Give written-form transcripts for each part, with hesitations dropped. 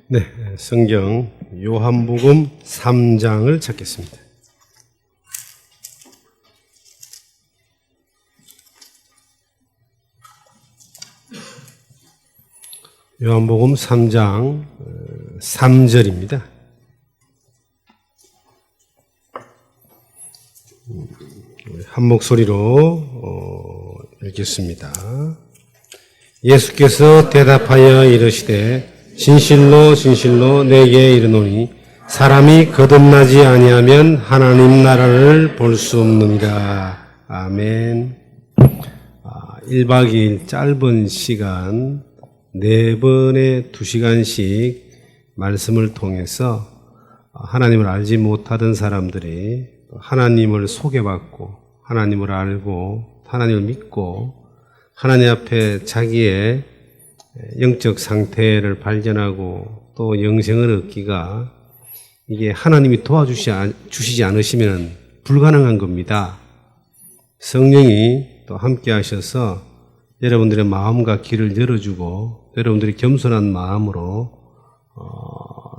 네, 성경 요한복음 3장을 찾겠습니다. 요한복음 3장 3절입니다. 한 목소리로 읽겠습니다. 예수께서 대답하여 이르시되 진실로 진실로 내게 이르노니 사람이 거듭나지 아니하면 하나님 나라를 볼 수 없느니라. 아멘. 1박 2일 짧은 시간 4번에 2시간씩 말씀을 통해서 하나님을 알지 못하던 사람들이 하나님을 소개받고 하나님을 알고 하나님을 믿고 하나님 앞에 자기의 영적 상태를 발견하고 또 영생을 얻기가 이게 하나님이 도와주시지 않으시면 불가능한 겁니다. 성령이 또 함께 하셔서 여러분들의 마음과 길을 열어주고 여러분들이 겸손한 마음으로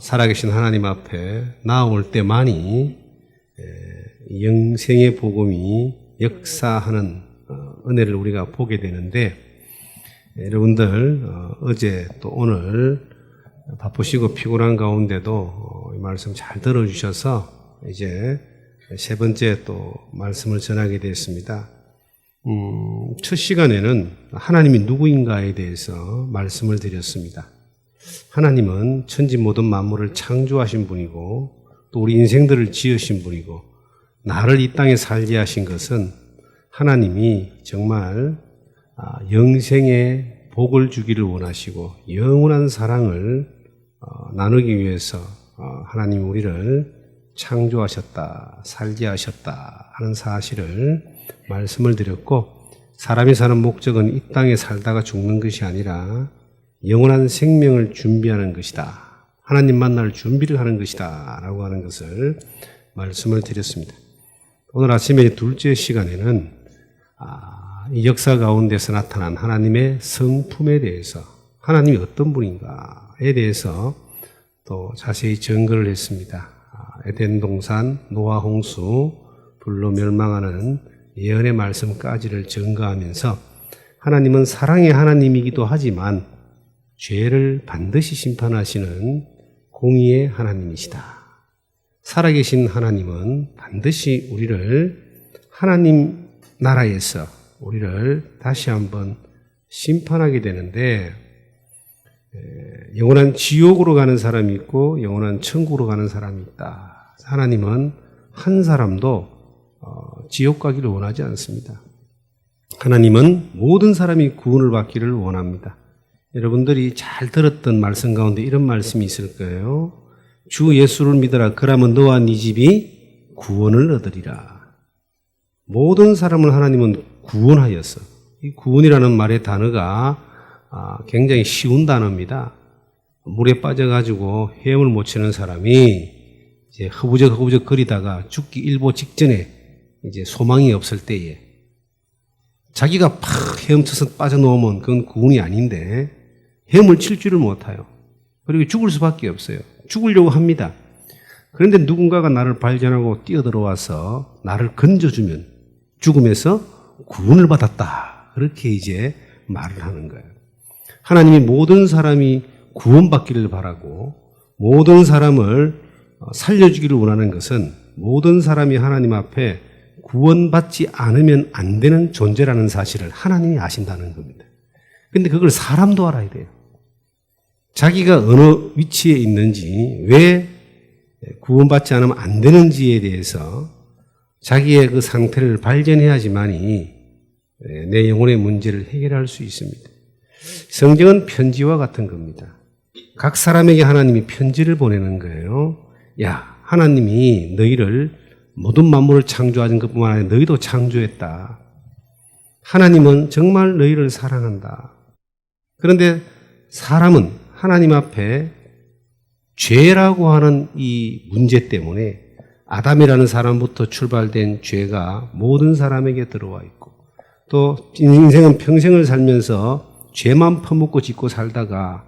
살아계신 하나님 앞에 나아올 때만이 영생의 복음이 역사하는 은혜를 우리가 보게 되는데, 여러분들 어제 또 오늘 바쁘시고 피곤한 가운데도 이 말씀 잘 들어주셔서 이제 세 번째 또 말씀을 전하게 되었습니다. 첫 시간에는 하나님이 누구인가에 대해서 말씀을 드렸습니다. 하나님은 천지 모든 만물을 창조하신 분이고 또 우리 인생들을 지으신 분이고 나를 이 땅에 살게 하신 것은 하나님이 정말 영생의 복을 주기를 원하시고 영원한 사랑을 나누기 위해서 하나님이 우리를 창조하셨다, 살게 하셨다 하는 사실을 말씀을 드렸고, 사람이 사는 목적은 이 땅에 살다가 죽는 것이 아니라 영원한 생명을 준비하는 것이다. 하나님 만날 준비를 하는 것이다 라고 하는 것을 말씀을 드렸습니다. 오늘 아침에 둘째 시간에는 이 역사 가운데서 나타난 하나님의 성품에 대해서, 하나님이 어떤 분인가에 대해서 또 자세히 증거를 했습니다. 에덴 동산, 노아 홍수, 불로 멸망하는 예언의 말씀까지를 증거하면서 하나님은 사랑의 하나님이기도 하지만 죄를 반드시 심판하시는 공의의 하나님이시다. 살아계신 하나님은 반드시 우리를 하나님 나라에서 우리를 다시 한번 심판하게 되는데, 영원한 지옥으로 가는 사람이 있고 영원한 천국으로 가는 사람이 있다. 하나님은 한 사람도 지옥 가기를 원하지 않습니다. 하나님은 모든 사람이 구원을 받기를 원합니다. 여러분들이 잘 들었던 말씀 가운데 이런 말씀이 있을 거예요. 주 예수를 믿어라. 그러면 너와 네 집이 구원을 얻으리라. 모든 사람을 하나님은 구원하였어. 이 구원이라는 말의 단어가 굉장히 쉬운 단어입니다. 물에 빠져가지고 헤엄을 못 치는 사람이 이제 허부적 거리다가 죽기 일보 직전에 이제 소망이 없을 때에 자기가 팍 헤엄쳐서 빠져나오면 그건 구원이 아닌데 헤엄을 칠 줄을 못해요. 그리고 죽을 수밖에 없어요. 죽으려고 합니다. 그런데 누군가가 나를 발견하고 뛰어들어와서 나를 건져주면 죽음에서 구원을 받았다. 그렇게 이제 말을 하는 거예요. 하나님이 모든 사람이 구원받기를 바라고 모든 사람을 살려주기를 원하는 것은 모든 사람이 하나님 앞에 구원받지 않으면 안 되는 존재라는 사실을 하나님이 아신다는 겁니다. 그런데 그걸 사람도 알아야 돼요. 자기가 어느 위치에 있는지, 왜 구원받지 않으면 안 되는지에 대해서 자기의 그 상태를 발견해야지만이 내 영혼의 문제를 해결할 수 있습니다. 성경은 편지와 같은 겁니다. 각 사람에게 하나님이 편지를 보내는 거예요. 야, 하나님이 너희를 모든 만물을 창조하신 것뿐만 아니라 너희도 창조했다. 하나님은 정말 너희를 사랑한다. 그런데 사람은 하나님 앞에 죄라고 하는 이 문제 때문에 아담이라는 사람부터 출발된 죄가 모든 사람에게 들어와 있고, 또 인생은 평생을 살면서 죄만 퍼먹고 짓고 살다가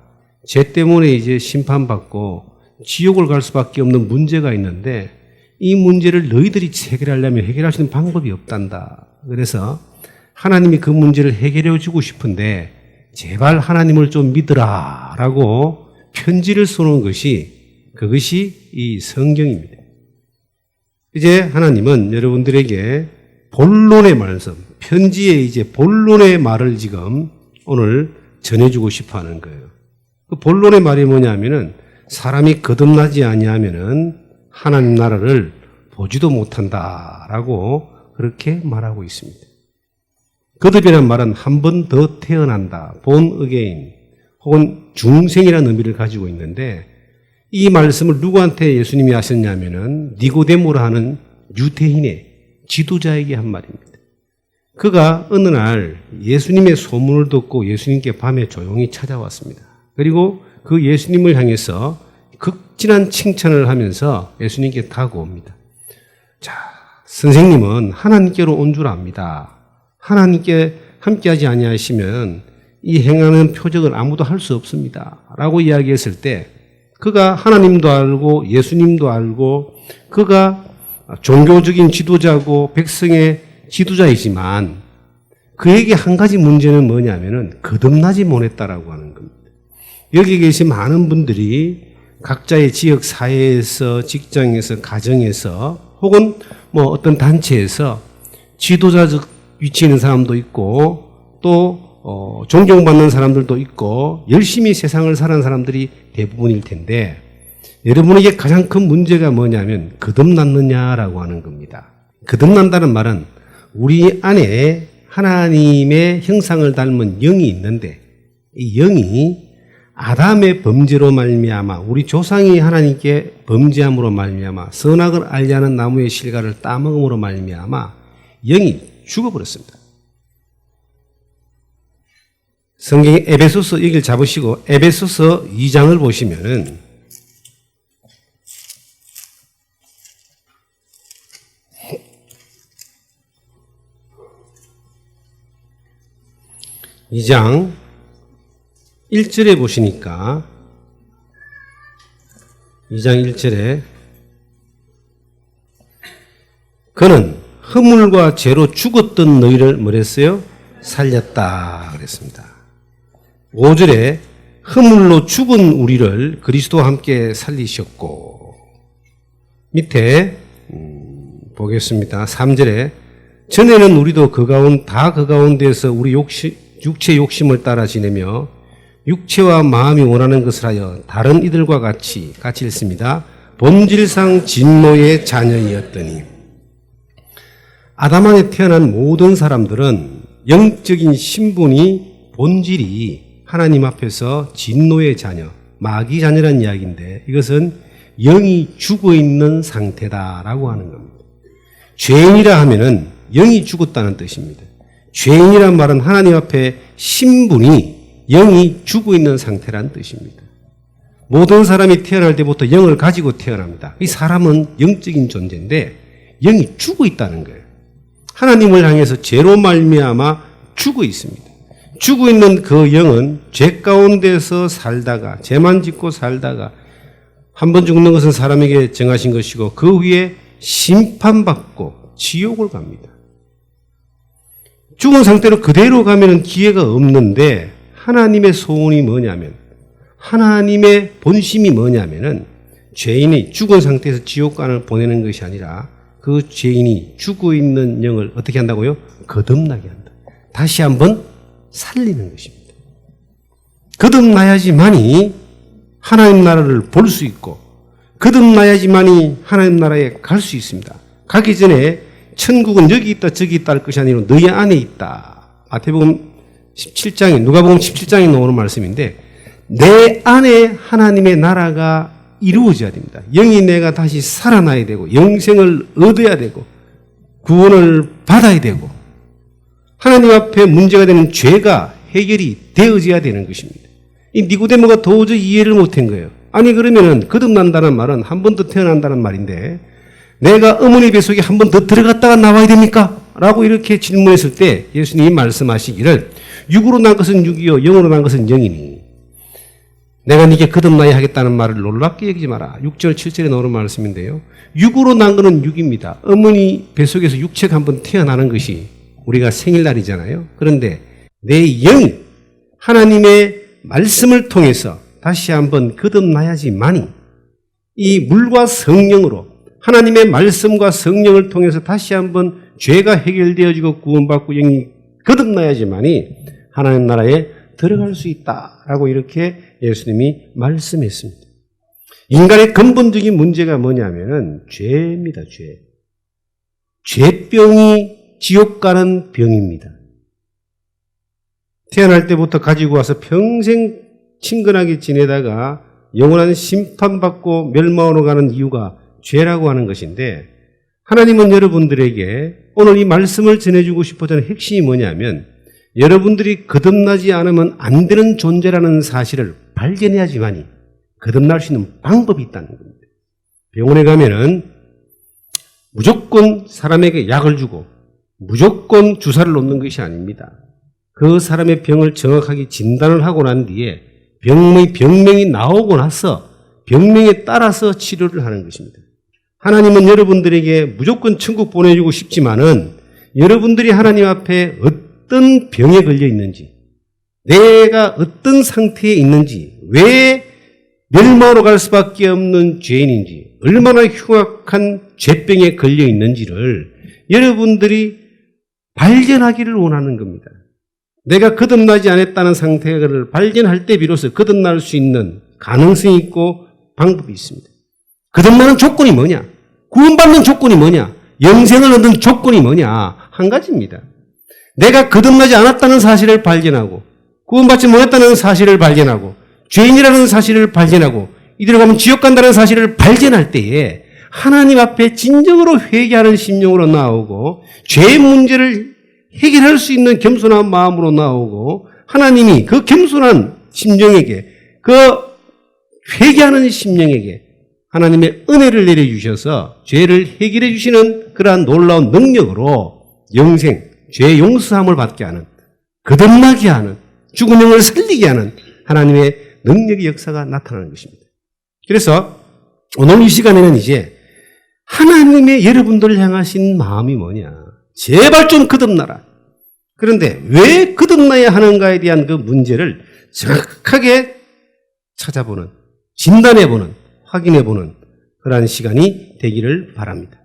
죄 때문에 이제 심판받고 지옥을 갈 수밖에 없는 문제가 있는데 이 문제를 너희들이 해결하려면 해결할 수 있는 방법이 없단다. 그래서 하나님이 그 문제를 해결해 주고 싶은데 제발 하나님을 좀 믿으라 라고 편지를 써놓은 그것이 이 성경입니다. 이제 하나님은 여러분들에게 본론의 말씀, 편지의 이제 본론의 말을 지금 오늘 전해주고 싶어 하는 거예요. 그 본론의 말이 뭐냐면은 사람이 거듭나지 아니하면은 하나님 나라를 보지도 못한다라고 그렇게 말하고 있습니다. 거듭이라는 말은 한 번 더 태어난다, born again, 혹은 중생이라는 의미를 가지고 있는데 이 말씀을 누구한테 예수님이 하셨냐면은 니고데모라 하는 유대인의 지도자에게 한 말입니다. 그가 어느 날 예수님의 소문을 듣고 예수님께 밤에 조용히 찾아왔습니다. 그리고 그 예수님을 향해서 극진한 칭찬을 하면서 예수님께 다가옵니다. 자, 선생님은 하나님께로 온 줄 압니다. 하나님께 함께하지 아니하시면 이 행하는 표적을 아무도 할 수 없습니다. 라고 이야기했을 때 그가 하나님도 알고 예수님도 알고 그가 종교적인 지도자고 백성의 지도자이지만 그에게 한 가지 문제는 뭐냐면은 거듭나지 못했다라고 하는 겁니다. 여기 계신 많은 분들이 각자의 지역 사회에서 직장에서 가정에서 혹은 뭐 어떤 단체에서 지도자적 위치에 있는 사람도 있고 또 존경받는 사람들도 있고 열심히 세상을 사는 사람들이 대부분일 텐데 여러분에게 가장 큰 문제가 뭐냐면 거듭났느냐라고 하는 겁니다. 거듭난다는 말은 우리 안에 하나님의 형상을 닮은 영이 있는데 이 영이 아담의 범죄로 말미암아 우리 조상이 하나님께 범죄함으로 말미암아 선악을 알지 않은 나무의 실과를 따먹음으로 말미암아 영이 죽어버렸습니다. 성경의 에베소서 여기를 잡으시고 에베소서 2장을 보시면은 2장 1절에 보시니까 2장 1절에 그는 허물과 죄로 죽었던 너희를 뭐랬어요? 살렸다 그랬습니다. 5절에 허물로 죽은 우리를 그리스도와 함께 살리셨고 밑에 보겠습니다. 3절에 전에는 우리도 그 가운데에서 우리 육체 욕심을 따라 지내며 육체와 마음이 원하는 것을 하여 다른 이들과 같이 읽습니다. 본질상 진노의 자녀이었더니 아담 안에 태어난 모든 사람들은 영적인 신분이 본질이 하나님 앞에서 진노의 자녀, 마귀 자녀라는 이야기인데 이것은 영이 죽어있는 상태다라고 하는 겁니다. 죄인이라 하면은 영이 죽었다는 뜻입니다. 죄인이란 말은 하나님 앞에 신분이 영이 죽어있는 상태라는 뜻입니다. 모든 사람이 태어날 때부터 영을 가지고 태어납니다. 이 사람은 영적인 존재인데 영이 죽어있다는 거예요. 하나님을 향해서 죄로 말미암아 죽어 있습니다. 죽어 있는 그 영은 죄 가운데서 살다가 죄만 짓고 살다가 한 번 죽는 것은 사람에게 정하신 것이고 그 후에 심판받고 지옥을 갑니다. 죽은 상태로 그대로 가면 기회가 없는데 하나님의 소원이 뭐냐면 하나님의 본심이 뭐냐면은 죄인이 죽은 상태에서 지옥간을 보내는 것이 아니라 그 죄인이 죽어 있는 영을 어떻게 한다고요? 거듭나게 한다. 다시 한번 살리는 것입니다. 거듭나야지만이 하나님 나라를 볼 수 있고 거듭나야지만이 하나님 나라에 갈 수 있습니다. 가기 전에 천국은 여기 있다 저기 있다 할 것이 아니라 너희 안에 있다. 마태복음 17장에 누가복음 17장에 나오는 말씀인데 내 안에 하나님의 나라가 이루어져야 됩니다. 영이 내가 다시 살아나야 되고 영생을 얻어야 되고 구원을 받아야 되고 하나님 앞에 문제가 되는 죄가 해결이 되어져야 되는 것입니다. 이 니고데모가 도저히 이해를 못한 거예요. 아니 그러면은 거듭난다는 말은 한 번 더 태어난다는 말인데 내가 어머니 뱃속에 한 번 더 들어갔다가 나와야 됩니까? 라고 이렇게 질문했을 때 예수님이 말씀하시기를 육으로 난 것은 육이요 영으로 난 것은 영이니 내가 네게 거듭나야 하겠다는 말을 놀랍게 여기지 마라. 6절 7절에 나오는 말씀인데요. 육으로 난 것은 육입니다. 어머니 뱃속에서 육체가 한번 태어나는 것이 우리가 생일날이잖아요. 그런데 내 영이 하나님의 말씀을 통해서 다시 한번 거듭나야지만이 이 물과 성령으로 하나님의 말씀과 성령을 통해서 다시 한번 죄가 해결되어지고 구원받고 영이 거듭나야지만이 하나님 나라에 들어갈 수 있다라고 이렇게 예수님이 말씀했습니다. 인간의 근본적인 문제가 뭐냐면은 죄입니다. 죄. 죄병이 지옥 가는 병입니다. 태어날 때부터 가지고 와서 평생 친근하게 지내다가 영원한 심판받고 멸망으로 가는 이유가 죄라고 하는 것인데, 하나님은 여러분들에게 오늘 이 말씀을 전해주고 싶어서 하는 핵심이 뭐냐면, 여러분들이 거듭나지 않으면 안 되는 존재라는 사실을 발견해야지만이 거듭날 수 있는 방법이 있다는 겁니다. 병원에 가면은 무조건 사람에게 약을 주고 무조건 주사를 놓는 것이 아닙니다. 그 사람의 병을 정확하게 진단을 하고 난 뒤에 병명이 나오고 나서 병명에 따라서 치료를 하는 것입니다. 하나님은 여러분들에게 무조건 천국 보내주고 싶지만은 여러분들이 하나님 앞에 어떤 병에 걸려 있는지, 내가 어떤 상태에 있는지, 왜 멸망으로 갈 수밖에 없는 죄인인지, 얼마나 흉악한 죄병에 걸려 있는지를 여러분들이 발견하기를 원하는 겁니다. 내가 거듭나지 않았다는 상태를 발견할 때 비로소 거듭날 수 있는 가능성이 있고 방법이 있습니다. 거듭나는 조건이 뭐냐? 구원받는 조건이 뭐냐? 영생을 얻는 조건이 뭐냐? 한 가지입니다. 내가 거듭나지 않았다는 사실을 발견하고 구원받지 못했다는 사실을 발견하고 죄인이라는 사실을 발견하고 이대로 가면 지옥 간다는 사실을 발견할 때에 하나님 앞에 진정으로 회개하는 심령으로 나오고 죄의 문제를 해결할 수 있는 겸손한 마음으로 나오고 하나님이 그 겸손한 심령에게, 그 회개하는 심령에게 하나님의 은혜를 내려주셔서 죄를 해결해 주시는 그러한 놀라운 능력으로 영생, 죄 용서함을 받게 하는, 거듭나게 하는, 죽은 영을 살리게 하는 하나님의 능력의 역사가 나타나는 것입니다. 그래서 오늘 이 시간에는 이제 하나님의 여러분들을 향하신 마음이 뭐냐? 제발 좀 거듭나라. 그런데 왜 거듭나야 하는가에 대한 그 문제를 정확하게 찾아보는, 진단해보는, 확인해보는 그러한 시간이 되기를 바랍니다.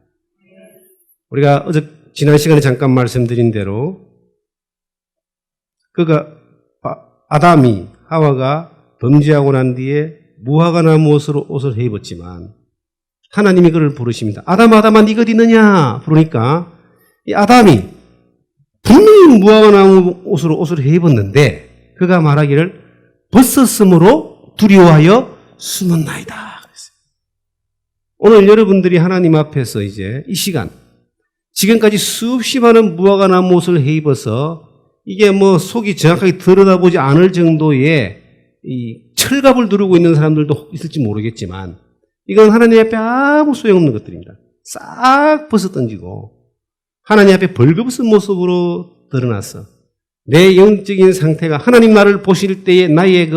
우리가 지난 시간에 잠깐 말씀드린 대로 아담이 하와가 범죄하고 난 뒤에 무화과 나무 옷을 입었지만 하나님이 그를 부르십니다. 아담아 네가 어디 있느냐? 부르니까 이 아담이 분명히 무화과 나무 옷을 입었는데 그가 말하기를 벗었으므로 두려워하여 숨었나이다. 그랬어요. 오늘 여러분들이 하나님 앞에서 이제 이 시간, 지금까지 수없이 많은 무화과 나무 옷을 입어서 이게 뭐 속이 정확하게 들여다보지 않을 정도의 이 철갑을 두르고 있는 사람들도 있을지 모르겠지만 이건 하나님 앞에 아무 소용없는 것들입니다. 싹 벗어던지고 하나님 앞에 벌거벗은 모습으로 드러났어. 내 영적인 상태가 하나님 나를 보실 때의 나의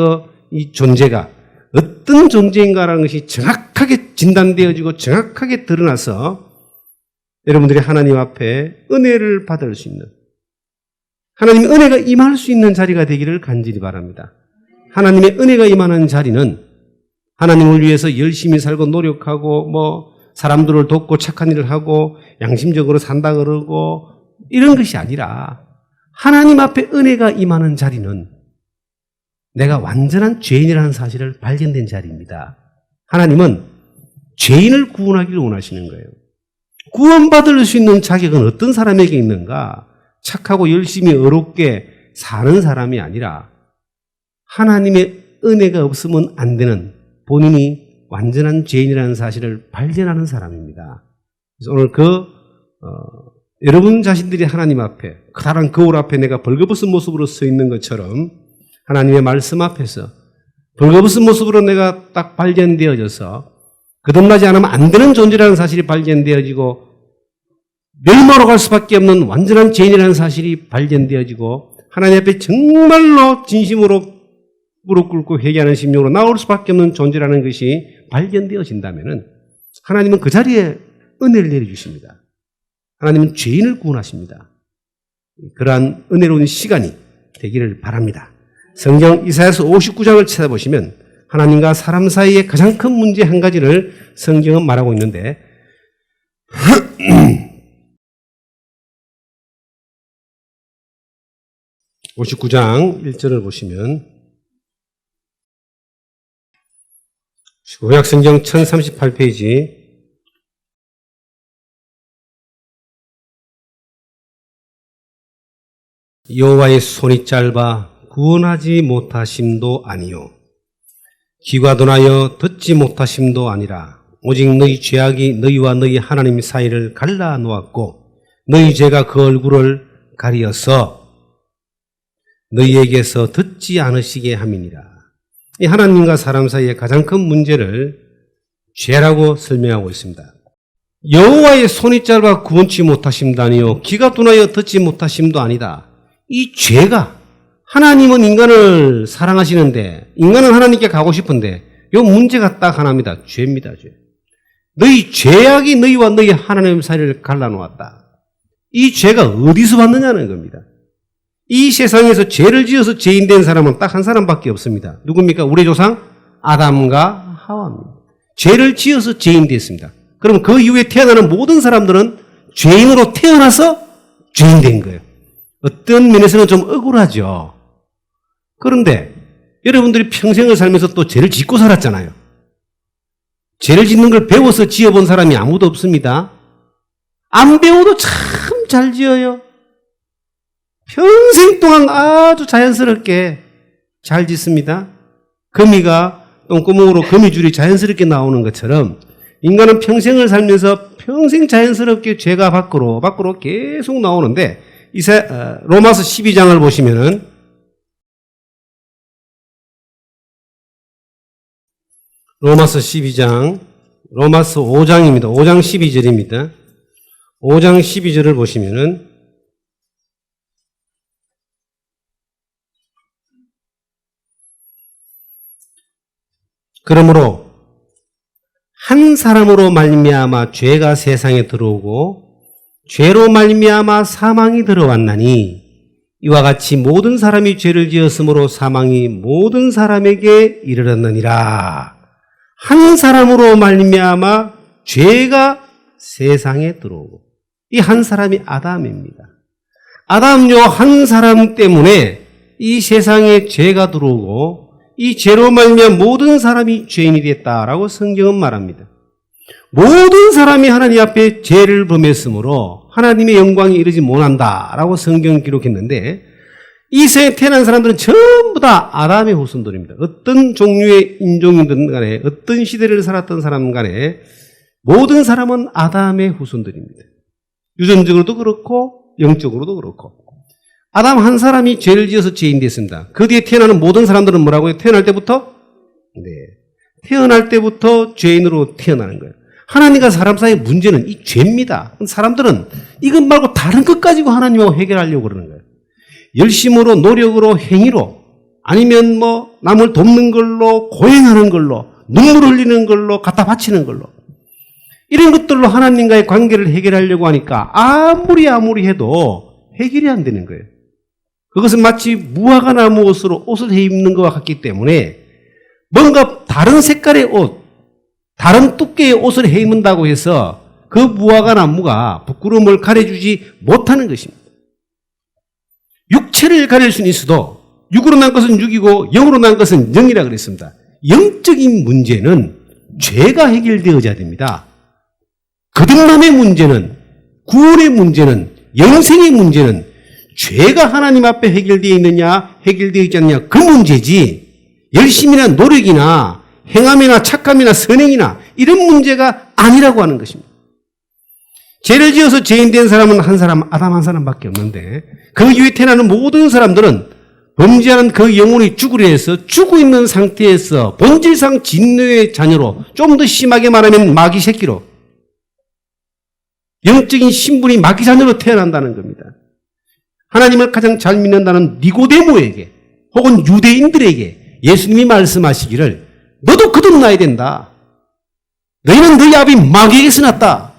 이 존재가 어떤 존재인가라는 것이 정확하게 진단되어지고 정확하게 드러나서 여러분들이 하나님 앞에 은혜를 받을 수 있는, 하나님의 은혜가 임할 수 있는 자리가 되기를 간절히 바랍니다. 하나님의 은혜가 임하는 자리는 하나님을 위해서 열심히 살고 노력하고 사람들을 돕고 착한 일을 하고 양심적으로 산다 그러고 이런 것이 아니라 하나님 앞에 은혜가 임하는 자리는 내가 완전한 죄인이라는 사실을 발견된 자리입니다. 하나님은 죄인을 구원하기를 원하시는 거예요. 구원받을 수 있는 자격은 어떤 사람에게 있는가? 착하고 열심히 어렵게 사는 사람이 아니라 하나님의 은혜가 없으면 안 되는 본인이 완전한 죄인이라는 사실을 발견하는 사람입니다. 그래서 오늘 여러분 자신들이 하나님 앞에, 커다란 거울 앞에 내가 벌거벗은 모습으로 서 있는 것처럼 하나님의 말씀 앞에서 벌거벗은 모습으로 내가 딱 발견되어져서 거듭나지 않으면 안 되는 존재라는 사실이 발견되어지고 멸망으로 갈 수밖에 없는 완전한 죄인이라는 사실이 발견되어지고 하나님 앞에 정말로 진심으로 무릎 꿇고 회개하는 심령으로 나올 수밖에 없는 존재라는 것이 발견되어진다면 하나님은 그 자리에 은혜를 내려주십니다. 하나님은 죄인을 구원하십니다. 그러한 은혜로운 시간이 되기를 바랍니다. 성경 이사야서 59장을 찾아보시면 하나님과 사람 사이의 가장 큰 문제 한 가지를 성경은 말하고 있는데 59장 1절을 보시면 구약성경 1038페이지 여호와의 손이 짧아 구원하지 못하심도 아니요 귀가 둔하여 듣지 못하심도 아니라 오직 너희 죄악이 너희와 너희 하나님 사이를 갈라 놓았고 너희 죄가 그 얼굴을 가리어서 너희에게서 듣지 않으시게 함이니라. 이 하나님과 사람 사이의 가장 큰 문제를 죄라고 설명하고 있습니다. 여호와의 손이 짧아 구원치 못하심도 아니요 귀가 둔하여 듣지 못하심도 아니다. 이 죄가 하나님은 인간을 사랑하시는데 인간은 하나님께 가고 싶은데 이 문제가 딱 하나입니다. 죄입니다. 죄. 너희 죄악이 너희와 너희 하나님 사이를 갈라놓았다. 이 죄가 어디서 왔느냐는 겁니다. 이 세상에서 죄를 지어서 죄인 된 사람은 딱 한 사람밖에 없습니다. 누굽니까? 우리 조상 아담과 하와입니다. 죄를 지어서 죄인 됐습니다. 그럼 그 이후에 태어나는 모든 사람들은 죄인으로 태어나서 죄인 된 거예요. 어떤 면에서는 좀 억울하죠. 그런데 여러분들이 평생을 살면서 또 죄를 짓고 살았잖아요. 죄를 짓는 걸 배워서 지어본 사람이 아무도 없습니다. 안 배워도 참 잘 지어요. 평생 동안 아주 자연스럽게 잘 짓습니다. 거미가 똥구멍으로 거미줄이 자연스럽게 나오는 것처럼 인간은 평생을 살면서 평생 자연스럽게 죄가 밖으로 계속 나오는데 로마서 12장을 보시면은 로마서 12장, 로마서 5장입니다. 5장 12절입니다. 5장 12절을 보시면은 그러므로 한 사람으로 말미암아 죄가 세상에 들어오고 죄로 말미암아 사망이 들어왔나니 이와 같이 모든 사람이 죄를 지었으므로 사망이 모든 사람에게 이르렀느니라. 한 사람으로 말미암아 죄가 세상에 들어오고 이 한 사람이 아담입니다. 아담요 한 사람 때문에 이 세상에 죄가 들어오고 이 죄로 말미암아 모든 사람이 죄인이 됐다라고 성경은 말합니다. 모든 사람이 하나님 앞에 죄를 범했으므로 하나님의 영광이 이르지 못한다라고 성경은 기록했는데 이 세상에 태어난 사람들은 전부 다 아담의 후손들입니다. 어떤 종류의 인종이든 간에 어떤 시대를 살았던 사람 간에 모든 사람은 아담의 후손들입니다. 유전적으로도 그렇고 영적으로도 그렇고 아담 한 사람이 죄를 지어서 죄인 됐습니다. 그 뒤에 태어나는 모든 사람들은 뭐라고요? 태어날 때부터? 네. 태어날 때부터 죄인으로 태어나는 거예요. 하나님과 사람 사이의 문제는 이 죄입니다. 사람들은 이것 말고 다른 것 가지고 하나님하고 해결하려고 그러는 거예요. 열심으로, 노력으로, 행위로, 아니면 남을 돕는 걸로, 고행하는 걸로, 눈물 흘리는 걸로, 갖다 바치는 걸로. 이런 것들로 하나님과의 관계를 해결하려고 하니까 아무리 해도 해결이 안 되는 거예요. 그것은 마치 무화과 나무 옷을 해 입는 것과 같기 때문에 뭔가 다른 색깔의 옷, 다른 두께의 옷을 해 입는다고 해서 그 무화과 나무가 부끄러움을 가려주지 못하는 것입니다. 육체를 가릴 수는 있어도 육으로 난 것은 육이고 영으로 난 것은 영이라 그랬습니다. 영적인 문제는 죄가 해결되어야 됩니다. 거듭남의 문제는, 구원의 문제는, 영생의 문제는 죄가 하나님 앞에 해결되어 있느냐 해결되어 있지 않느냐 그 문제지 열심이나 노력이나 행함이나 착함이나 선행이나 이런 문제가 아니라고 하는 것입니다. 죄를 지어서 죄인 된 사람은 한 사람, 아담 한 사람밖에 없는데 그 이후에 태어나는 모든 사람들은 범죄하는 그 영혼이 죽으려 해서 죽어 있는 상태에서 본질상 진노의 자녀로 좀 더 심하게 말하면 마귀 새끼로 영적인 신분이 마귀 자녀로 태어난다는 겁니다. 하나님을 가장 잘 믿는다는 니고데모에게 혹은 유대인들에게 예수님이 말씀하시기를 너도 거듭나야 된다. 너희는 너희 아비 마귀에게서 났다.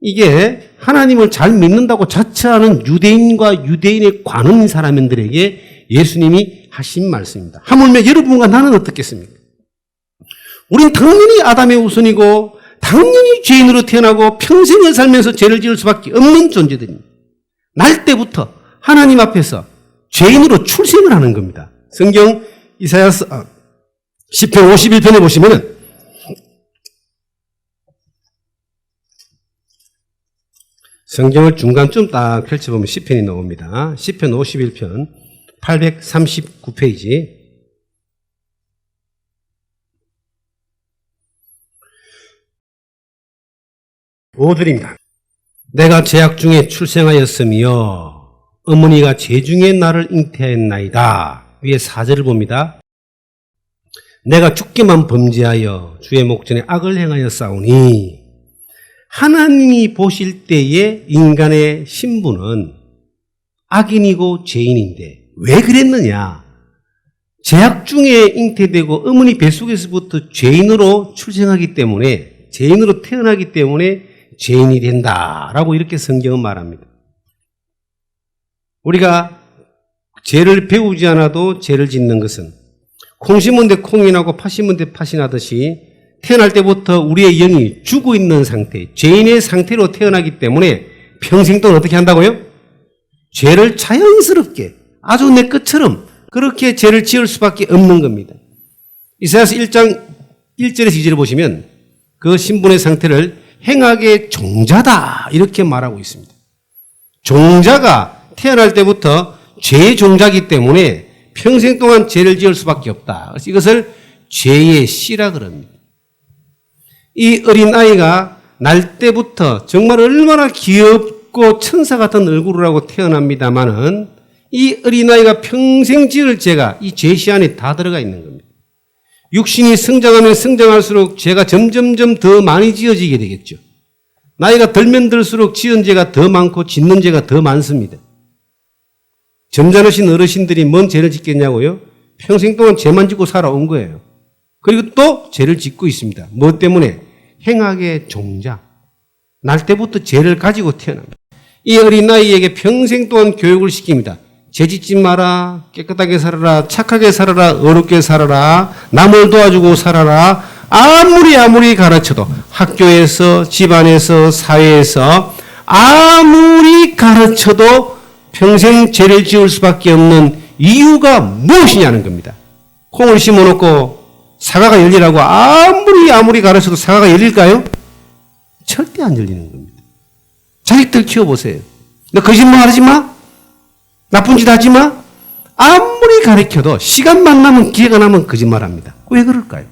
이게 하나님을 잘 믿는다고 자처하는 유대인과 유대인의 관원 사람들에게 예수님이 하신 말씀입니다. 하물며 여러분과 나는 어떻겠습니까? 우린 당연히 아담의 후손이고 당연히 죄인으로 태어나고 평생을 살면서 죄를 지을 수밖에 없는 존재들입니다. 날 때부터 하나님 앞에서 죄인으로 출생을 하는 겁니다. 성경 이사야서 시편 51편에 보시면은 성경을 중간쯤 딱 펼쳐보면 시편이 나옵니다. 시편 51편 839페이지. 오절입니다. 내가 죄악 중에 출생하였으며 어머니가 죄 중에 나를 잉태하였나이다. 위에 4절을 봅니다. 내가 죽게만 범죄하여 주의 목전에 악을 행하여 싸우니 하나님이 보실 때의 인간의 신분은 악인이고 죄인인데 왜 그랬느냐? 죄악 중에 잉태되고 어머니 뱃속에서부터 죄인으로 출생하기 때문에 죄인으로 태어나기 때문에 죄인이 된다라고 이렇게 성경은 말합니다. 우리가 죄를 배우지 않아도 죄를 짓는 것은 콩 심은 데 콩이 나고 팥 심은 데 팥이 나듯이 태어날 때부터 우리의 영이 죽어 있는 상태, 죄인의 상태로 태어나기 때문에 평생 동안 어떻게 한다고요? 죄를 자연스럽게 아주 내 것처럼 그렇게 죄를 지을 수밖에 없는 겁니다. 이사야서 1장 1절에서 2절을 보시면 그 신분의 상태를 행악의 종자다 이렇게 말하고 있습니다. 종자가 태어날 때부터 죄의 종자이기 때문에 평생 동안 죄를 지을 수밖에 없다. 그래서 이것을 죄의 씨라 그럽니다. 이 어린아이가 날 때부터 정말 얼마나 귀엽고 천사 같은 얼굴을 하고 태어납니다마는 이 어린아이가 평생 지을 죄가 이 죄시 안에 다 들어가 있는 겁니다. 육신이 성장하면 성장할수록 죄가 점점점 더 많이 지어지게 되겠죠. 나이가 들면 들수록 지은 죄가 더 많고 짓는 죄가 더 많습니다. 점잖으신 어르신들이 뭔 죄를 짓겠냐고요? 평생 동안 죄만 짓고 살아온 거예요. 그리고 또 죄를 짓고 있습니다. 뭐 때문에? 행악의 종자. 날 때부터 죄를 가지고 태어납니다. 이 어린아이에게 평생 동안 교육을 시킵니다. 죄 짓지 마라, 깨끗하게 살아라, 착하게 살아라, 어렵게 살아라, 남을 도와주고 살아라. 아무리 가르쳐도 학교에서, 집안에서, 사회에서 아무리 가르쳐도 평생 죄를 지을 수밖에 없는 이유가 무엇이냐는 겁니다. 콩을 심어놓고 사과가 열리라고 아무리 가르쳐도 사과가 열릴까요? 절대 안 열리는 겁니다. 자식들 키워보세요. 너 거짓말 하지 마. 나쁜 짓 하지 마. 아무리 가르쳐도 시간만 나면 기회가 나면 거짓말합니다. 왜 그럴까요?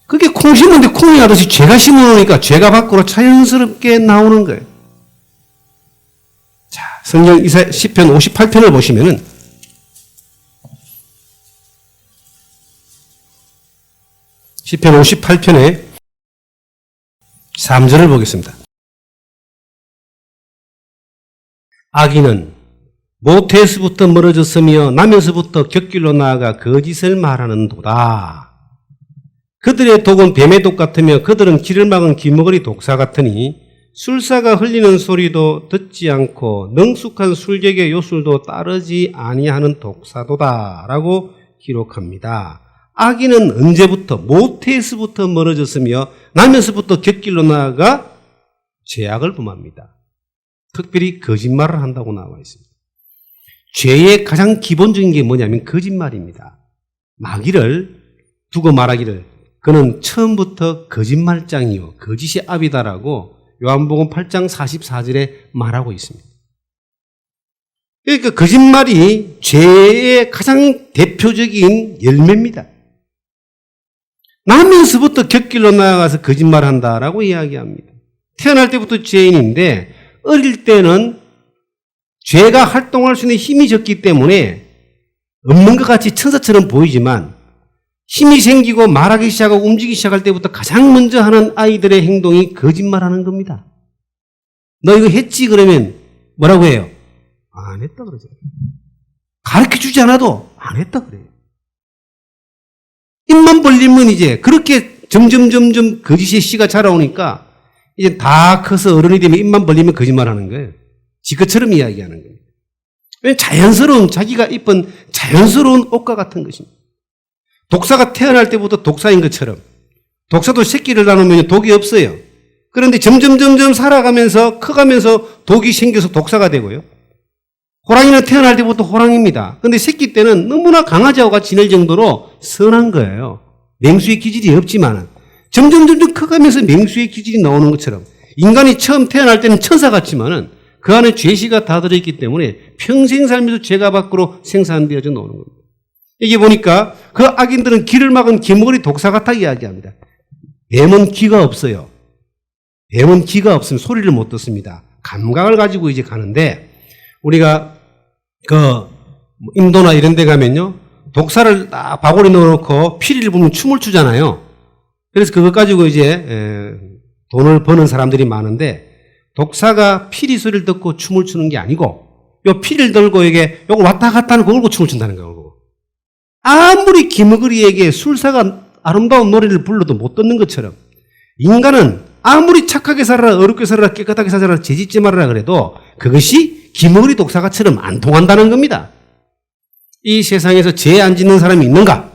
그게 콩 심는데 콩이 하듯이 죄가 심어놓으니까 죄가 밖으로 자연스럽게 나오는 거예요. 자, 성경 시편 58편을 보시면은 시편 58편에 3절을 보겠습니다. 악인은 모태에서부터 멀어졌으며 나면서부터 곁길로 나아가 거짓을 말하는도다. 그들의 독은 뱀의 독 같으며 그들은 길을 막은 기머거리 독사 같으니 술사가 흘리는 소리도 듣지 않고 능숙한 술객의 요술도 따르지 아니하는 독사도다 라고 기록합니다. 악인은 언제부터 모태에서부터 멀어졌으며 나면서부터 곁길로 나아가 죄악을 범합니다. 특별히 거짓말을 한다고 나와 있습니다. 죄의 가장 기본적인 게 뭐냐면 거짓말입니다. 마귀를 두고 말하기를 그는 처음부터 거짓말장이요 거짓의 압이다라고 요한복음 8장 44절에 말하고 있습니다. 그러니까 거짓말이 죄의 가장 대표적인 열매입니다. 나면서부터 곁길로 나아가서 거짓말한다라고 이야기합니다. 태어날 때부터 죄인인데 어릴 때는 죄가 활동할 수 있는 힘이 적기 때문에 없는 것 같이 천사처럼 보이지만 힘이 생기고 말하기 시작하고 움직이기 시작할 때부터 가장 먼저 하는 아이들의 행동이 거짓말하는 겁니다. 너 이거 했지? 그러면 뭐라고 해요? 안 했다 그러죠. 가르쳐주지 않아도 안 했다 그래요. 입만 벌리면 이제 그렇게 점점 거짓의 씨가 자라오니까 이제 다 커서 어른이 되면 입만 벌리면 거짓말 하는 거예요. 지 것처럼 이야기하는 거예요. 자연스러운, 자기가 입은 자연스러운 옷과 같은 것입니다. 독사가 태어날 때부터 독사인 것처럼 독사도 새끼를 낳으면 독이 없어요. 그런데 점점 살아가면서 커가면서 독이 생겨서 독사가 되고요. 호랑이는 태어날 때부터 호랑이입니다. 그런데 새끼 때는 너무나 강아지하고 같이 지낼 정도로 선한 거예요. 맹수의 기질이 없지만 점점 커가면서 맹수의 기질이 나오는 것처럼 인간이 처음 태어날 때는 천사 같지만은 그 안에 죄시가 다 들어있기 때문에 평생 살면서 죄가 밖으로 생산되어져 나오는 겁니다. 여기 보니까 그 악인들은 길을 막은 기머리 독사 같아 이야기합니다. 뱀은 귀가 없어요. 뱀은 귀가 없으면 소리를 못 듣습니다. 감각을 가지고 이제 가는데 우리가 그 인도나 이런 데 가면요. 독사를 딱 바구니 넣어놓고 피리를 불면 춤을 추잖아요. 그래서 그것 가지고 이제 돈을 버는 사람들이 많은데 독사가 피리 소리를 듣고 춤을 추는 게 아니고 요 피리를 들고 이게 요걸 왔다 갔다 하는 거 걸고 춤을 춘다는 거예요. 아무리 기머거리에게 술사가 아름다운 노래를 불러도 못 듣는 것처럼 인간은 아무리 착하게 살아라 어렵게 살아라 깨끗하게 살아라 죄짓지 말아라 그래도 그것이 기머거리 독사가처럼 안 통한다는 겁니다. 이 세상에서 죄 안 짓는 사람이 있는가?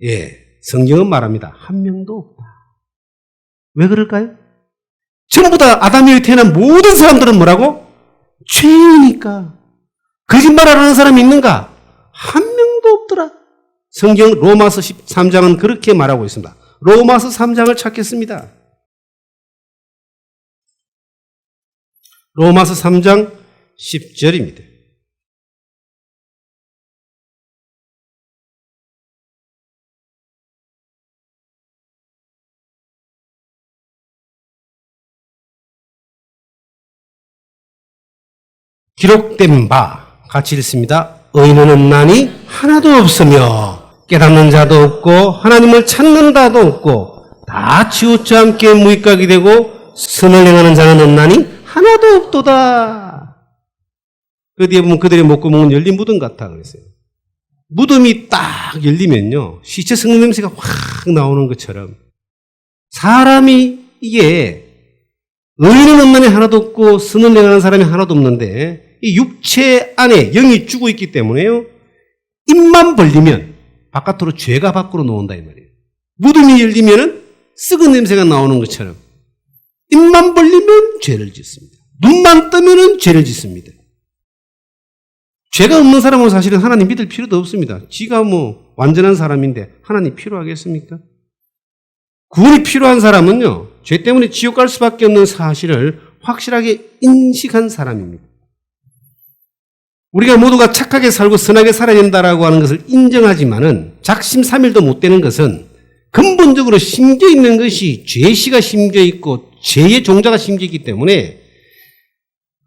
예, 성경은 말합니다. 한 명도 없다. 왜 그럴까요? 전부 다 아담이 태어난 모든 사람들은 뭐라고? 죄인이니까. 거짓말하는 사람이 있는가? 한 명도 없더라. 성경 로마서 13장은 그렇게 말하고 있습니다. 로마서 3장을 찾겠습니다. 로마서 3장 10절입니다. 기록된 바 같이 읽습니다. 의인은 없나니 하나도 없으며 깨닫는 자도 없고 하나님을 찾는 자도 없고 다 치우쳐 함께 무익각이 되고 선을 행하는 자는 없나니 하나도 없도다. 그 뒤에 보면 그들의 목구멍은 열린 무덤 같아 그랬어요. 무덤이 딱 열리면요 시체 썩는 냄새가 확 나오는 것처럼 사람이 이게 의인은 없나니 하나도 없고 선을 행하는 사람이 하나도 없는데 이 육체 안에 영이 죽어 있기 때문에요. 입만 벌리면 바깥으로 죄가 밖으로 나온다 이 말이에요. 무덤이 열리면은 썩은 냄새가 나오는 것처럼 입만 벌리면 죄를 짓습니다. 눈만 뜨면은 죄를 짓습니다. 죄가 없는 사람은 사실은 하나님 믿을 필요도 없습니다. 지가 뭐 완전한 사람인데 하나님 필요하겠습니까? 구원이 필요한 사람은요. 죄 때문에 지옥 갈 수밖에 없는 사실을 확실하게 인식한 사람입니다. 우리가 모두가 착하게 살고 선하게 살아야 된다라고 하는 것을 인정하지만은 작심삼일도 못 되는 것은 근본적으로 심겨 있는 것이 죄시가 심겨 있고 죄의 종자가 심겨 있기 때문에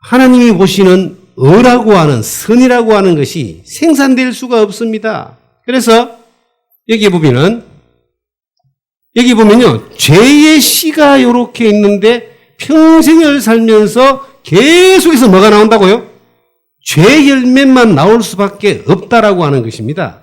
하나님이 보시는 의라고 하는 선이라고 하는 것이 생산될 수가 없습니다. 그래서 여기 보면요 죄의 씨가 이렇게 있는데 평생을 살면서 계속해서 뭐가 나온다고요? 죄 열매만 나올 수밖에 없다라고 하는 것입니다.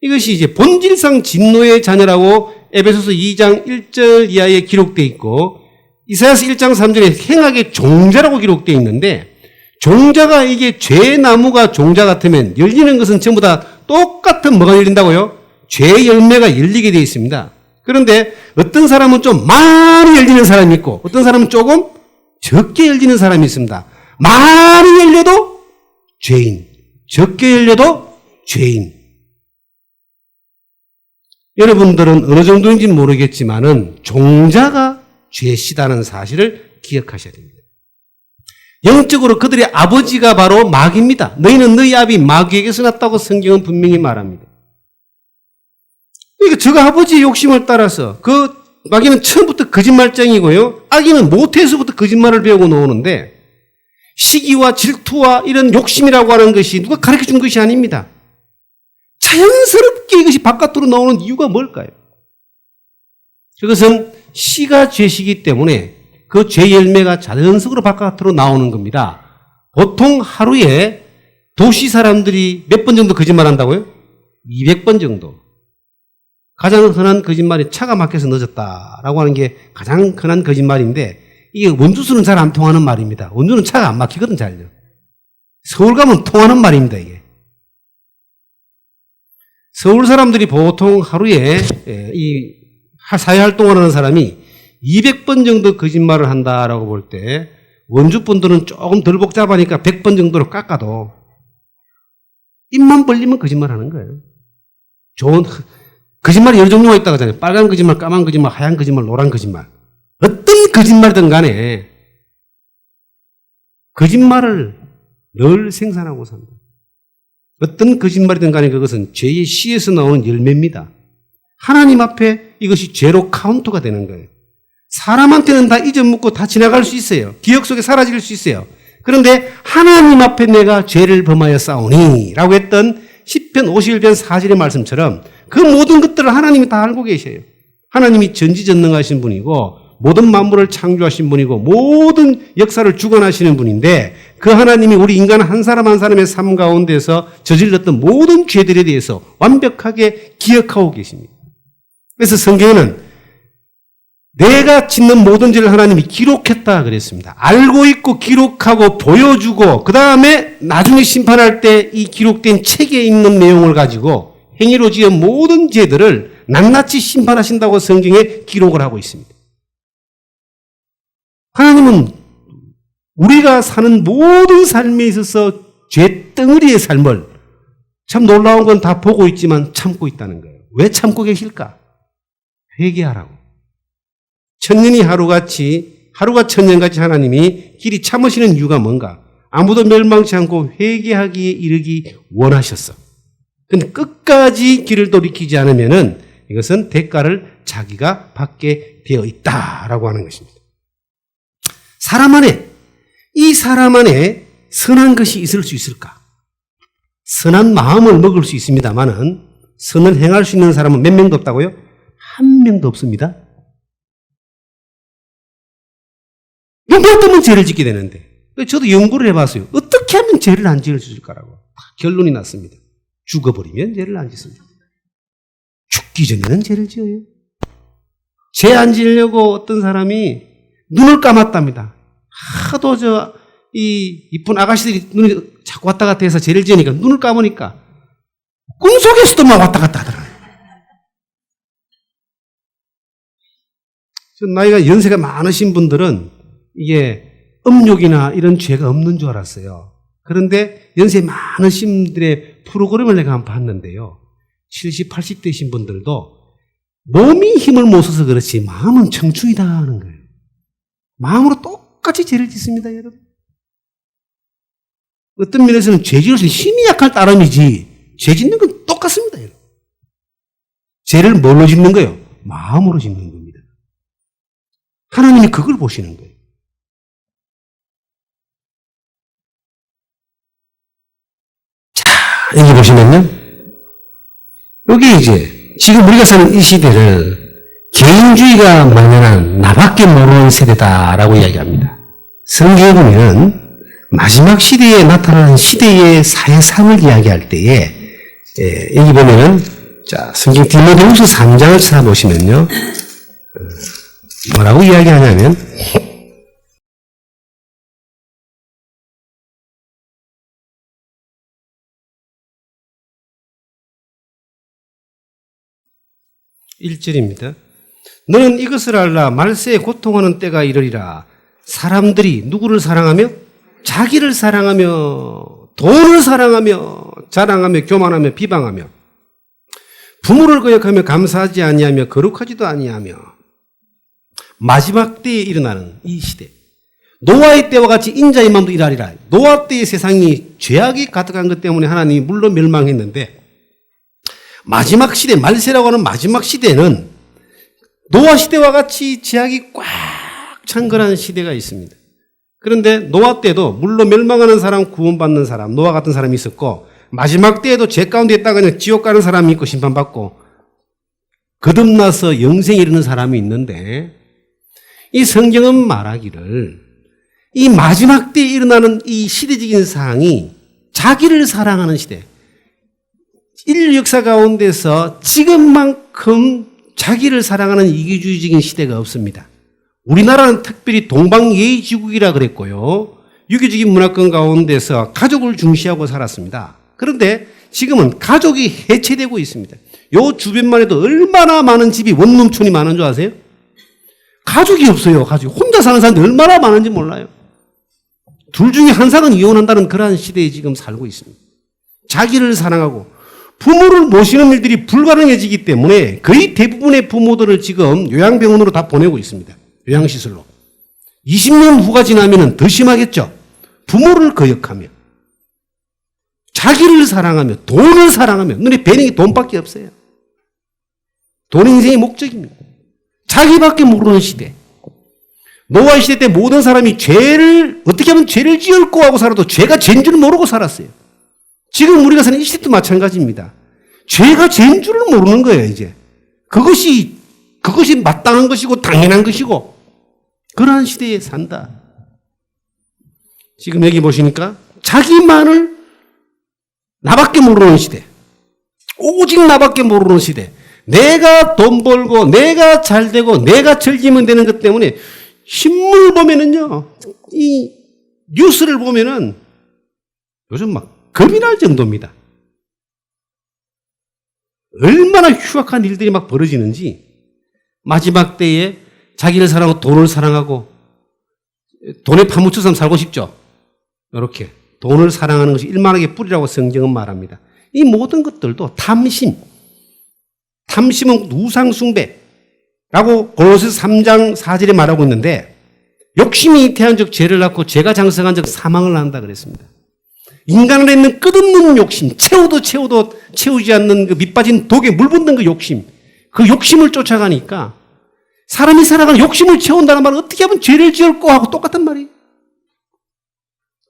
이것이 이제 본질상 진노의 자녀라고 에베소서 2장 1절 이하에 기록되어 있고 이사야서 1장 3절에 행악의 종자라고 기록되어 있는데 종자가 이게 죄 나무가 종자 같으면 열리는 것은 전부 다 똑같은 뭐가 열린다고요? 죄 열매가 열리게 되어 있습니다. 그런데 어떤 사람은 좀 많이 열리는 사람이 있고 어떤 사람은 조금 적게 열리는 사람이 있습니다. 많이 열려도 죄인, 적게 열려도 죄인. 여러분들은 어느 정도인지 모르겠지만은 종자가 죄시다는 사실을 기억하셔야 됩니다. 영적으로 그들의 아버지가 바로 마귀입니다. 너희는 너희 아비 마귀에게서 났다고 성경은 분명히 말합니다. 그러니까 저가 아버지의 욕심을 따라서 그 마귀는 처음부터 거짓말쟁이고요. 악인은 모태에서부터 거짓말을 배우고 나오는데 시기와 질투와 이런 욕심이라고 하는 것이 누가 가르쳐준 것이 아닙니다. 자연스럽게 이것이 바깥으로 나오는 이유가 뭘까요? 그것은 씨가 죄시기 때문에 그 죄 열매가 자연스럽게 바깥으로 나오는 겁니다. 보통 하루에 도시 사람들이 몇 번 정도 거짓말한다고요? 200번 정도. 가장 흔한 거짓말이 차가 막혀서 늦었다라고 하는 게 가장 흔한 거짓말인데 이게 원주수는 잘 안 통하는 말입니다. 원주는 차가 안 막히거든 잘요. 서울 가면 통하는 말입니다 이게. 서울 사람들이 보통 하루에 이 사회활동을 하는 사람이 200번 정도 거짓말을 한다라고 볼 때 원주 분들은 조금 덜 복잡하니까 100번 정도로 깎아도 입만 벌리면 거짓말 하는 거예요. 좋은 거짓말이 여러 종류가 있다고 하잖아요. 빨간 거짓말, 까만 거짓말, 하얀 거짓말, 노란 거짓말. 어떤 거짓말이든 간에 거짓말을 늘 생산하고 산다. 어떤 거짓말이든 간에 그것은 죄의 씨에서 나오는 열매입니다. 하나님 앞에 이것이 죄로 카운트가 되는 거예요. 사람한테는 다 잊어먹고 다 지나갈 수 있어요. 기억 속에 사라질 수 있어요. 그런데 하나님 앞에 내가 죄를 범하여 싸우니 라고 했던 시편 51편 4절의 말씀처럼 그 모든 것들을 하나님이 다 알고 계셔요. 하나님이 전지전능하신 분이고 모든 만물을 창조하신 분이고 모든 역사를 주관하시는 분인데 그 하나님이 우리 인간 한 사람 한 사람의 삶 가운데서 저질렀던 모든 죄들에 대해서 완벽하게 기억하고 계십니다. 그래서 성경에는 내가 짓는 모든 죄를 하나님이 기록했다 그랬습니다. 알고 있고 기록하고 보여주고 그 다음에 나중에 심판할 때 이 기록된 책에 있는 내용을 가지고 행위로 지은 모든 죄들을 낱낱이 심판하신다고 성경에 기록을 하고 있습니다. 하나님은 우리가 사는 모든 삶에 있어서 죄덩어리의 삶을 참 놀라운 건 다 보고 있지만 참고 있다는 거예요. 왜 참고 계실까? 회개하라고. 천년이 하루가 천년같이 하나님이 길이 참으시는 이유가 뭔가? 아무도 멸망치 않고 회개하기에 이르기 원하셨어. 근데 끝까지 길을 돌이키지 않으면은 이것은 대가를 자기가 받게 되어 있다라고 하는 것입니다. 이 사람 안에 선한 것이 있을 수 있을까? 선한 마음을 먹을 수 있습니다만은 선을 행할 수 있는 사람은 몇 명도 없다고요? 한 명도 없습니다. 누가 뜨면 죄를 짓게 되는데 저도 연구를 해봤어요. 어떻게 하면 죄를 안 지을 수 있을까라고 결론이 났습니다. 죽어버리면 죄를 안 짓습니다. 죽기 전에는 죄를 지어요. 죄 안 지으려고 어떤 사람이 눈을 감았답니다. 하도 이 이쁜 아가씨들이 눈이 자꾸 왔다 갔다 해서 죄를 지으니까 눈을 감으니까 꿈속에서도 막 왔다 갔다 하더라고요. 나이가 연세가 많으신 분들은 이게 음욕이나 이런 죄가 없는 줄 알았어요. 그런데 연세 많으신 분들의 프로그램을 내가 한번 봤는데요. 70, 80대신 분들도 몸이 힘을 못 써서 그렇지 마음은 청춘이다 하는 거예요. 마음으로 똑같이 죄를 짓습니다, 여러분. 어떤 면에서는 죄 지을 수 있는 힘이 약할 따름이지 죄 짓는 건 똑같습니다, 여러분. 죄를 뭘로 짓는 거예요? 마음으로 짓는 겁니다. 하나님이 그걸 보시는 거예요. 자, 여기 보시면요. 여기 이제 지금 우리가 사는 이 시대를 개인주의가 만연한 나밖에 모르는 세대다라고 이야기합니다. 성경에 보면 마지막 시대에 나타나는 시대의 사회상을 이야기할 때에 여기 보면은 자 성경 디모데후서 3장을 찾아보시면요. 뭐라고 이야기하냐면 1절입니다. 너는 이것을 알라. 말세에 고통하는 때가 이르리라. 사람들이 누구를 사랑하며? 자기를 사랑하며 돈을 사랑하며 자랑하며 교만하며 비방하며 부모를 거역하며 감사하지 아니하며 거룩하지도 아니하며 마지막 때에 일어나는 이 시대. 노아의 때와 같이 인자의 마음도 일하리라. 노아 때의 세상이 죄악이 가득한 것 때문에 하나님이 물론 멸망했는데 마지막 시대, 말세라고 하는 마지막 시대는 노아 시대와 같이 죄악이 꽉 찬 그런 시대가 있습니다. 그런데 노아 때도 물론 멸망하는 사람, 구원받는 사람, 노아 같은 사람이 있었고 마지막 때에도 죄 가운데 있다가 그냥 지옥 가는 사람이 있고 심판받고 거듭나서 영생에 이르는 사람이 있는데 이 성경은 말하기를 이 마지막 때에 일어나는 이 시대적인 사항이 자기를 사랑하는 시대, 인류 역사 가운데서 지금만큼 자기를 사랑하는 이기주의적인 시대가 없습니다. 우리나라는 특별히 동방예의지국이라 그랬고요. 유교적인 문화권 가운데서 가족을 중시하고 살았습니다. 그런데 지금은 가족이 해체되고 있습니다. 요 주변만 해도 얼마나 많은 집이 원룸촌이 많은 줄 아세요? 가족이 없어요. 가족이. 혼자 사는 사람들 얼마나 많은지 몰라요. 둘 중에 한 쌍은 이혼한다는 그러한 시대에 지금 살고 있습니다. 자기를 사랑하고 부모를 모시는 일들이 불가능해지기 때문에 거의 대부분의 부모들을 지금 요양병원으로 다 보내고 있습니다. 요양시설로. 20년 후가 지나면 더 심하겠죠. 부모를 거역하며 자기를 사랑하며 돈을 사랑하며 눈에 뵈는 게 돈밖에 없어요. 돈 인생의 목적입니다. 자기밖에 모르는 시대. 노아 시대 때 모든 사람이 죄를 어떻게 하면 죄를 지을고 하고 살아도 죄가 죄인 줄 모르고 살았어요. 지금 우리가 사는 이 시대도 마찬가지입니다. 죄가 죄인 줄을 모르는 거예요, 이제. 그것이 마땅한 것이고 당연한 것이고 그러한 시대에 산다. 지금 여기 보시니까 자기만을 나밖에 모르는 시대. 오직 나밖에 모르는 시대. 내가 돈 벌고 내가 잘 되고 내가 즐기면 되는 것 때문에 신문을 보면은요. 이 뉴스를 보면은 요즘 막 겁이 날 정도입니다. 얼마나 흉악한 일들이 막 벌어지는지 마지막 때에 자기를 사랑하고 돈을 사랑하고 돈에 파묻혀서 살고 싶죠. 이렇게 돈을 사랑하는 것이 일만하게 뿌리라고 성경은 말합니다. 이 모든 것들도 탐심은 우상숭배라고 골로새 3장 4절에 말하고 있는데 욕심이 잉태한 즉 죄를 낳고 죄가 장성한 즉 사망을 낳는다 그랬습니다. 인간 안에 있는 끝없는 욕심, 채워도 채우지 않는 그 밑빠진 독에 물 붓는 그 욕심을 쫓아가니까 사람이 살아가는 욕심을 채운다는 말은 어떻게 하면 죄를 지을까 하고 똑같은 말이에요.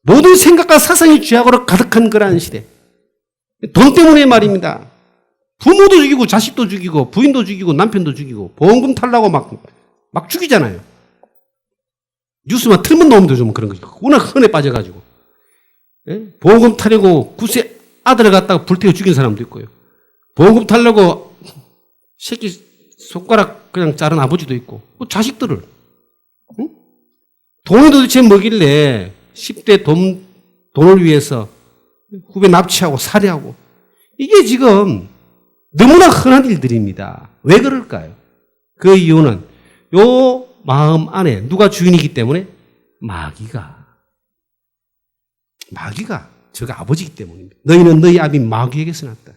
모든 생각과 사상이 죄악으로 가득한 그러한 시대. 돈 때문에 말입니다. 부모도 죽이고 자식도 죽이고 부인도 죽이고 남편도 죽이고 보험금 탈라고 막 죽이잖아요. 뉴스만 틀면 나오면 좀 그런 거죠. 워낙 흔해 빠져가지고. 보험금 타려고 구세 아들을 갖다가 불태워 죽인 사람도 있고요. 보험금 타려고 새끼 손가락 그냥 자른 아버지도 있고 자식들을 돈이 도대체 뭐길래 10대 돈을 위해서 후배 납치하고 살해하고 이게 지금 너무나 흔한 일들입니다. 왜 그럴까요? 그 이유는 요 마음 안에 누가 주인이기 때문에 마귀가 저가 아버지이기 때문입니다. 너희는 너희 아비 마귀에게서 났다.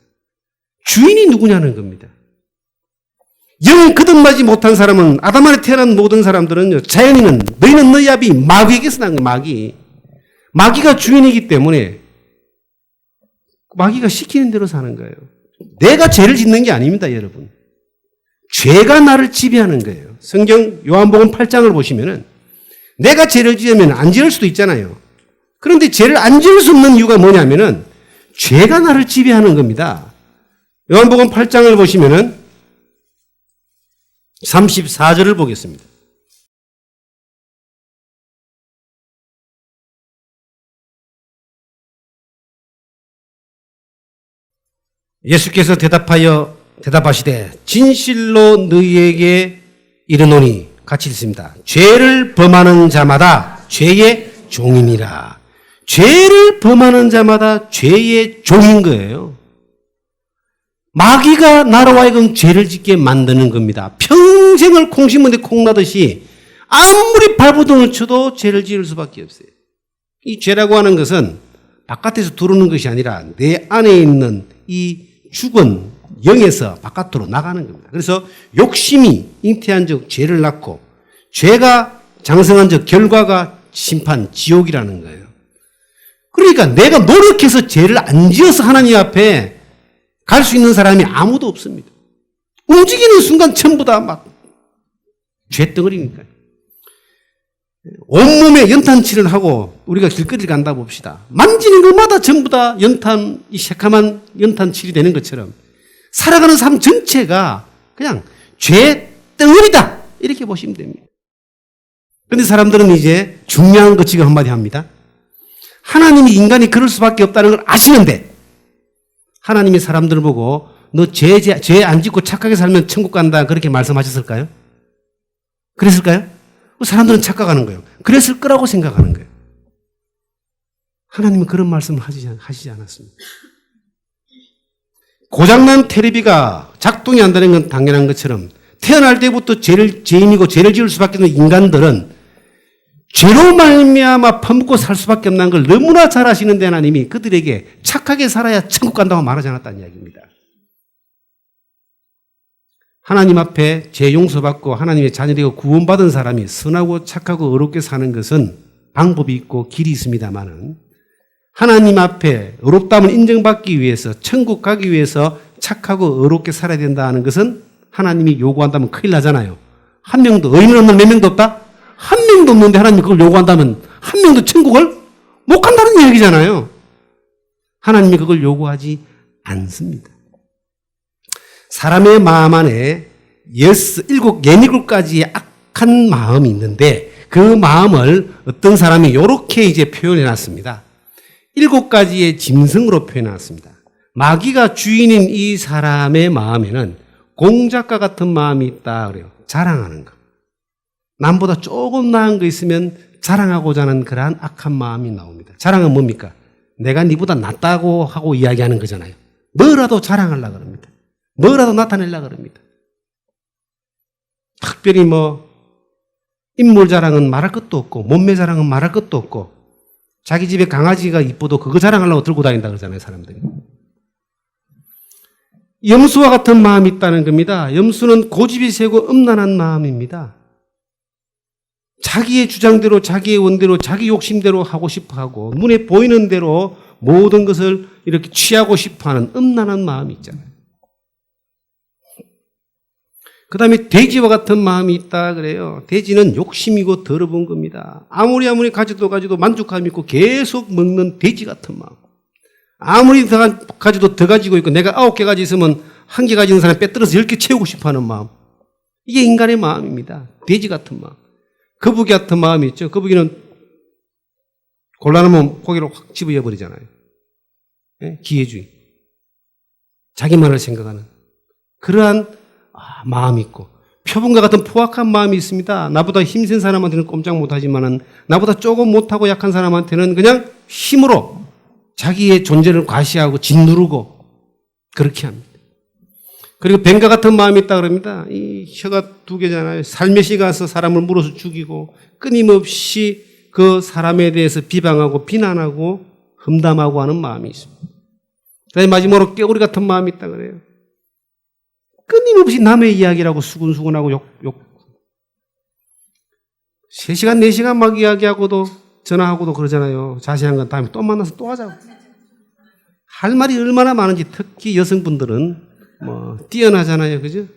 주인이 누구냐는 겁니다. 영이 거듭나지 못한 사람은 아담 안에 태어난 모든 사람들은요. 자연인은 너희는 너희 아비 마귀에게서 난 거예요. 마귀가 주인이기 때문에 마귀가 시키는 대로 사는 거예요. 내가 죄를 짓는 게 아닙니다, 여러분. 죄가 나를 지배하는 거예요. 성경 요한복음 8장을 보시면은 내가 죄를 지으면 안 지을 수도 있잖아요. 그런데 죄를 안 지을 수 없는 이유가 뭐냐면은 죄가 나를 지배하는 겁니다. 요한복음 8장을 보시면은 34절을 보겠습니다. 예수께서 대답하시되 진실로 너희에게 이르노니 같이 읽습니다. 죄를 범하는 자마다 죄의 종이니라. 죄를 범하는 자마다 죄의 종인 거예요. 마귀가 나로 하여금 죄를 짓게 만드는 겁니다. 평생을 콩심은데 콩나듯이 아무리 발버둥을 쳐도 죄를 지을 수밖에 없어요. 이 죄라고 하는 것은 바깥에서 들어오는 것이 아니라 내 안에 있는 이 죽은 영에서 바깥으로 나가는 겁니다. 그래서 욕심이 잉태한 즉 죄를 낳고 죄가 장성한 즉 결과가 심판, 지옥이라는 거예요. 그러니까 내가 노력해서 죄를 안 지어서 하나님 앞에 갈 수 있는 사람이 아무도 없습니다. 움직이는 순간 전부 다 막 죄덩어리니까요. 온몸에 연탄칠을 하고 우리가 길거리를 간다 봅시다. 만지는 것마다 전부 다 이 새카만 연탄칠이 되는 것처럼 살아가는 삶 전체가 그냥 죄덩어리다. 이렇게 보시면 됩니다. 그런데 사람들은 이제 중요한 것 지금 한마디 합니다. 하나님이 인간이 그럴 수밖에 없다는 걸 아시는데 하나님이 사람들을 보고 너 죄 안 짓고 착하게 살면 천국 간다 그렇게 말씀하셨을까요? 그랬을까요? 사람들은 착각하는 거예요. 그랬을 거라고 생각하는 거예요. 하나님은 그런 말씀을 하시지 않았습니다. 고장난 테레비가 작동이 안 되는 건 당연한 것처럼 태어날 때부터 죄인이고 죄를 지을 수밖에 없는 인간들은 죄로 말미암아 퍼먹고 살 수밖에 없는 걸 너무나 잘 아시는데 하나님이 그들에게 착하게 살아야 천국 간다고 말하지 않았다는 이야기입니다. 하나님 앞에 죄 용서받고 하나님의 자녀되고 구원받은 사람이 선하고 착하고 의롭게 사는 것은 방법이 있고 길이 있습니다만은 하나님 앞에 의롭다함을 인정받기 위해서 천국 가기 위해서 착하고 의롭게 살아야 된다는 것은 하나님이 요구한다면 큰일 나잖아요. 한 명도 의인 없는 몇 명도 없다? 한 명도 없는데 하나님이 그걸 요구한다면 한 명도 천국을 못 간다는 얘기잖아요. 하나님이 그걸 요구하지 않습니다. 사람의 마음 안에 67가지의 악한 마음이 있는데 그 마음을 어떤 사람이 이렇게 이제 표현해 놨습니다. 7가지의 짐승으로 표현해 놨습니다. 마귀가 주인인 이 사람의 마음에는 공작과 같은 마음이 있다 그래요. 자랑하는 거. 남보다 조금 나은 거 있으면 자랑하고자 하는 그러한 악한 마음이 나옵니다. 자랑은 뭡니까? 내가 니보다 낫다고 하고 이야기하는 거잖아요. 뭐라도 자랑하려고 그럽니다. 뭐라도 나타내려고 그럽니다. 특별히 인물 자랑은 말할 것도 없고 몸매 자랑은 말할 것도 없고 자기 집에 강아지가 이뻐도 그거 자랑하려고 들고 다닌다 그러잖아요, 사람들이. 염수와 같은 마음이 있다는 겁니다. 염수는 고집이 세고 음란한 마음입니다. 자기의 주장대로 자기의 원대로 자기 욕심대로 하고 싶어하고 눈에 보이는 대로 모든 것을 이렇게 취하고 싶어하는 음란한 마음이 있잖아요. 그 다음에 돼지와 같은 마음이 있다 그래요. 돼지는 욕심이고 더러운 겁니다. 아무리 가져도 만족감이 있고 계속 먹는 돼지 같은 마음. 아무리 가져도 더 가지고 있고 내가 9개 가지고 있으면 1개 가지는 사람이 빼들어서 10개 채우고 싶어하는 마음. 이게 인간의 마음입니다. 돼지 같은 마음. 거북이 같은 마음이 있죠. 거북이는 곤란하면 고기를 확 집어여 버리잖아요. 예? 기회주의. 자기만을 생각하는 그러한 마음이 있고 표본과 같은 포악한 마음이 있습니다. 나보다 힘센 사람한테는 꼼짝 못하지만은 나보다 조금 못하고 약한 사람한테는 그냥 힘으로 자기의 존재를 과시하고 짓누르고 그렇게 합니다. 그리고 뱀과 같은 마음이 있다 그럽니다. 이 혀가 2개잖아요. 살며시 가서 사람을 물어서 죽이고 끊임없이 그 사람에 대해서 비방하고 비난하고 험담하고 하는 마음이 있습니다. 그다음에 마지막으로 깨구리 같은 마음이 있다 그래요. 끊임없이 남의 이야기라고 수근수근하고 욕. 3시간, 4시간 막 이야기하고도 전화하고도 그러잖아요. 자세한 건 다음에 또 만나서 또 하자고. 할 말이 얼마나 많은지 특히 여성분들은 뛰어나잖아요. 그죠?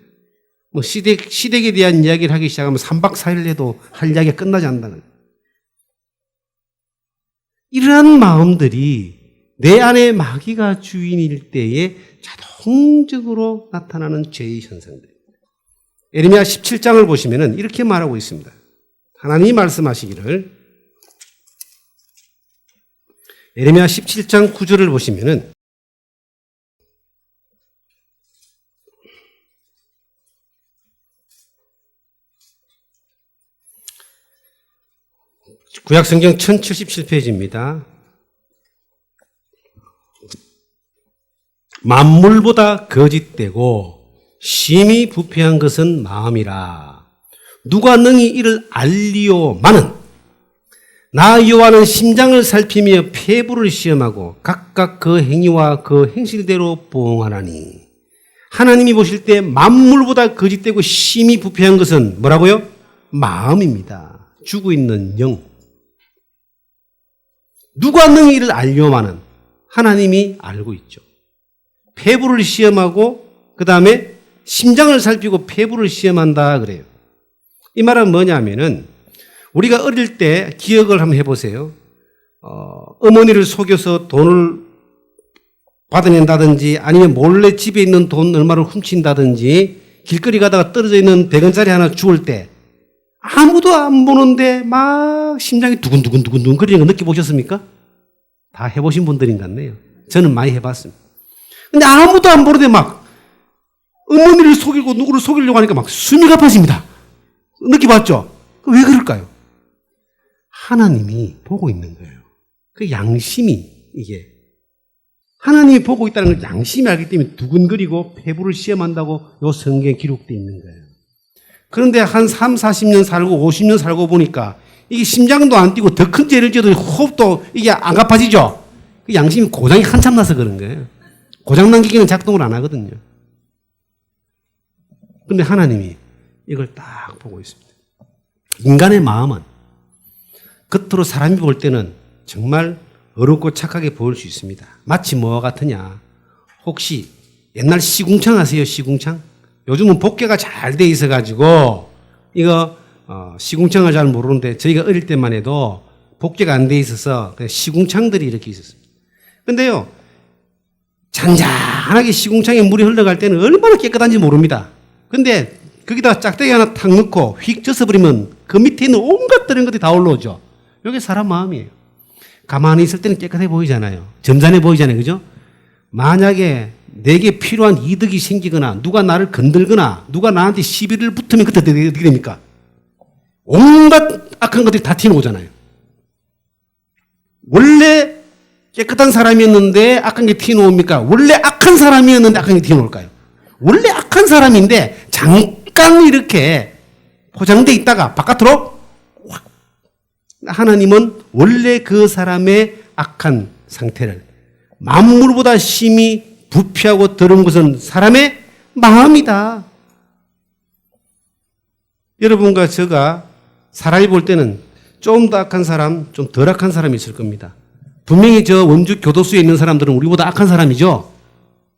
시댁에 대한 이야기를 하기 시작하면 3박 4일 해도 할 이야기가 끝나지 않는다는 거예요. 이러한 마음들이 내 안에 마귀가 주인일 때에 자동적으로 나타나는 죄의 현상들입니다. 에레미야 17장을 보시면은 이렇게 말하고 있습니다. 하나님이 말씀하시기를 에레미야 17장 9절을 보시면은 구약성경 1077페이지입니다. 만물보다 거짓되고 심히 부패한 것은 마음이라. 누가 능히 이를 알리오마는 나 여호와는 심장을 살피며 폐부를 시험하고 각각 그 행위와 그 행실대로 보응하나니. 하나님이 보실 때 만물보다 거짓되고 심히 부패한 것은 뭐라고요? 마음입니다. 죽어 있는 영. 누가 능히 이를 알려마는 하나님이 알고 있죠. 폐부를 시험하고 그 다음에 심장을 살피고 폐부를 시험한다 그래요. 이 말은 뭐냐면은 우리가 어릴 때 기억을 한번 해보세요. 어머니를 속여서 돈을 받아낸다든지 아니면 몰래 집에 있는 돈 얼마를 훔친다든지 길거리 가다가 떨어져 있는 100원짜리 하나 주울 때 아무도 안 보는데 막 심장이 두근두근 거리는 거 느껴보셨습니까? 다 해보신 분들인 것 같네요. 저는 많이 해봤습니다. 근데 아무도 안 보는데 막 어머니를 속이고 누구를 속이려고 하니까 막 숨이 가빠집니다. 느껴봤죠? 왜 그럴까요? 하나님이 보고 있는 거예요. 그 양심이 이게 하나님이 보고 있다는 걸 양심이 알기 때문에 두근거리고 폐부를 시험한다고 요 성경에 기록되어 있는 거예요. 그런데 한 3, 40년 살고 50년 살고 보니까 이게 심장도 안 뛰고 더 큰 죄를 지어도 호흡도 이게 안 가빠지죠? 그 양심이 고장이 한참 나서 그런 거예요. 고장난 기계는 작동을 안 하거든요. 그런데 하나님이 이걸 딱 보고 있습니다. 인간의 마음은 겉으로 사람이 볼 때는 정말 어렵고 착하게 보일 수 있습니다. 마치 뭐와 같으냐. 혹시 옛날 시궁창 아세요? 시궁창? 요즘은 복개가 잘 돼 있어가지고 이거 시궁창을 잘 모르는데 저희가 어릴 때만 해도 복개가 안 돼 있어서 그냥 시궁창들이 이렇게 있었어요. 근데요, 잔잔하게 시궁창에 물이 흘러갈 때는 얼마나 깨끗한지 모릅니다. 근데 거기다 짝대기 하나 탁 넣고 휙 젖어버리면 그 밑에 있는 온갖 다른 것들이 다 올라오죠. 이게 사람 마음이에요. 가만히 있을 때는 깨끗해 보이잖아요. 점잖해 보이잖아요. 그죠? 만약에 내게 필요한 이득이 생기거나 누가 나를 건들거나 누가 나한테 시비를 붙으면 그때 어떻게 됩니까? 온갖 악한 것들이 다 튀어나오잖아요. 원래 깨끗한 사람이었는데 악한 게 튀어나옵니까? 원래 악한 사람이었는데 악한 게 튀어나올까요? 원래 악한 사람인데 잠깐 이렇게 포장돼 있다가 바깥으로 확. 하나님은 원래 그 사람의 악한 상태를 만물보다 심히 부패하고 더러운 것은 사람의 마음이다. 여러분과 제가 사람이 볼 때는 좀 더 악한 사람, 좀 덜 악한 사람이 있을 겁니다. 분명히 저 원주 교도소에 있는 사람들은 우리보다 악한 사람이죠.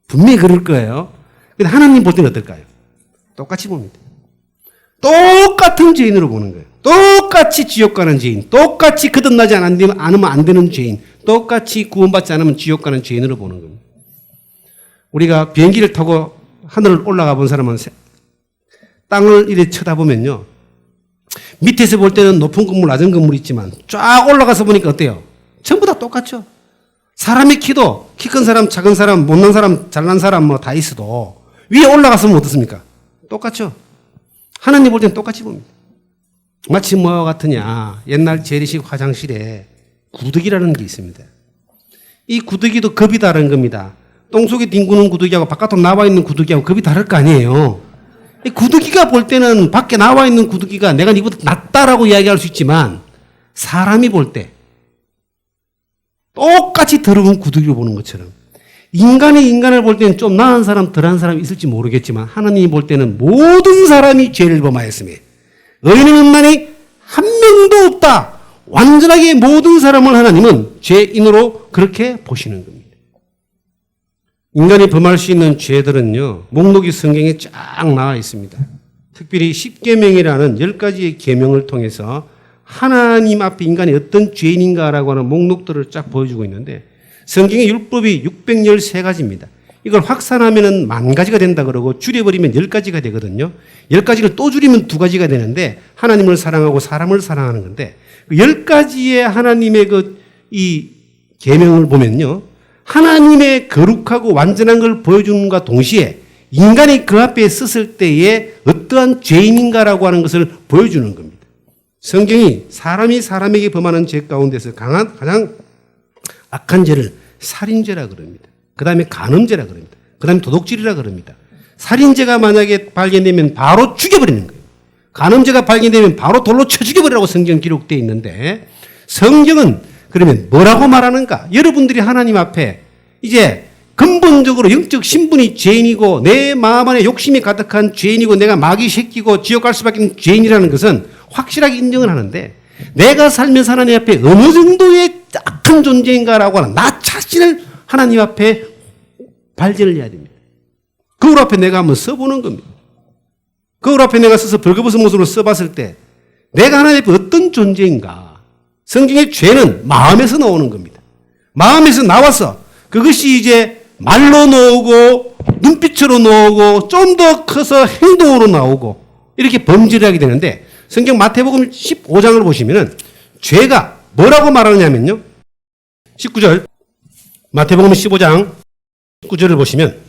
분명히 그럴 거예요. 근데 하나님 볼 때는 어떨까요? 똑같이 봅니다. 똑같은 죄인으로 보는 거예요. 똑같이 지옥 가는 죄인, 똑같이 거듭나지 않으면 안 되는 죄인, 똑같이 구원받지 않으면 지옥 가는 죄인으로 보는 겁니다. 우리가 비행기를 타고 하늘을 올라가 본 사람은 땅을 이렇게 쳐다보면요, 밑에서 볼 때는 높은 건물, 낮은 건물이 있지만 쫙 올라가서 보니까 어때요? 전부 다 똑같죠. 사람의 키도 키 큰 사람, 작은 사람, 못난 사람, 잘난 사람 뭐 다 있어도 위에 올라갔으면 어떻습니까? 똑같죠. 하나님 볼 때는 똑같이 봅니다. 마치 뭐와 같으냐. 옛날 재래식 화장실에 구더기라는 게 있습니다. 이 구더기도 급이 다른 겁니다. 똥 속에 뒹구는 구더기하고 바깥으로 나와 있는 구더기하고 급이 다를 거 아니에요. 이 구더기가 볼 때는 밖에 나와 있는 구더기가 내가 이보다 낫다라고 이야기할 수 있지만 사람이 볼 때 똑같이 더러운 구더기를 보는 것처럼 인간이 인간을 볼 때는 좀 나은 사람, 덜한 사람이 있을지 모르겠지만 하나님이 볼 때는 모든 사람이 죄를 범하였으며 의인은 없나니 한 명도 없다. 완전하게 모든 사람을 하나님은 죄인으로 그렇게 보시는 겁니다. 인간이 범할 수 있는 죄들은요, 목록이 성경에 쫙 나와 있습니다. 특별히 십계명이라는 10가지의 계명을 통해서 하나님 앞에 인간이 어떤 죄인인가라고 하는 목록들을 쫙 보여주고 있는데 성경의 율법이 613가지입니다. 이걸 확산하면 10,000가지가 된다 그러고 줄여버리면 10가지가 되거든요. 10가지를 또 줄이면 2가지가 되는데 하나님을 사랑하고 사람을 사랑하는 건데 10가지의 하나님의 이 계명을 보면요. 하나님의 거룩하고 완전한 걸 보여주는과 동시에 인간이 그 앞에 섰을 때에 어떠한 죄인인가라고 하는 것을 보여주는 겁니다. 성경이 사람이 사람에게 범하는 죄 가운데서 가장 악한 죄를 살인죄라 그럽니다. 그 다음에 간음죄라 그럽니다. 그 다음에 도둑질이라 그럽니다. 살인죄가 만약에 발견되면 바로 죽여버리는 거예요. 간음죄가 발견되면 바로 돌로 쳐 죽여버리라고 성경 기록되어 있는데 성경은 그러면 뭐라고 말하는가? 여러분들이 하나님 앞에 이제 근본적으로 영적 신분이 죄인이고 내 마음 안에 욕심이 가득한 죄인이고 내가 마귀 새끼고 지옥 갈 수밖에 없는 죄인이라는 것은 확실하게 인정을 하는데 내가 살면서 하나님 앞에 어느 정도의 악한 존재인가라고 하는 나 자신을 하나님 앞에 발견을 해야 됩니다. 거울 앞에 내가 한번 써보는 겁니다. 거울 앞에 내가 서서 벌거벗은 모습으로 써봤을 때 내가 하나님 앞에 어떤 존재인가. 성경의 죄는 마음에서 나오는 겁니다. 마음에서 나와서 그것이 이제 말로 나오고 눈빛으로 나오고 좀 더 커서 행동으로 나오고 이렇게 범죄를 하게 되는데 성경 마태복음 15장을 보시면은 죄가 뭐라고 말하느냐면요. 19절 마태복음 15장 9절을 보시면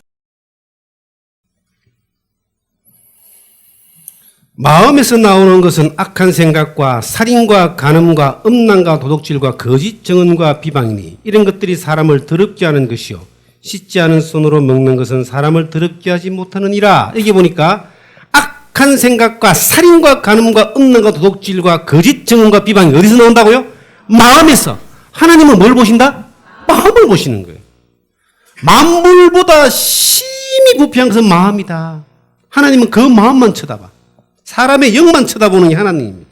마음에서 나오는 것은 악한 생각과 살인과 간음과 음란과 도둑질과 거짓 증언과 비방이니 이런 것들이 사람을 더럽게 하는 것이요 씻지 않은 손으로 먹는 것은 사람을 더럽게 하지 못하느니라. 여기 보니까 악한 생각과 살인과 간음과 음란과 도둑질과 거짓 증언과 비방이 어디서 나온다고요? 마음에서. 하나님은 뭘 보신다? 마음을 보시는 거예요. 만물보다 심히 부패한 것은 마음이다. 하나님은 그 마음만 쳐다봐. 사람의 영만 쳐다보는 게 하나님입니다.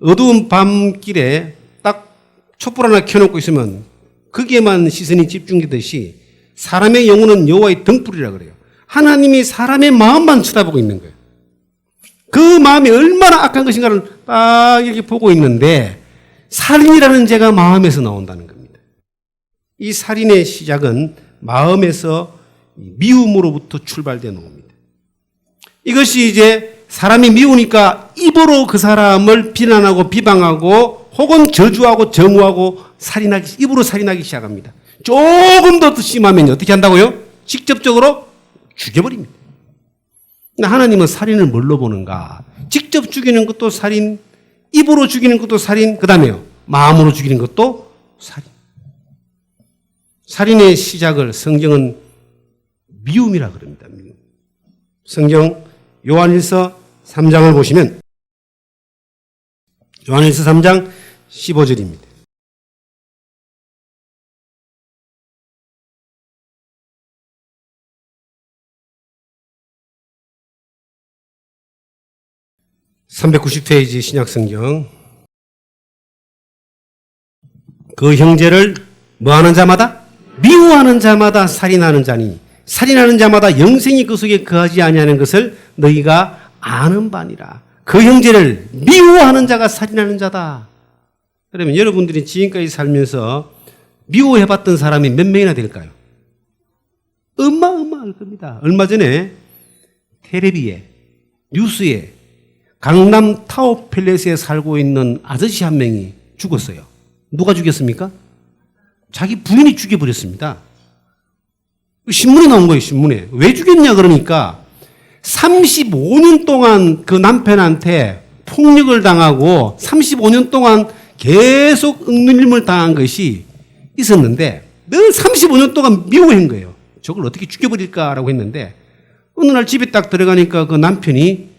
어두운 밤길에 딱 촛불 하나 켜놓고 있으면 거기에만 시선이 집중되듯이 사람의 영혼은 여호와의 등불이라 그래요. 하나님이 사람의 마음만 쳐다보고 있는 거예요. 그 마음이 얼마나 악한 것인가를 딱 이렇게 보고 있는데 살인이라는 죄가 마음에서 나온다는 겁니다. 이 살인의 시작은 마음에서 미움으로부터 출발되어 옵니다. 이것이 이제 사람이 미우니까 입으로 그 사람을 비난하고 비방하고 혹은 저주하고 정오하고 입으로 살인하기 시작합니다. 조금 더 심하면 어떻게 한다고요? 직접적으로 죽여버립니다. 하나님은 살인을 뭘로 보는가? 직접 죽이는 것도 살인, 입으로 죽이는 것도 살인, 그 다음에요. 마음으로 죽이는 것도 살인. 살인의 시작을 성경은 미움이라 그럽니다. 미움. 성경 요한일서 3장을 보시면 요한일서 3장 15절입니다. (390페이지) 신약성경. 그 형제를 뭐하는 자마다? 미워하는 자마다 살인하는 자니 살인하는 자마다 영생이 그 속에 거하지 아니하는 것을 너희가 아는 바니라. 그 형제를 미워하는 자가 살인하는 자다. 그러면 여러분들이 지금까지 살면서 미워해봤던 사람이 몇 명이나 될까요? 어마어마할 겁니다. 얼마 전에 텔레비에 뉴스에 강남 타워팰리스에 살고 있는 아저씨 한 명이 죽었어요. 누가 죽였습니까? 자기 부인이 죽여버렸습니다. 신문에 나온 거예요, 신문에. 왜 죽였냐 그러니까 35년 동안 그 남편한테 폭력을 당하고 35년 동안 계속 억눌림을 당한 것이 있었는데 늘 35년 동안 미워한 거예요. 저걸 어떻게 죽여버릴까라고 했는데 어느 날 집에 딱 들어가니까 그 남편이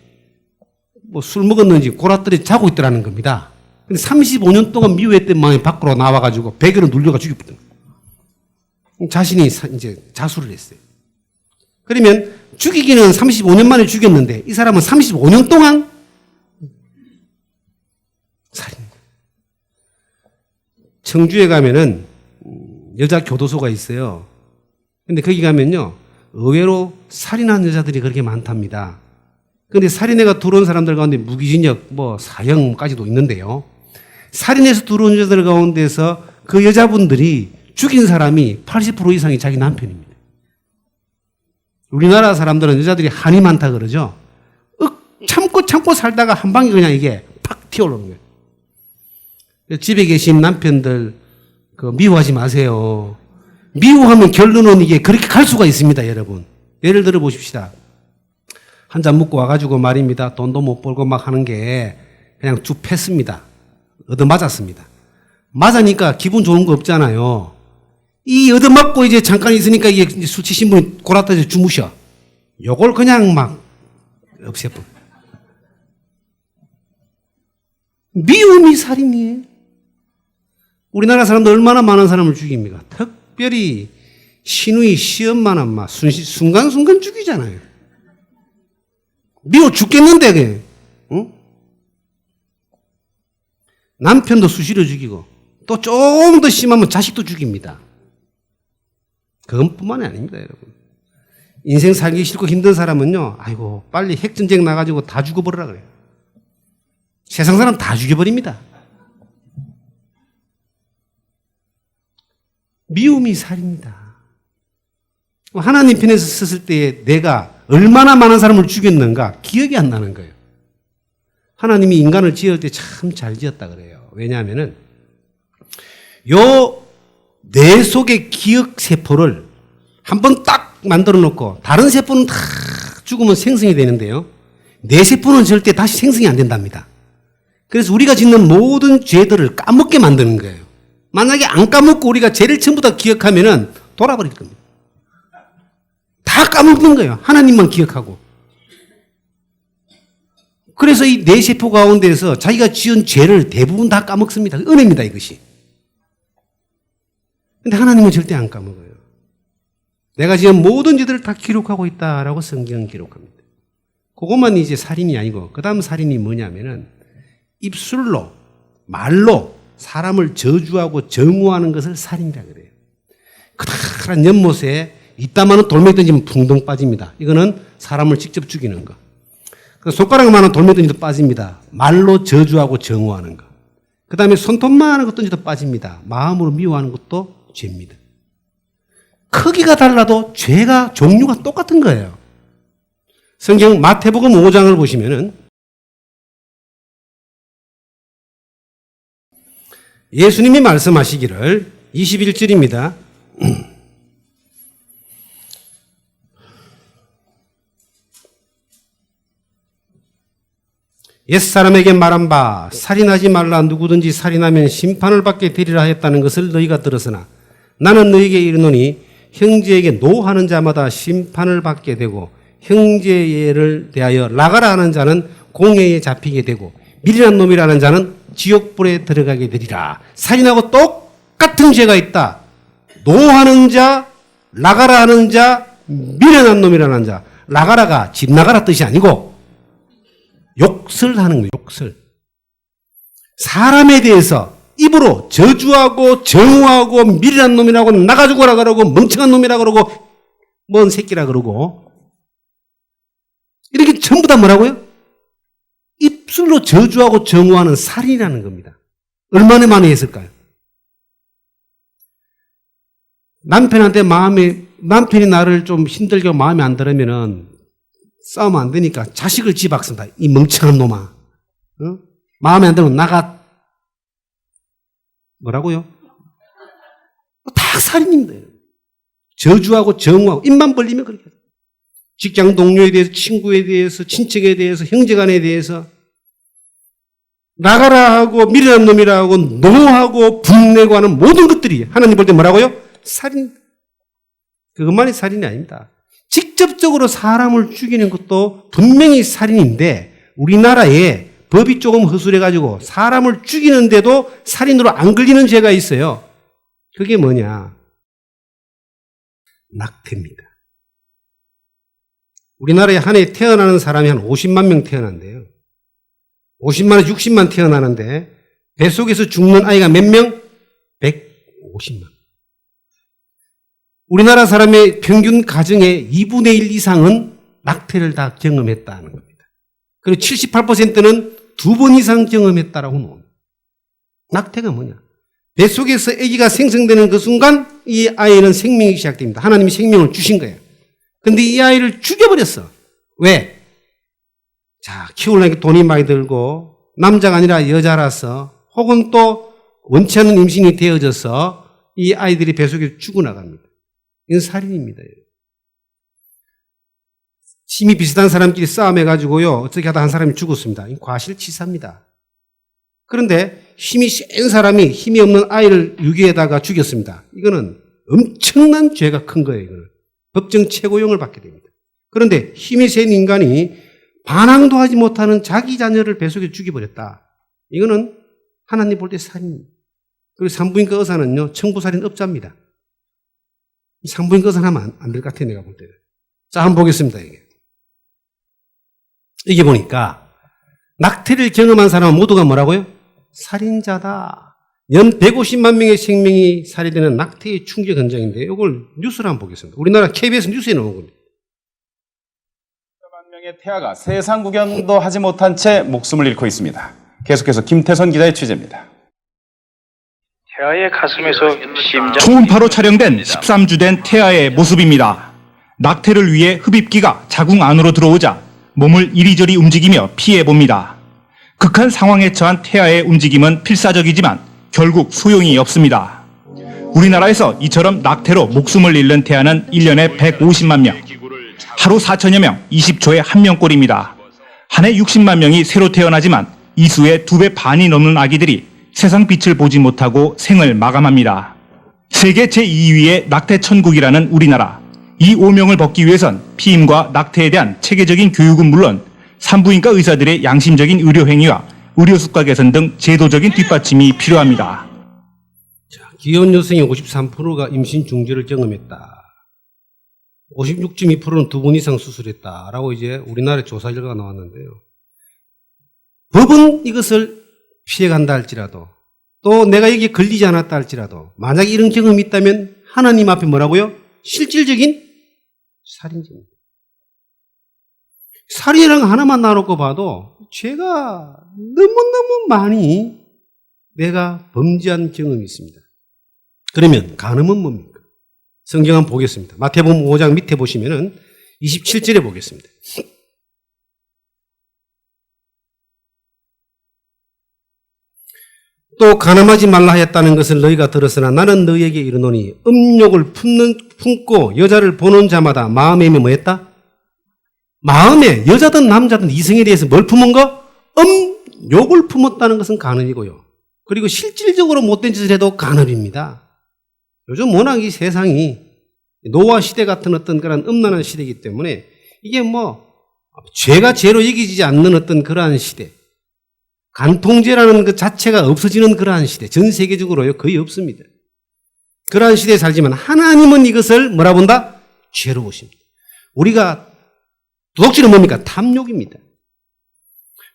뭐 술 먹었는지 골아떨이 자고 있더라는 겁니다. 근데 35년 동안 미워했던 마음이 밖으로 나와가지고 베개로 눌려가 죽여버린 거예요. 자신이 이제 자수를 했어요. 그러면 죽이기는 35년 만에 죽였는데 이 사람은 35년 동안 살인. 청주에 가면은 여자 교도소가 있어요. 근데 거기 가면요 의외로 살인한 여자들이 그렇게 많답니다. 그런데 살인해가 들어온 사람들 가운데 무기징역 뭐 사형까지도 있는데요. 살인해서 들어온 여자들 가운데서 그 여자분들이 죽인 사람이 80% 이상이 자기 남편입니다. 우리나라 사람들은 여자들이 한이 많다 그러죠. 참고 살다가 한 방에 그냥 이게 팍 튀어오르는 거예요. 집에 계신 남편들 미워하지 마세요. 미워하면 결론은 이게 그렇게 갈 수가 있습니다, 여러분. 예를 들어 보십시다. 한 잔 먹고 와가지고 말입니다. 돈도 못 벌고 막 하는 게 그냥 쭉 팼습니다. 얻어맞았습니다. 맞으니까 기분 좋은 거 없잖아요. 이 얻어맞고 이제 잠깐 있으니까 이게 술 치신 분이 골아떨어져 주무셔. 요걸 그냥 막 없애버려. 미움이 살인이에요. 우리나라 사람들 얼마나 많은 사람을 죽입니까? 특별히 시누이 시엄마는 막 순간순간 죽이잖아요. 미워 죽겠는데, 그게. 응? 남편도 수시로 죽이고, 또 조금 더 심하면 자식도 죽입니다. 그것뿐만이 아닙니다, 여러분. 인생 살기 싫고 힘든 사람은요, 아이고, 빨리 핵전쟁 나가지고 다 죽어버리라 그래요. 세상 사람 다 죽여버립니다. 미움이 살입니다. 하나님 편에서 섰을 때에 내가 얼마나 많은 사람을 죽였는가 기억이 안 나는 거예요. 하나님이 인간을 지을 때 참 잘 지었다 그래요. 왜냐하면은 요 뇌 속의 기억 세포를 한번 딱 만들어 놓고 다른 세포는 다 죽으면 생성이 되는데요. 내 세포는 절대 다시 생성이 안 된답니다. 그래서 우리가 짓는 모든 죄들을 까먹게 만드는 거예요. 만약에 안 까먹고 우리가 죄를 전부 다 기억하면은 돌아버릴 겁니다. 다 까먹는 거예요. 하나님만 기억하고. 그래서 이 내 세포 가운데서 자기가 지은 죄를 대부분 다 까먹습니다. 은혜입니다, 이것이. 근데 하나님은 절대 안 까먹어요. 내가 지은 모든 죄들을 다 기록하고 있다라고 성경은 기록합니다. 그것만 이제 살인이 아니고 그 다음 살인이 뭐냐면은 입술로 말로 사람을 저주하고 정오하는 것을 살인이라 그래요. 커다란 연못에 이따만한 돌멩이 던지면 붕덩 빠집니다. 이거는 사람을 직접 죽이는 거. 손가락만한 돌멩이 던지도 빠집니다. 말로 저주하고 정오하는 거. 그 다음에 손톱만한 것 던지도 빠집니다. 마음으로 미워하는 것도 죄입니다. 크기가 달라도 죄가 종류가 똑같은 거예요. 성경 마태복음 5장을 보시면은 예수님이 말씀하시기를 21절입니다. 옛사람에게 말한 바 살인하지 말라 누구든지 살인하면 심판을 받게 되리라 했다는 것을 너희가 들었으나 나는 너희에게 이르노니 형제에게 노하는 자마다 심판을 받게 되고 형제를 대하여 나가라 하는 자는 공회에 잡히게 되고 미련한 놈이라는 자는 지옥불에 들어가게 되리라. 살인하고 똑같은 죄가 있다. 노하는 자, 나가라 하는 자, 미련한 놈이라는 자. 나가라가 집 나가라 뜻이 아니고 욕설하는 거예요. 욕설. 사람에 대해서 입으로 저주하고 정오하고 미련한 놈이라고 나가 죽어라 그러고 멍청한 놈이라 그러고 뭔 새끼라 그러고 이렇게 전부 다 뭐라고요? 입술로 저주하고 정오하는 살인이라는 겁니다. 얼마나 많이 했을까요? 남편이 나를 좀 힘들게 마음에 안 들으면은 싸우면 안 되니까 자식을 집악습니다. 이 멍청한 놈아. 어? 마음에 안 들면 나가. 뭐라고요? 다 살인입니다. 저주하고 정오하고 입만 벌리면 그렇게 해요. 직장 동료에 대해서, 친구에 대해서, 친척에 대해서, 형제간에 대해서 나가라 하고 미련한 놈이라 하고 노하고 분내고 하는 모든 것들이 하나님 볼 때 뭐라고요? 살인. 그것만이 살인이 아닙니다. 직접적으로 사람을 죽이는 것도 분명히 살인인데 우리나라에 법이 조금 허술해가지고 사람을 죽이는데도 살인으로 안 걸리는 죄가 있어요. 그게 뭐냐? 낙태입니다. 우리나라에 한 해 태어나는 사람이 한 50만 명 태어난대요. 50만에서 60만 태어나는데 뱃속에서 죽는 아이가 몇 명? 150만. 우리나라 사람의 평균 가정의 2분의 1 이상은 낙태를 다 경험했다는 겁니다. 그리고 78%는 2번 이상 경험했다라고 나옵니다. 낙태가 뭐냐? 뱃속에서 아기가 생성되는 그 순간 이 아이는 생명이 시작됩니다. 하나님이 생명을 주신 거예요. 근데 이 아이를 죽여버렸어. 왜? 자, 키우려니까 돈이 많이 들고 남자가 아니라 여자라서 혹은 또 원치 않는 임신이 되어져서 이 아이들이 뱃속에 죽어나갑니다. 이건 살인입니다. 힘이 비슷한 사람끼리 싸움해가지고요. 어떻게 하다 한 사람이 죽었습니다. 이건 과실치사입니다. 그런데 힘이 센 사람이 힘이 없는 아이를 유기에다가 죽였습니다. 이거는 엄청난 죄가 큰 거예요. 이거는. 법정 최고형을 받게 됩니다. 그런데 힘이 센 인간이 반항도 하지 못하는 자기 자녀를 뱃속에 죽여버렸다. 이거는 하나님 볼 때 살인입니다. 그리고 산부인과 의사는요, 청부살인업자입니다. 산부인과 의사는 하면 안 될 것 같아요, 내가 볼 때는. 자, 한번 보겠습니다, 이게 보니까, 낙태를 경험한 사람은 모두가 뭐라고요? 살인자다. 연 150만 명의 생명이 살해되는 낙태의 충격 현장인데, 이걸 뉴스로 한번 보겠습니다. 우리나라 KBS 뉴스에 나온 겁니다. 만 명의 태아가 세상 구경도 하지 못한 채 목숨을 잃고 있습니다. 계속해서 김태선 기자의 취재입니다. 태아의 가슴에서 심장 초음파로 촬영된 13주 된 태아의 모습입니다. 낙태를 위해 흡입기가 자궁 안으로 들어오자 몸을 이리저리 움직이며 피해봅니다. 극한 상황에 처한 태아의 움직임은 필사적이지만 결국 소용이 없습니다. 우리나라에서 이처럼 낙태로 목숨을 잃는 태아는 1년에 150만 명, 하루 4천여 명, 20초에 1명꼴입니다. 한 해 60만 명이 새로 태어나지만 이 수의 2배 반이 넘는 아기들이 세상 빛을 보지 못하고 생을 마감합니다. 세계 제2위의 낙태 천국이라는 우리나라. 이 오명을 벗기 위해선 피임과 낙태에 대한 체계적인 교육은 물론 산부인과 의사들의 양심적인 의료 행위와 의료 수가 개선 등 제도적인 뒷받침이 필요합니다. 기혼 여성의 53%가 임신 중지를 경험했다. 56.2%는 2번 이상 수술했다라고 이제 우리나라의 조사 결과가 나왔는데요. 법은 이것을 피해간다 할지라도 또 내가 여기에 걸리지 않았다 할지라도 만약에 이런 경험이 있다면 하나님 앞에 뭐라고요? 실질적인 살인죄입니다. 살인이라는 거 하나만 나놓고 봐도 죄가 너무너무 많이 내가 범죄한 경험이 있습니다. 그러면 간음은 뭡니까? 성경 한번 보겠습니다. 마태복음 5장 밑에 보시면은 27절에 보겠습니다. 또 간음하지 말라 하였다는 것을 너희가 들었으나 나는 너희에게 이르노니 음욕을 품고 여자를 보는 자마다 마음에 뭐했다? 마음에 여자든 남자든 이성에 대해서 뭘 품은 거? 음욕을 품었다는 것은 간음이고요. 그리고 실질적으로 못된 짓을 해도 간음입니다. 요즘 워낙 이 세상이 노아 시대 같은 어떤 그런 음란한 시대이기 때문에 이게 죄가 죄로 여기지 않는 어떤 그러한 시대, 간통죄라는 그 자체가 없어지는 그러한 시대, 전 세계적으로요 거의 없습니다. 그러한 시대에 살지만 하나님은 이것을 뭐라 본다? 죄로 보십니다. 우리가 도둑질은 뭡니까? 탐욕입니다.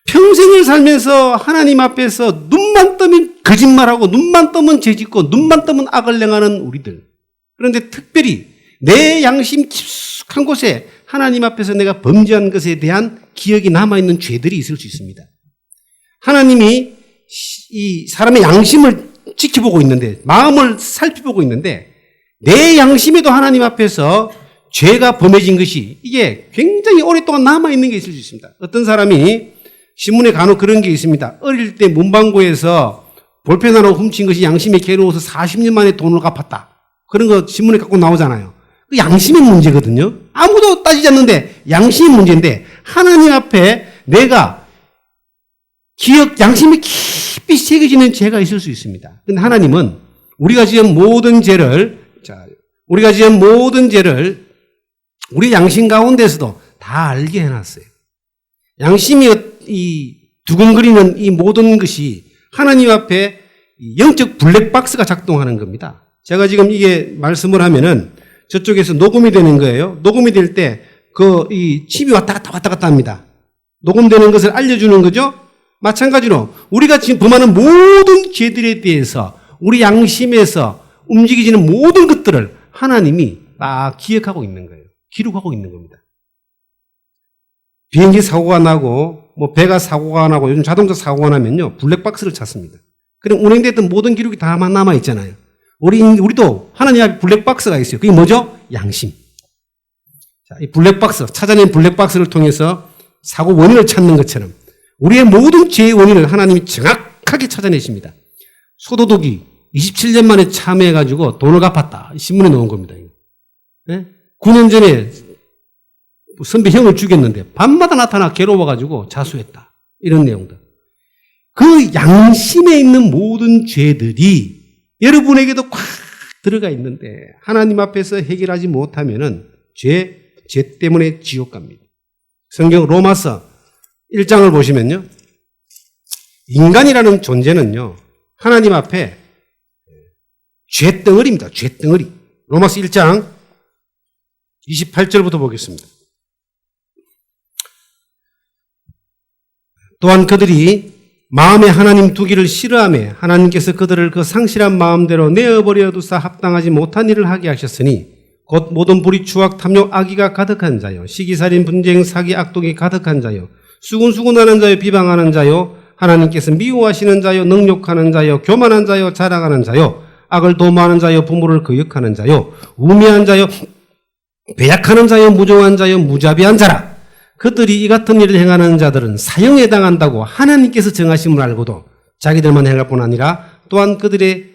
평생을 살면서 하나님 앞에서 눈만 뜨면 거짓말하고 눈만 뜨면 죄짓고 눈만 뜨면 악을 행하는 우리들. 그런데 특별히 내 양심 깊숙한 곳에 하나님 앞에서 내가 범죄한 것에 대한 기억이 남아있는 죄들이 있을 수 있습니다. 하나님이 이 사람의 양심을 지켜보고 있는데, 마음을 살펴보고 있는데, 내 양심에도 하나님 앞에서 죄가 범해진 것이 이게 굉장히 오랫동안 남아있는 게 있을 수 있습니다. 어떤 사람이 신문에 간혹 그런 게 있습니다. 어릴 때 문방구에서 볼펜 하나 훔친 것이 양심에 괴로워서 40년 만에 돈을 갚았다. 그런 거 신문에 갖고 나오잖아요. 그 양심의 문제거든요. 아무도 따지지 않는데 양심의 문제인데 하나님 앞에 내가 양심이 깊이 새겨지는 죄가 있을 수 있습니다. 근데 하나님은 우리가 지은 모든 죄를 우리 양심 가운데서도 다 알게 해놨어요. 양심이 이 두근거리는 이 모든 것이 하나님 앞에 영적 블랙박스가 작동하는 겁니다. 제가 지금 이게 말씀을 하면은 저쪽에서 녹음이 되는 거예요. 녹음이 될 때 이 칩이 왔다 갔다 합니다. 녹음되는 것을 알려주는 거죠. 마찬가지로 우리가 지금 범하는 모든 죄들에 대해서 우리 양심에서 움직이지는 모든 것들을 하나님이 다 기억하고 있는 거예요. 기록하고 있는 겁니다. 비행기 사고가 나고 배가 사고가 나고 요즘 자동차 사고가 나면요 블랙박스를 찾습니다. 그럼 운행됐던 모든 기록이 다 남아 있잖아요. 우리도 하나님 앞에 블랙박스가 있어요. 그게 뭐죠? 양심. 자, 이 블랙박스, 찾아낸 블랙박스를 통해서 사고 원인을 찾는 것처럼 우리의 모든 죄의 원인을 하나님이 정확하게 찾아내십니다. 소도둑이 27년 만에 참여해가지고 돈을 갚았다. 신문에 나온 겁니다. 네? 9년 전에 선배 형을 죽였는데 밤마다 나타나 괴로워가지고 자수했다. 이런 내용들. 그 양심에 있는 모든 죄들이 여러분에게도 꽉 들어가 있는데 하나님 앞에서 해결하지 못하면은 죄 때문에 지옥 갑니다. 성경 로마서 1장을 보시면요. 인간이라는 존재는요. 하나님 앞에 죄덩어리입니다. 죄덩어리. 로마서 1장 28절부터 보겠습니다. 또한 그들이 마음에 하나님 두기를 싫어하며 하나님께서 그들을 그 상실한 마음대로 내어버려 두사 합당하지 못한 일을 하게 하셨으니 곧 모든 불의 추악 탐욕 악의가 가득한 자요 시기살인 분쟁 사기 악독이 가득한 자요 수군수군하는 자요 비방하는 자요 하나님께서 미워하시는 자요 능욕하는 자요 교만한 자요 자랑하는 자요 악을 도모하는 자요 부모를 거역하는 자요 우매한 자요 배약하는 자요 무정한 자요 무자비한 자라. 그들이 이 같은 일을 행하는 자들은 사형에 해당한다고 하나님께서 정하심을 알고도 자기들만 행할 뿐 아니라 또한 그들의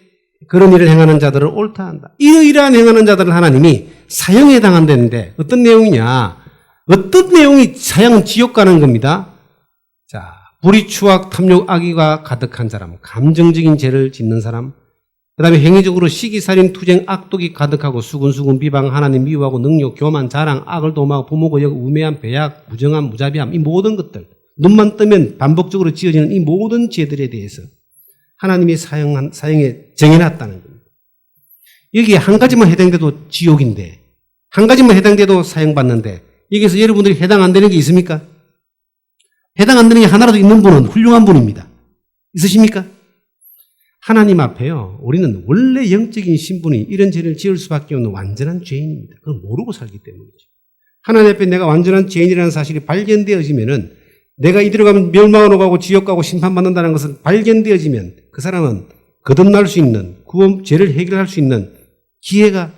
그런 일을 행하는 자들을 옳다 한다. 이러이러한 행하는 자들을 하나님이 사형에 해당한다는데 어떤 내용이냐? 어떤 내용이 사형은 지옥 가는 겁니다. 자, 불의, 추악, 탐욕, 악의가 가득한 사람, 감정적인 죄를 짓는 사람, 그 다음에 행위적으로 시기, 살인, 투쟁, 악독이 가득하고 수군수군, 비방, 하나님 미워하고 능욕, 교만, 자랑, 악을 도모하고 부모 거역, 우매함, 배약, 부정함, 무자비함, 이 모든 것들, 눈만 뜨면 반복적으로 지어지는 이 모든 죄들에 대해서 하나님이 사형에 정해놨다는 겁니다. 여기에 한 가지만 해당돼도 지옥인데, 한 가지만 해당돼도 사형받는데, 여기서 여러분들이 해당 안 되는 게 있습니까? 해당 안 되는 게 하나라도 있는 분은 훌륭한 분입니다. 있으십니까? 하나님 앞에요. 우리는 원래 영적인 신분이 이런 죄를 지을 수밖에 없는 완전한 죄인입니다. 그걸 모르고 살기 때문이죠. 하나님 앞에 내가 완전한 죄인이라는 사실이 발견되어지면은 내가 이대로 가면 멸망으로 가고 지옥 가고 심판받는다는 것은 발견되어지면 그 사람은 거듭날 수 있는 죄를 해결할 수 있는 기회가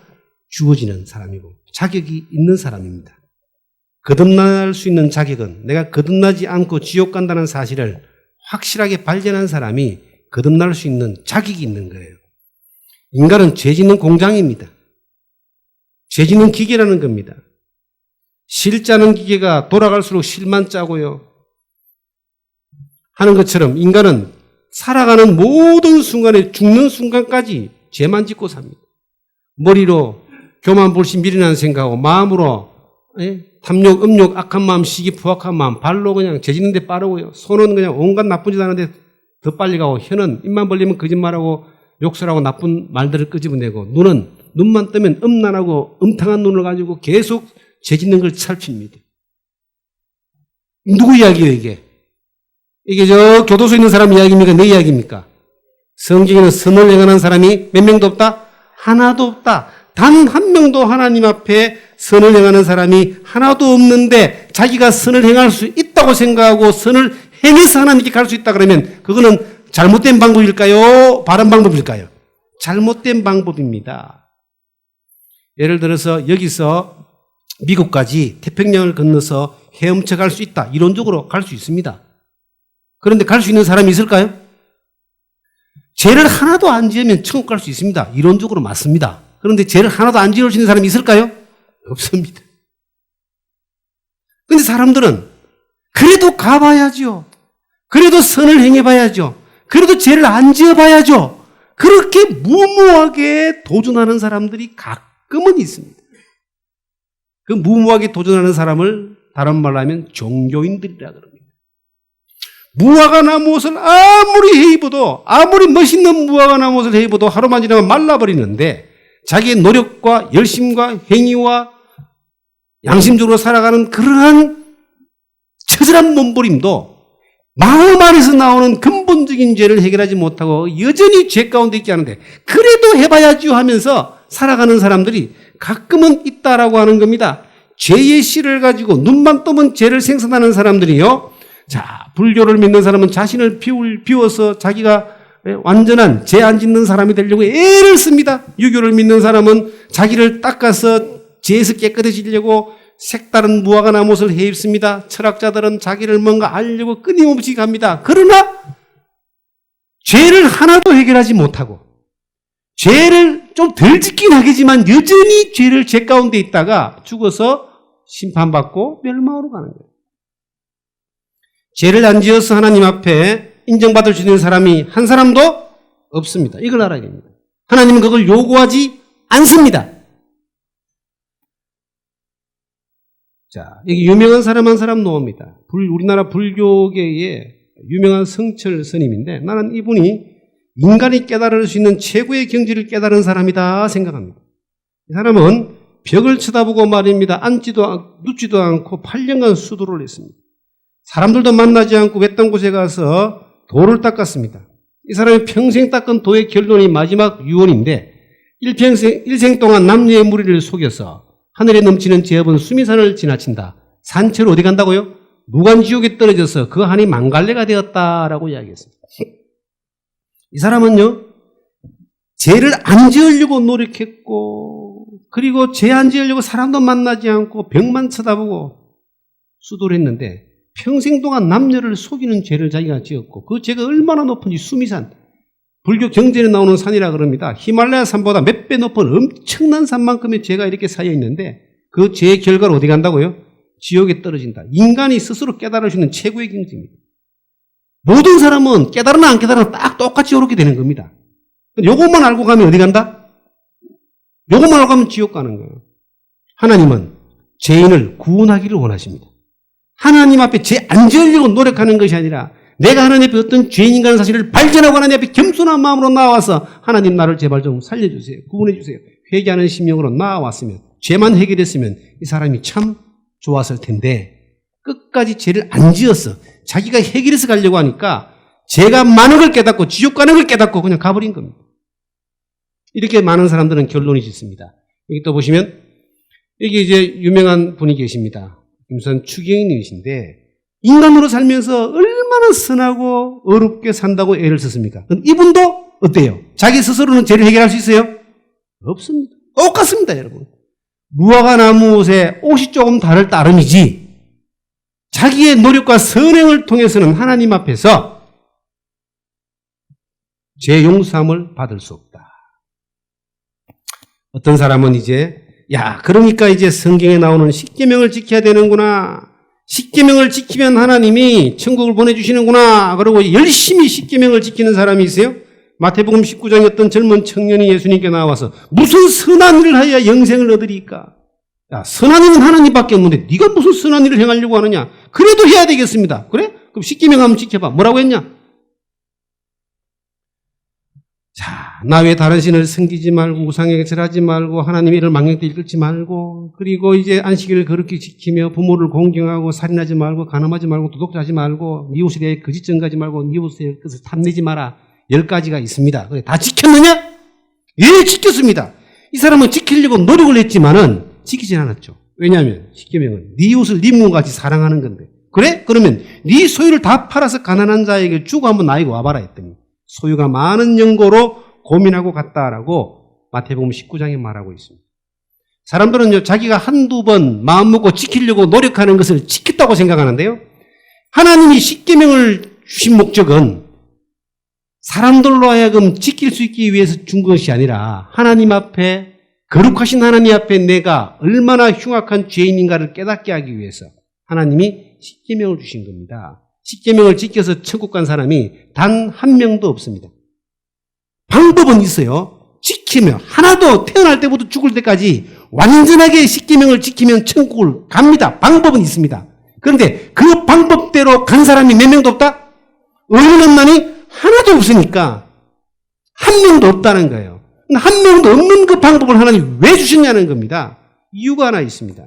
주어지는 사람이고 자격이 있는 사람입니다. 거듭날 수 있는 자격은 내가 거듭나지 않고 지옥 간다는 사실을 확실하게 발견한 사람이 거듭날 수 있는 자격이 있는 거예요. 인간은 죄 짓는 공장입니다. 죄 짓는 기계라는 겁니다. 실 짜는 기계가 돌아갈수록 실만 짜고요. 하는 것처럼 인간은 살아가는 모든 순간에 죽는 순간까지 죄만 짓고 삽니다. 머리로 교만, 불신, 미련한 생각하고 마음으로 탐욕, 음욕, 악한 마음, 시기, 포악한 마음, 발로 그냥 죄 짓는 데 빠르고요. 손은 그냥 온갖 나쁜 짓 하는데 더 빨리 가고, 혀는 입만 벌리면 거짓말하고 욕설하고 나쁜 말들을 끄집어내고, 눈만 뜨면 음란하고 음탕한 눈을 가지고 계속 죄 짓는 걸 살핍니다. 누구 이야기예요, 이게? 이게 저 교도소에 있는 사람 이야기입니까? 내 이야기입니까? 성경에는 선을 행하는 사람이 몇 명도 없다? 하나도 없다. 단 한 명도 하나님 앞에 선을 행하는 사람이 하나도 없는데 자기가 선을 행할 수 있다고 생각하고 선을 행해서 하나님께 갈 수 있다 그러면 그거는 잘못된 방법일까요? 바른 방법일까요? 잘못된 방법입니다. 예를 들어서 여기서 미국까지 태평양을 건너서 헤엄쳐 갈 수 있다. 이론적으로 갈 수 있습니다. 그런데 갈 수 있는 사람이 있을까요? 죄를 하나도 안 지으면 천국 갈 수 있습니다. 이론적으로 맞습니다. 그런데 죄를 하나도 안 지을 수 있는 사람이 있을까요? 없습니다. 그런데 사람들은 그래도 가봐야죠. 그래도 선을 행해봐야죠. 그래도 죄를 안 지어봐야죠. 그렇게 무모하게 도전하는 사람들이 가끔은 있습니다. 그 무모하게 도전하는 사람을 다른 말로 하면 종교인들이라 그럽니다. 무화과 나무옷을 아무리 해입어도, 아무리 멋있는 무화과 나무옷을 해입어도 하루만 지나면 말라버리는데 자기의 노력과 열심과 행위와 양심적으로 살아가는 그러한 처절한 몸부림도 마음 안에서 나오는 근본적인 죄를 해결하지 못하고 여전히 죄 가운데 있게 하는데 그래도 해봐야죠 하면서 살아가는 사람들이 가끔은 있다라고 하는 겁니다. 죄의 씨를 가지고 눈만 뜨면 죄를 생산하는 사람들이요. 자, 불교를 믿는 사람은 자신을 비워서 자기가 완전한 죄 안 짓는 사람이 되려고 애를 씁니다. 유교를 믿는 사람은 자기를 닦아서 죄에서 깨끗해지려고 색다른 무화과 나무옷을 해입습니다. 철학자들은 자기를 뭔가 알려고 끊임없이 갑니다. 그러나 죄를 하나도 해결하지 못하고 죄를 좀 덜 짓긴 하겠지만 여전히 죄 가운데 있다가 죽어서 심판받고 멸망으로 가는 거예요. 죄를 안 지어서 하나님 앞에 인정받을 수 있는 사람이 한 사람도 없습니다. 이걸 알아야 됩니다. 하나님은 그걸 요구하지 않습니다. 자, 여기 유명한 사람 한 사람 나옵니다. 우리나라 불교계의 유명한 성철 스님인데 나는 이분이 인간이 깨달을 수 있는 최고의 경지를 깨달은 사람이다 생각합니다. 이 사람은 벽을 쳐다보고 말입니다. 눕지도 않고 8년간 수도를 했습니다. 사람들도 만나지 않고 외딴 곳에 가서 도를 닦았습니다. 이 사람이 평생 닦은 도의 결론이 마지막 유언인데 일생 동안 남녀의 무리를 속여서 하늘에 넘치는 제업은 수미산을 지나친다. 산채로 어디 간다고요? 무간지옥에 떨어져서 그 한이 망갈래가 되었다라고 이야기했습니다. 이 사람은요, 죄를 안 지으려고 노력했고, 그리고 죄 안 지으려고 사람도 만나지 않고 벽만 쳐다보고 수도를 했는데, 평생 동안 남녀를 속이는 죄를 자기가 지었고, 그 죄가 얼마나 높은지 수미산, 불교 경전에 나오는 산이라 그럽니다. 히말라야 산보다 몇 배 높은 엄청난 산만큼의 죄가 이렇게 쌓여 있는데 그 죄의 결과로 어디 간다고요? 지옥에 떨어진다. 인간이 스스로 깨달을 수 있는 최고의 경지입니다. 모든 사람은 깨달으나 안 깨달으나 딱 똑같이 오르게 되는 겁니다. 요것만 알고 가면 어디 간다? 요것만 알고 가면 지옥 가는 거예요. 하나님은 죄인을 구원하기를 원하십니다. 하나님 앞에 죄 안 지으려고 노력하는 것이 아니라 내가 하나님 앞에 어떤 죄인인가라는 사실을 발견하고 하나님 앞에 겸손한 마음으로 나와서 하나님 나를 제발 좀 살려주세요. 구원해 주세요. 회개하는 심령으로 나와왔으면 죄만 해결했으면 이 사람이 참 좋았을 텐데 끝까지 죄를 안 지었어. 자기가 해결해서 가려고 하니까 죄가 많은 걸 깨닫고 지옥 가는 걸 깨닫고 그냥 가버린 겁니다. 이렇게 많은 사람들은 결론이 짓습니다. 여기 또 보시면 여기 이제 유명한 분이 계십니다. 김수산 추경님이신데 인간으로 살면서 얼마나 선하고 어렵게 산다고 애를 썼습니까? 이분도 어때요? 자기 스스로는 죄를 해결할 수 있어요? 없습니다. 똑같습니다, 여러분. 무화과 나무 옷에 옷이 조금 다를 따름이지 자기의 노력과 선행을 통해서는 하나님 앞에서 죄 용서함을 받을 수 없다. 어떤 사람은 이제 그러니까 이제 성경에 나오는 십계명을 지켜야 되는구나. 십계명을 지키면 하나님이 천국을 보내주시는구나. 그러고 열심히 십계명을 지키는 사람이 있어요. 마태복음 19장에 어떤 젊은 청년이 예수님께 나와서 무슨 선한 일을 하여야 영생을 얻으리까? 선한 일은 하나님밖에 없는데 네가 무슨 선한 일을 행하려고 하느냐? 그래도 해야 되겠습니다. 그래? 그럼 십계명 한번 지켜봐. 뭐라고 했냐? 자, 나 외 다른 신을 섬기지 말고 우상에게 절하지 말고 하나님의 일을 망령되 이끌지 말고 그리고 이제 안식일을 거룩히 지키며 부모를 공경하고 살인하지 말고 간음하지 말고 도둑질하지 말고 이웃에 대해 거짓 증거하지 말고 이웃의 것을 탐내지 마라. 10가지가 있습니다. 다 지켰느냐? 예, 지켰습니다. 이 사람은 지키려고 노력을 했지만은 지키진 않았죠. 왜냐하면 십계명은 네 이웃을 네 몸같이 사랑하는 건데 그래? 그러면 네 소유를 다 팔아서 가난한 자에게 주고 한번 나에게 와봐라 했더니 소유가 많은 연고로 고민하고 갔다라고 마태복음 19장에 말하고 있습니다. 사람들은 자기가 한두 번 마음먹고 지키려고 노력하는 것을 지켰다고 생각하는데요. 하나님이 십계명을 주신 목적은 사람들로 하여금 지킬 수 있기 위해서 준 것이 아니라 하나님 앞에 거룩하신 하나님 앞에 내가 얼마나 흉악한 죄인인가를 깨닫게 하기 위해서 하나님이 십계명을 주신 겁니다. 십계명을 지켜서 천국 간 사람이 단 한 명도 없습니다. 방법은 있어요. 지키면 하나도 태어날 때부터 죽을 때까지 완전하게 십계명을 지키면 천국을 갑니다. 방법은 있습니다. 그런데 그 방법대로 간 사람이 몇 명도 없다? 의인없나니 하나도 없으니까 한 명도 없다는 거예요. 한 명도 없는 그 방법을 하나님 왜 주셨냐는 겁니다. 이유가 하나 있습니다.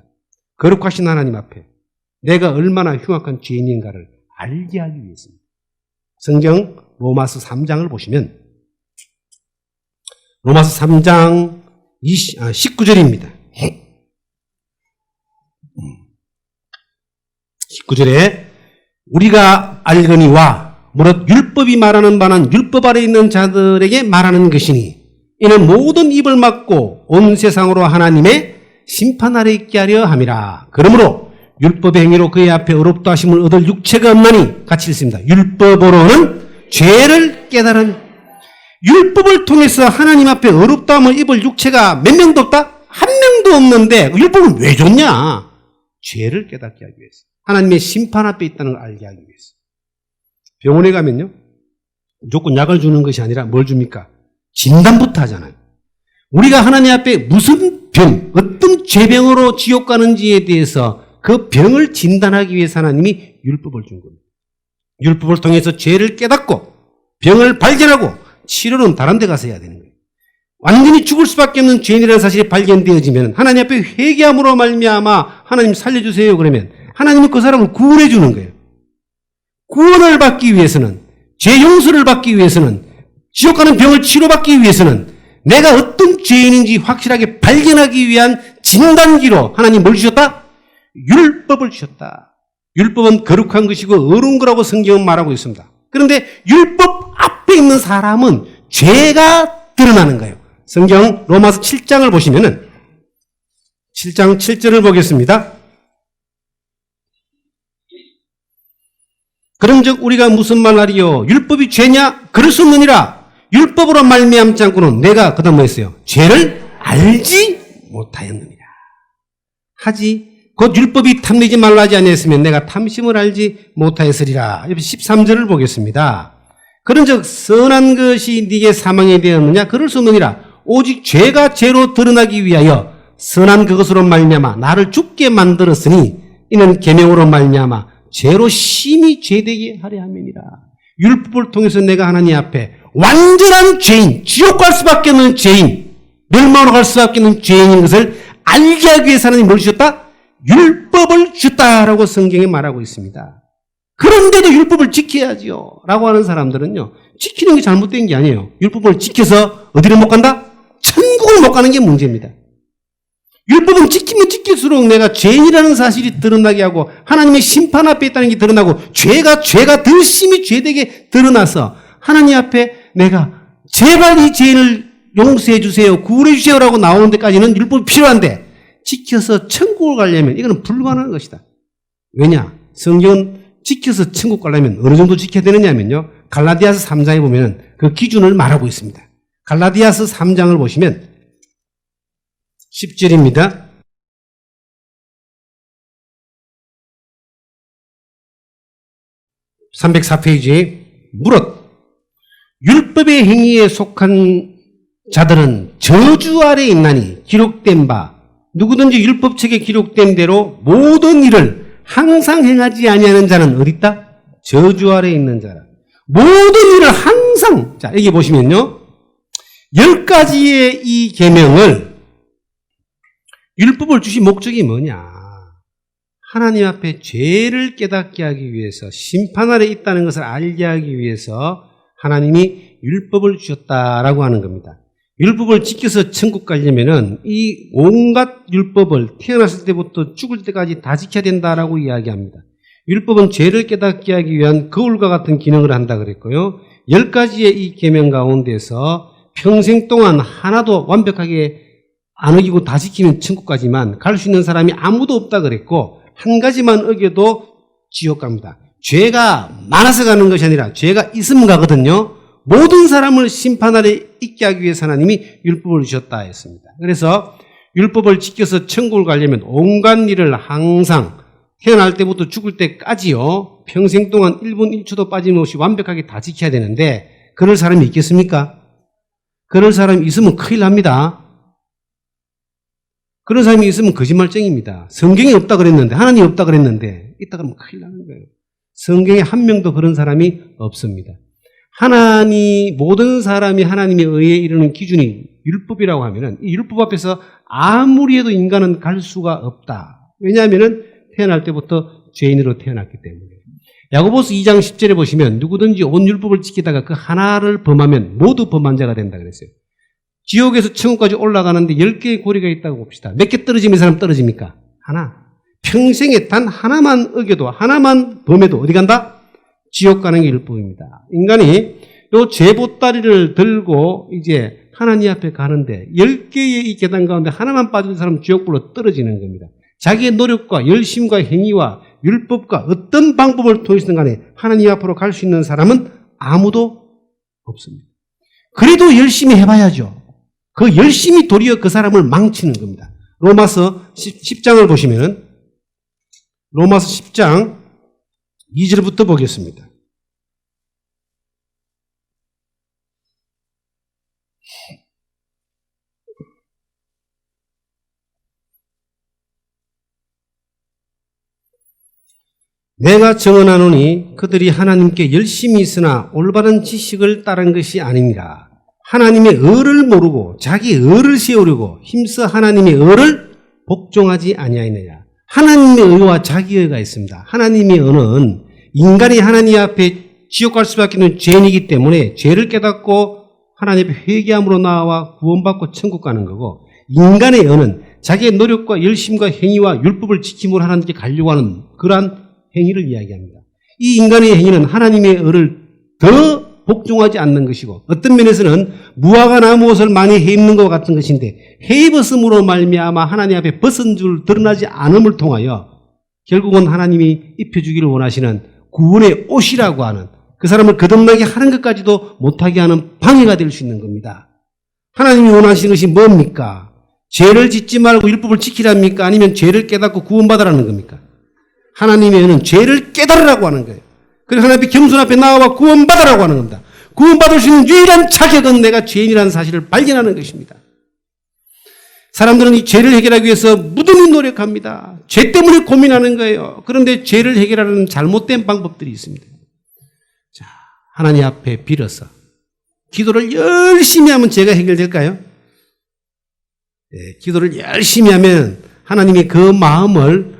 거룩하신 하나님 앞에 내가 얼마나 흉악한 죄인인가를 알게 하기 위해서입니다. 성경 로마서 3장을 보시면 로마서 3장 19절입니다. 19절에 우리가 알거니와 무릇 율법이 말하는 바는 율법 아래 있는 자들에게 말하는 것이니 이는 모든 입을 막고 온 세상으로 하나님의 심판 아래 있게 하려 함이라. 그러므로 율법의 행위로 그의 앞에 의롭다 하심을 얻을 육체가 없나니 같이 읽습니다. 율법으로는 죄를 깨달은 율법을 통해서 하나님 앞에 의롭다함을 입을 육체가 몇 명도 없다? 한 명도 없는데 율법은 왜 줬냐? 죄를 깨닫게 하기 위해서. 하나님의 심판 앞에 있다는 걸 알게 하기 위해서. 병원에 가면요. 무조건 약을 주는 것이 아니라 뭘 줍니까? 진단부터 하잖아요. 우리가 하나님 앞에 무슨 병, 어떤 죄병으로 지옥 가는지에 대해서 그 병을 진단하기 위해서 하나님이 율법을 준 겁니다. 율법을 통해서 죄를 깨닫고 병을 발견하고 치료는 다른 데 가서 해야 되는 거예요. 완전히 죽을 수밖에 없는 죄인이라는 사실이 발견되어지면 하나님 앞에 회개함으로 말미암아 하나님 살려주세요 그러면 하나님은 그 사람을 구원해 주는 거예요. 구원을 받기 위해서는 죄 용서를 받기 위해서는 지옥 가는 병을 치료받기 위해서는 내가 어떤 죄인인지 확실하게 발견하기 위한 진단기로 하나님 뭘 주셨다? 율법을 주셨다. 율법은 거룩한 것이고 어려운 거라고 성경은 말하고 있습니다. 그런데 율법 앞에 있는 사람은 죄가 드러나는 거예요. 성경 로마서 7장을 보시면은 7장 7절을 보겠습니다. 그런즉 우리가 무슨 말하리요? 율법이 죄냐? 그럴 수 없느니라. 율법으로 말미암지 않고는 내가 그다음 뭐 했어요? 죄를 알지 못하였느니라. 하지 곧 율법이 탐내지 말라 하지 아니했으면 내가 탐심을 알지 못하였으리라. 13절을 보겠습니다. 그런즉 선한 것이 네게 사망이 되었느냐? 그럴 수 없느니라. 오직 죄가 죄로 드러나기 위하여 선한 그것으로 말미암아 나를 죽게 만들었으니 이는 계명으로 말미암아 죄로 심히 죄되게 하려 함이니라. 율법을 통해서 내가 하나님 앞에 완전한 죄인, 지옥 갈 수밖에 없는 죄인, 멸망으로 갈 수밖에 없는 죄인인 것을 알게 하기 위해서 하나님이 뭘 주셨다? 율법을 주셨다라고 성경에 말하고 있습니다. 그런데도 율법을 지켜야지요 라고 하는 사람들은요, 지키는 게 잘못된 게 아니에요. 율법을 지켜서 어디를 못 간다? 천국을 못 가는 게 문제입니다. 율법은 지키면 지킬수록 내가 죄인이라는 사실이 드러나게 하고 하나님의 심판 앞에 있다는 게 드러나고 죄가 더 심히 죄되게 드러나서 하나님 앞에 내가 제발 이 죄인을 용서해 주세요, 구원해 주세요라고 나오는 데까지는 율법이 필요한데 지켜서 천국을 가려면 이거는 불가능한 것이다. 왜냐? 성경은 지켜서 천국 가려면 어느 정도 지켜야 되느냐면요, 갈라디아서 3장에 보면 그 기준을 말하고 있습니다. 갈라디아서 3장을 보시면 10절입니다. (304페이지) 무릇 율법의 행위에 속한 자들은 저주 아래에 있나니 기록된 바 누구든지 율법책에 기록된 대로 모든 일을 항상 행하지 아니하는 자는 어디 있다? 저주 아래에 있는 자라. 모든 일을 항상, 자 여기 보시면요, 10가지의 이 계명을, 율법을 주신 목적이 뭐냐? 하나님 앞에 죄를 깨닫게 하기 위해서, 심판 아래 있다는 것을 알게 하기 위해서 하나님이 율법을 주셨다라고 하는 겁니다. 율법을 지켜서 천국 가려면은 이 온갖 율법을 태어났을 때부터 죽을 때까지 다 지켜야 된다라고 이야기합니다. 율법은 죄를 깨닫게 하기 위한 거울과 같은 기능을 한다 그랬고요. 10가지의 이 계명 가운데서 평생 동안 하나도 완벽하게 안 어기고 다 지키면 천국 가지만 갈 수 있는 사람이 아무도 없다 그랬고, 한 가지만 어겨도 지옥 갑니다. 죄가 많아서 가는 것이 아니라 죄가 있으면 가거든요. 모든 사람을 심판 아래 있게 하기 위해서 하나님이 율법을 주셨다 했습니다. 그래서 율법을 지켜서 천국을 가려면 온갖 일을 항상 태어날 때부터 죽을 때까지요, 평생 동안 1분 1초도 빠짐없이 완벽하게 다 지켜야 되는데, 그럴 사람이 있겠습니까? 그럴 사람이 있으면 큰일 납니다. 그런 사람이 있으면 거짓말쟁입니다. 성경에 없다 그랬는데, 하나님이 없다 그랬는데 있다 그러면 큰일 나는 거예요. 성경에 한 명도 그런 사람이 없습니다. 모든 사람이 하나님의 의에 이르는 기준이 율법이라고 하면은 이 율법 앞에서 아무리 해도 인간은 갈 수가 없다. 왜냐하면은 태어날 때부터 죄인으로 태어났기 때문에. 야고보서 2장 10절에 보시면 누구든지 온 율법을 지키다가 그 하나를 범하면 모두 범한 자가 된다 그랬어요. 지옥에서 천국까지 올라가는데 10개의 고리가 있다고 봅시다. 몇 개 떨어지면 이 사람 떨어집니까? 하나. 평생에 단 하나만 어겨도, 하나만 범해도 어디 간다? 지옥 가는 게 율법입니다. 인간이 요 제보다리를 들고 이제 하나님 앞에 가는데 10개의 이 계단 가운데 하나만 빠진 사람은 지옥불로 떨어지는 겁니다. 자기의 노력과 열심과 행위와 율법과 어떤 방법을 통해서든 간에 하나님 앞으로 갈 수 있는 사람은 아무도 없습니다. 그래도 열심히 해봐야죠. 그 열심히 도리어 그 사람을 망치는 겁니다. 로마서 10장을 보시면은, 로마서 10장 2절부터 보겠습니다. 내가 정언하노니 그들이 하나님께 열심히 있으나 올바른 지식을 따른 것이 아니니라. 하나님의 의를 모르고 자기 의를 세우려고 힘써 하나님의 의를 복종하지 아니하느냐. 하나님의 의와 자기 의가 있습니다. 하나님의 의는 인간이 하나님 앞에 지옥 갈 수밖에 없는 죄인이기 때문에 죄를 깨닫고 하나님 앞에 회개함으로 나와 구원받고 천국 가는 거고, 인간의 의는 자기의 노력과 열심과 행위와 율법을 지킴으로 하나님께 가려고 하는 그러한 행위를 이야기합니다. 이 인간의 행위는 하나님의 의를 더 복종하지 않는 것이고, 어떤 면에서는 무화과 나무 옷을 많이 해입는 것 같은 것인데, 해입었음으로 말미암아 하나님 앞에 벗은 줄 드러나지 않음을 통하여 결국은 하나님이 입혀주기를 원하시는 구원의 옷이라고 하는 그 사람을 거듭나게 하는 것까지도 못하게 하는 방해가 될 수 있는 겁니다. 하나님이 원하시는 것이 뭡니까? 죄를 짓지 말고 율법을 지키랍니까? 아니면 죄를 깨닫고 구원받으라는 겁니까? 하나님의 은은 죄를 깨달으라고 하는 거예요. 그래서 하나님 앞에 겸손 앞에 나와 구원받으라고 하는 겁니다. 구원받을 수 있는 유일한 자격은 내가 죄인이라는 사실을 발견하는 것입니다. 사람들은 이 죄를 해결하기 위해서 무던히 노력합니다. 죄 때문에 고민하는 거예요. 그런데 죄를 해결하는 잘못된 방법들이 있습니다. 자, 하나님 앞에 빌어서 기도를 열심히 하면 죄가 해결될까요? 네, 기도를 열심히 하면 하나님이 그 마음을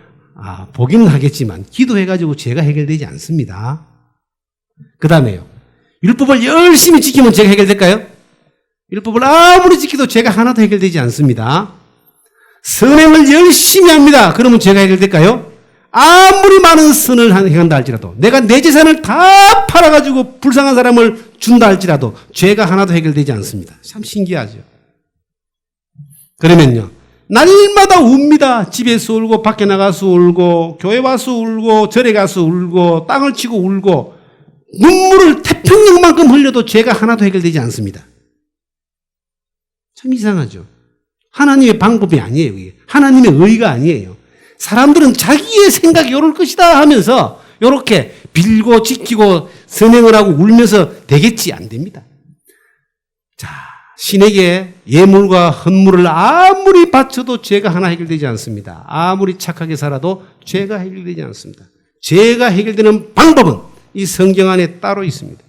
보기는 하겠지만 기도해가지고 죄가 해결되지 않습니다. 그 다음에요. 율법을 열심히 지키면 죄가 해결될까요? 율법을 아무리 지켜도 죄가 하나도 해결되지 않습니다. 선행을 열심히 합니다. 그러면 죄가 해결될까요? 아무리 많은 선을 행한다 할지라도 내가 내 재산을 다 팔아가지고 불쌍한 사람을 준다 할지라도 죄가 하나도 해결되지 않습니다. 참 신기하죠. 그러면요. 날마다 웁니다. 집에서 울고 밖에 나가서 울고 교회 와서 울고 절에 가서 울고 땅을 치고 울고 눈물을 태평양만큼 흘려도 죄가 하나도 해결되지 않습니다. 참 이상하죠. 하나님의 방법이 아니에요. 이게. 하나님의 의가 아니에요. 사람들은 자기의 생각이 이럴 것이다 하면서 이렇게 빌고 지키고 선행을 하고 울면서 되겠지 안 됩니다. 자, 신에게 예물과 헌물을 아무리 바쳐도 죄가 하나 해결되지 않습니다. 아무리 착하게 살아도 죄가 해결되지 않습니다. 죄가 해결되는 방법은 이 성경 안에 따로 있습니다.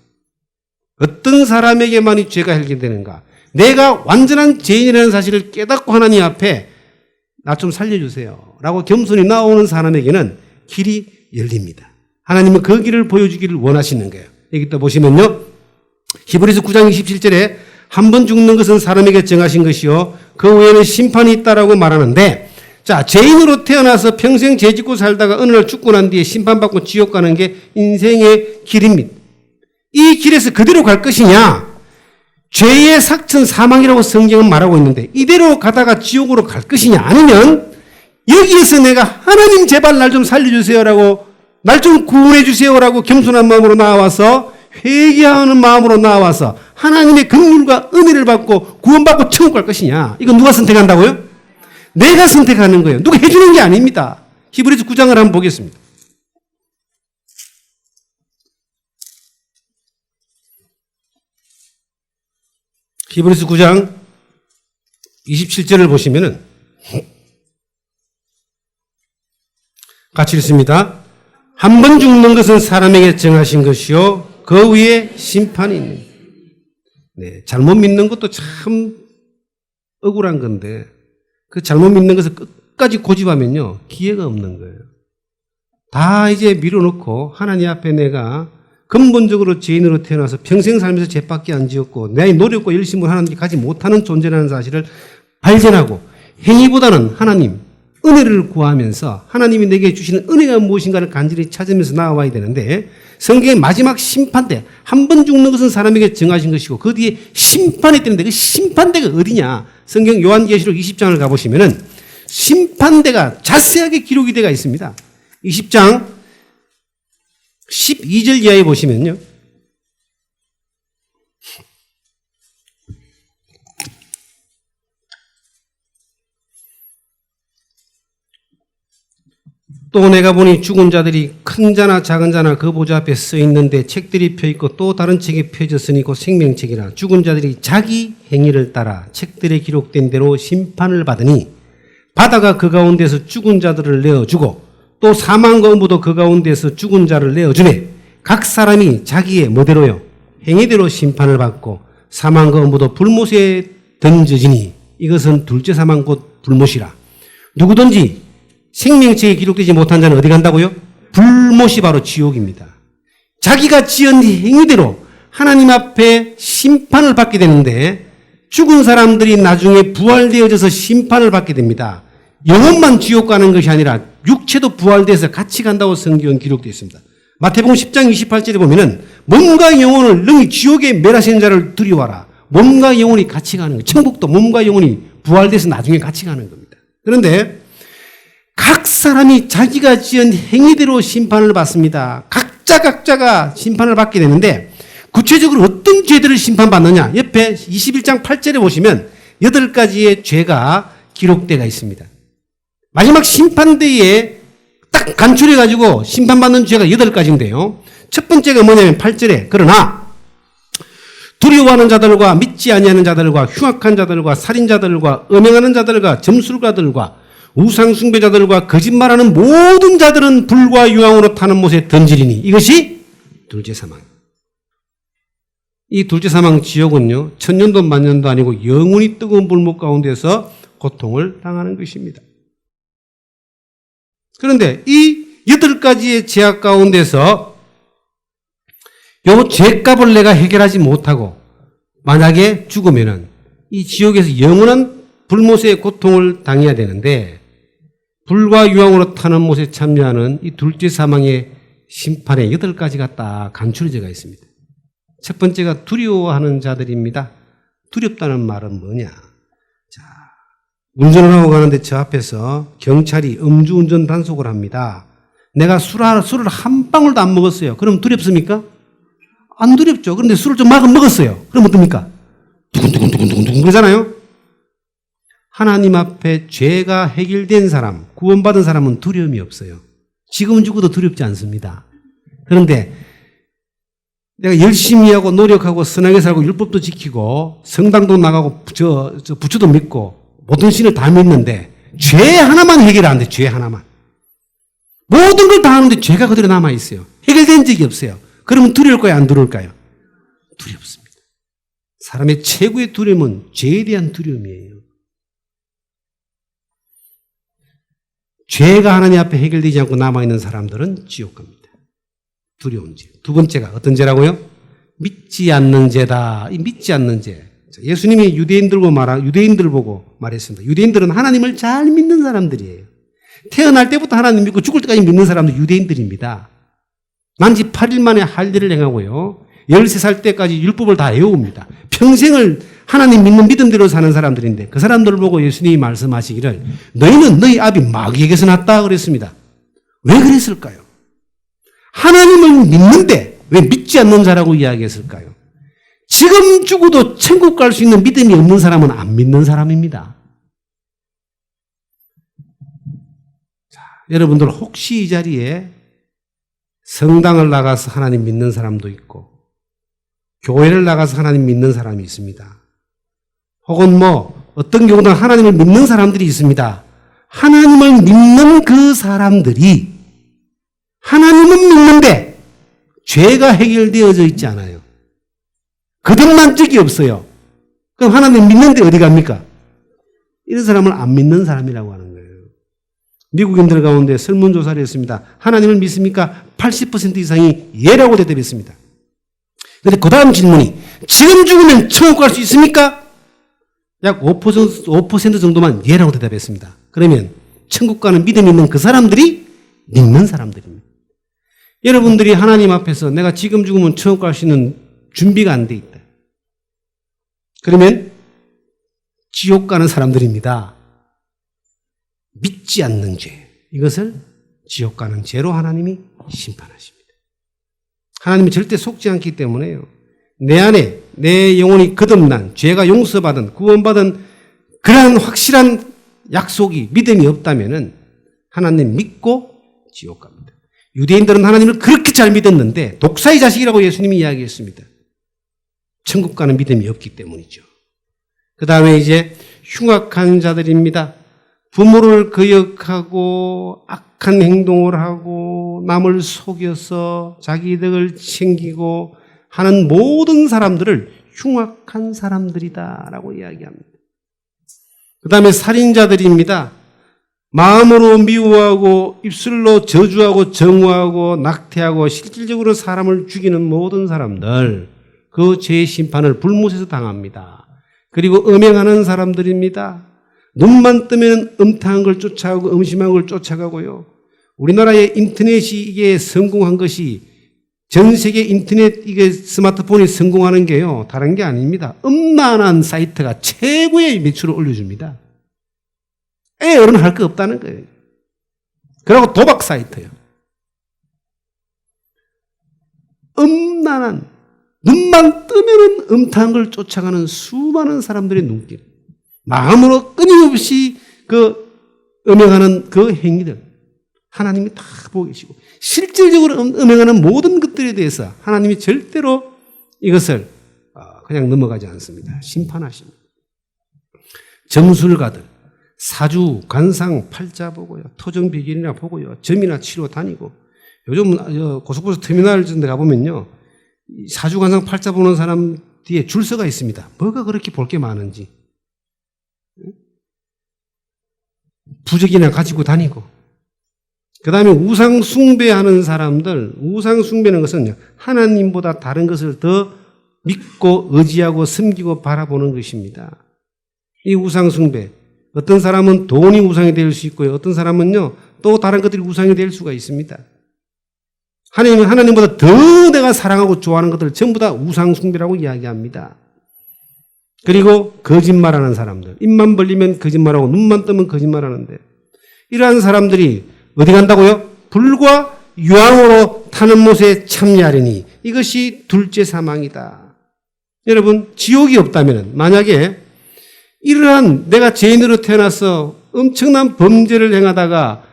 어떤 사람에게만이 죄가 해결되는가? 내가 완전한 죄인이라는 사실을 깨닫고 하나님 앞에 나 좀 살려주세요 라고 겸손히 나오는 사람에게는 길이 열립니다. 하나님은 그 길을 보여주기를 원하시는 거예요. 여기 또 보시면요. 히브리서 9장 27절에 한 번 죽는 것은 사람에게 정하신 것이요 그 후에는 심판이 있다라고 말하는데, 자, 죄인으로 태어나서 평생 죄 짓고 살다가 어느 날 죽고 난 뒤에 심판받고 지옥 가는 게 인생의 길입니다. 이 길에서 그대로 갈 것이냐? 죄의 삭천 사망이라고 성경은 말하고 있는데 이대로 가다가 지옥으로 갈 것이냐? 아니면 여기에서 내가 하나님 제발 날 좀 살려주세요라고 날 좀 구원해 주세요라고 겸손한 마음으로 나와서 회개하는 마음으로 나와서 하나님의 긍휼과 은혜를 받고 구원받고 천국 갈 것이냐? 이건 누가 선택한다고요? 내가 선택하는 거예요. 누가 해주는 게 아닙니다. 히브리서 9장을 한번 보겠습니다. 히브리서 9장 27절을 보시면은 같이 읽습니다. 한 번 죽는 것은 사람에게 정하신 것이요 그 위에 심판이 있는. 네, 잘못 믿는 것도 참 억울한 건데 그 잘못 믿는 것을 끝까지 고집하면요 기회가 없는 거예요. 다 이제 밀어놓고 하나님 앞에 내가 근본적으로 죄인으로 태어나서 평생 살면서 죄밖에 안 지었고 내 노력과 열심을 하나님께 가지 못하는 존재라는 사실을 발견하고 행위보다는 하나님 은혜를 구하면서 하나님이 내게 주시는 은혜가 무엇인가를 간절히 찾으면서 나와야 되는데 성경의 마지막 심판대, 한 번 죽는 것은 사람에게 정하신 것이고 그 뒤에 심판이 있다는데 그 심판대가 어디냐? 성경 요한계시록 20장을 가보시면은 심판대가 자세하게 기록이 되어 있습니다. 20장 12절 이하에 보시면요. 또 내가 보니 죽은 자들이 큰 자나 작은 자나 그 보좌 앞에 써 있는데 책들이 펴 있고 또 다른 책이 펴졌으니 곧 생명책이라 죽은 자들이 자기 행위를 따라 책들에 기록된 대로 심판을 받으니 바다가 그 가운데서 죽은 자들을 내어주고 또 사망과 음부도 그 가운데서 죽은 자를 내어주네. 각 사람이 자기의 뭐대로요? 행위대로 심판을 받고 사망과 음부도 불못에 던져지니 이것은 둘째 사망 곧 불못이라. 누구든지 생명책에 기록되지 못한 자는 어디 간다고요? 불못이 바로 지옥입니다. 자기가 지은 행위대로 하나님 앞에 심판을 받게 되는데 죽은 사람들이 나중에 부활되어져서 심판을 받게 됩니다. 영혼만 지옥 가는 것이 아니라 육체도 부활돼서 같이 간다고 성경은 기록되어 있습니다. 마태복음 10장 28절에 보면은 몸과 영혼을 능히 지옥에 멸하시는 자를 두려워하라. 몸과 영혼이 같이 가는 거예요. 천국도 몸과 영혼이 부활돼서 나중에 같이 가는 겁니다. 그런데 각 사람이 자기가 지은 행위대로 심판을 받습니다. 각 각자가 심판을 받게 되는데 구체적으로 어떤 죄들을 심판받느냐? 옆에 21장 8절에 보시면 8가지의 죄가 기록되어 있습니다. 마지막 심판대에 딱 간추려가지고 심판받는 죄가 8가지인데요. 첫 번째가 뭐냐면 8절에 그러나 두려워하는 자들과 믿지 아니하는 자들과 흉악한 자들과 살인자들과 음행하는 자들과 점술가들과 우상숭배자들과 거짓말하는 모든 자들은 불과 유황으로 타는 못에 던지리니 이것이 둘째 사망. 이 둘째 사망 지옥은요, 천년도 만년도 아니고 영원히 뜨거운 불목 가운데서 고통을 당하는 것입니다. 그런데 이 8가지의 죄악 가운데서 요 죄값을 내가 해결하지 못하고 만약에 죽으면은 이 지옥에서 영원한 불못의 고통을 당해야 되는데 불과 유황으로 타는 못에 참여하는 이 둘째 사망의 심판에 8가지가 딱 간추려져 있습니다. 첫 번째가 두려워하는 자들입니다. 두렵다는 말은 뭐냐? 자, 운전을 하고 가는데 저 앞에서 경찰이 음주운전 단속을 합니다. 내가 술을 한 방울도 안 먹었어요. 그럼 두렵습니까? 안 두렵죠. 그런데 술을 좀 먹었어요. 그럼 어떻습니까? 두근두근 그러잖아요. 하나님 앞에 죄가 해결된 사람, 구원받은 사람은 두려움이 없어요. 지금은 죽어도 두렵지 않습니다. 그런데 내가 열심히 하고 노력하고 선하게 살고 율법도 지키고 성당도 나가고 부처도 믿고 모든 신을 다 믿는데 죄 하나만 해결 안 돼. 죄 하나만. 모든 걸 다 하는데 죄가 그대로 남아있어요. 해결된 적이 없어요. 그러면 두려울까요? 안 두려울까요? 두렵습니다. 사람의 최고의 두려움은 죄에 대한 두려움이에요. 죄가 하나님 앞에 해결되지 않고 남아있는 사람들은 지옥 갑니다. 두려운 죄. 두 번째가 어떤 죄라고요? 믿지 않는 죄다. 이 믿지 않는 죄. 예수님이 유대인들 보고 말했습니다. 유대인들은 하나님을 잘 믿는 사람들이에요. 태어날 때부터 하나님 믿고 죽을 때까지 믿는 사람들 유대인들입니다. 만지 8일 만에 할 일을 행하고요. 13살 때까지 율법을 다 외웁니다. 평생을 하나님 믿는 믿음대로 사는 사람들인데 그 사람들을 보고 예수님이 말씀하시기를 너희는 너희 아비 마귀에게서 났다 그랬습니다. 왜 그랬을까요? 하나님을 믿는데 왜 믿지 않는 자라고 이야기했을까요? 지금 죽어도 천국 갈 수 있는 믿음이 없는 사람은 안 믿는 사람입니다. 자, 여러분들 혹시 이 자리에 성당을 나가서 하나님 믿는 사람도 있고 교회를 나가서 하나님 믿는 사람이 있습니다. 혹은 어떤 경우는 하나님을 믿는 사람들이 있습니다. 하나님을 믿는 그 사람들이 하나님은 믿는데 죄가 해결되어져 있지 않아요. 거듭난 적이 없어요. 그럼 하나님 믿는데 어디 갑니까? 이런 사람을 안 믿는 사람이라고 하는 거예요. 미국인들 가운데 설문조사를 했습니다. 하나님을 믿습니까? 80% 이상이 예라고 대답했습니다. 그런데 그 다음 질문이 지금 죽으면 천국 갈 수 있습니까? 약 5% 정도만 예라고 대답했습니다. 그러면 천국 가는 믿음이 있는 그 사람들이 믿는 사람들입니다. 여러분들이 하나님 앞에서 내가 지금 죽으면 천국 갈 수 있는 준비가 안 돼 있다. 그러면 지옥 가는 사람들입니다. 믿지 않는 죄. 이것을 지옥 가는 죄로 하나님이 심판하십니다. 하나님이 절대 속지 않기 때문에요. 내 안에 내 영혼이 거듭난 죄가 용서받은 구원받은 그러한 확실한 약속이 믿음이 없다면은 하나님 믿고 지옥 갑니다. 유대인들은 하나님을 그렇게 잘 믿었는데 독사의 자식이라고 예수님이 이야기했습니다. 천국 가는 믿음이 없기 때문이죠. 그 다음에 이제 흉악한 자들입니다. 부모를 거역하고 악한 행동을 하고 남을 속여서 자기 이득을 챙기고 하는 모든 사람들을 흉악한 사람들이다라고 이야기합니다. 그 다음에 살인자들입니다. 마음으로 미워하고 입술로 저주하고 정오하고 낙태하고 실질적으로 사람을 죽이는 모든 사람들, 그 죄의 심판을 불못에서 당합니다. 그리고 음행하는 사람들입니다. 눈만 뜨면 음탕한 걸 쫓아가고 음심한 걸 쫓아가고요. 우리나라의 인터넷이 이게 성공한 것이 전 세계 인터넷 이게 스마트폰이 성공하는 게요. 다른 게 아닙니다. 음란한 사이트가 최고의 매출을 올려줍니다. 어른 할 거 없다는 거예요. 그리고 도박 사이트요. 음란한, 눈만 뜨면은 음탕한 걸 쫓아가는 수많은 사람들의 눈길, 마음으로 끊임없이 음행하는 그 행위들, 하나님이 다 보고 계시고, 실질적으로 음행하는 모든 것들에 대해서 하나님이 절대로 이것을 그냥 넘어가지 않습니다. 심판하십니다. 점술가들, 사주, 관상, 팔자 보고요, 토정비결이나 보고요, 점이나 치러 다니고, 요즘 고속버스 터미널 같은 데 가보면요, 사주, 관상, 팔자 보는 사람 뒤에 줄 서가 있습니다. 뭐가 그렇게 볼 게 많은지. 부적이나 가지고 다니고, 그 다음에 우상 숭배하는 사람들, 우상 숭배하는 것은 하나님보다 다른 것을 더 믿고 의지하고 섬기고 바라보는 것입니다. 이 우상 숭배, 어떤 사람은 돈이 우상이 될 수 있고요, 어떤 사람은요 또 다른 것들이 우상이 될 수가 있습니다. 하나님은 하나님보다 더 내가 사랑하고 좋아하는 것들을 전부 다 우상 숭배라고 이야기합니다. 그리고 거짓말하는 사람들, 입만 벌리면 거짓말하고 눈만 뜨면 거짓말하는데, 이러한 사람들이 어디 간다고요? 불과 유황으로 타는 못에 참여하리니 이것이 둘째 사망이다. 여러분, 지옥이 없다면, 만약에 이러한 내가 죄인으로 태어나서 엄청난 범죄를 행하다가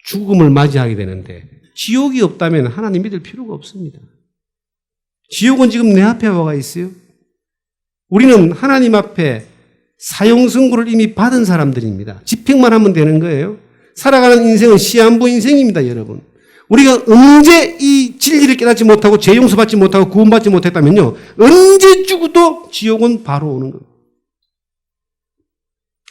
죽음을 맞이하게 되는데, 지옥이 없다면 하나님 믿을 필요가 없습니다. 지옥은 지금 내 앞에 와가 있어요. 우리는 하나님 앞에 사형 선고를 이미 받은 사람들입니다. 집행만 하면 되는 거예요. 살아가는 인생은 시한부 인생입니다, 여러분. 우리가 언제 이 진리를 깨닫지 못하고 죄 용서받지 못하고 구원받지 못했다면요, 언제 죽어도 지옥은 바로 오는 겁니다.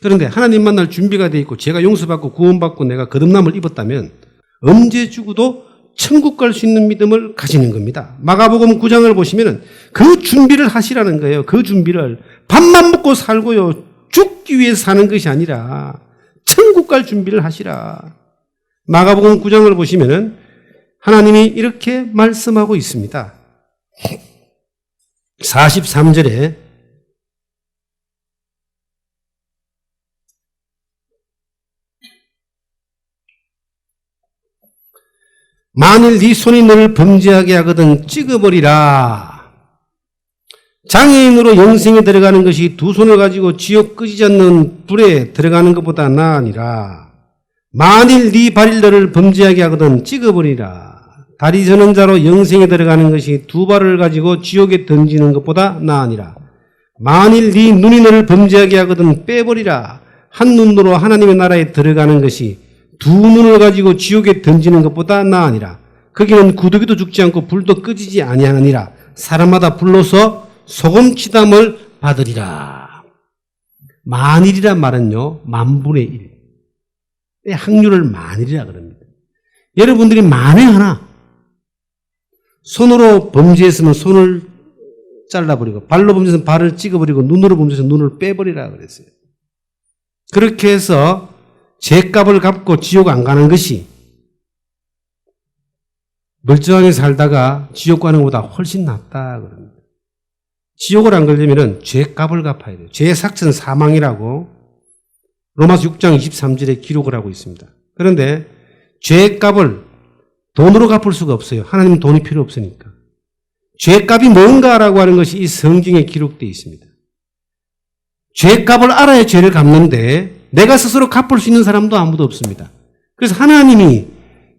그런데 하나님 만날 준비가 되어 있고 죄가 용서받고 구원받고 내가 거듭남을 입었다면 언제 죽어도 천국 갈 수 있는 믿음을 가지는 겁니다. 마가복음 9장을 보시면 그 준비를 하시라는 거예요. 그 준비를. 밥만 먹고 살고요, 죽기 위해 사는 것이 아니라 천국 갈 준비를 하시라. 마가복음 9장을 보시면 하나님이 이렇게 말씀하고 있습니다. 43절에 만일 네 손이 너를 범죄하게 하거든 찍어버리라. 장애인으로 영생에 들어가는 것이 두 손을 가지고 지옥 끄지 않는 불에 들어가는 것보다 나으니라. 만일 네 발이 너를 범죄하게 하거든 찍어버리라. 다리 저는 자로 영생에 들어가는 것이 두 발을 가지고 지옥에 던지는 것보다 나으니라. 만일 네 눈이 너를 범죄하게 하거든 빼버리라. 한 눈으로 하나님의 나라에 들어가는 것이 두 눈을 가지고 지옥에 던지는 것보다 나으니라. 거기는 구더기도 죽지 않고 불도 꺼지지 아니하느니라. 사람마다 불로서 소금치담을 받으리라. 만일이란 말은요, 만분의 1. 확률을 만일이라 그럽니다. 여러분들이 만에 하나 손으로 범죄했으면 손을 잘라버리고, 발로 범죄했으면 발을 찍어버리고, 눈으로 범죄했으면 눈을 빼버리라 그랬어요. 그렇게 해서 죄값을 갚고 지옥 안 가는 것이 멀쩡하게 살다가 지옥 가는 것보다 훨씬 낫다 그럽니다. 지옥을 안 가려면 죄값을 갚아야 돼요. 죄의 삭천 사망이라고 로마서 6장 23절에 기록을 하고 있습니다. 그런데 죄값을 돈으로 갚을 수가 없어요. 하나님은 돈이 필요 없으니까. 죄값이 뭔가라고 하는 것이 이 성경에 기록되어 있습니다. 죄값을 알아야 죄를 갚는데 내가 스스로 갚을 수 있는 사람도 아무도 없습니다. 그래서 하나님이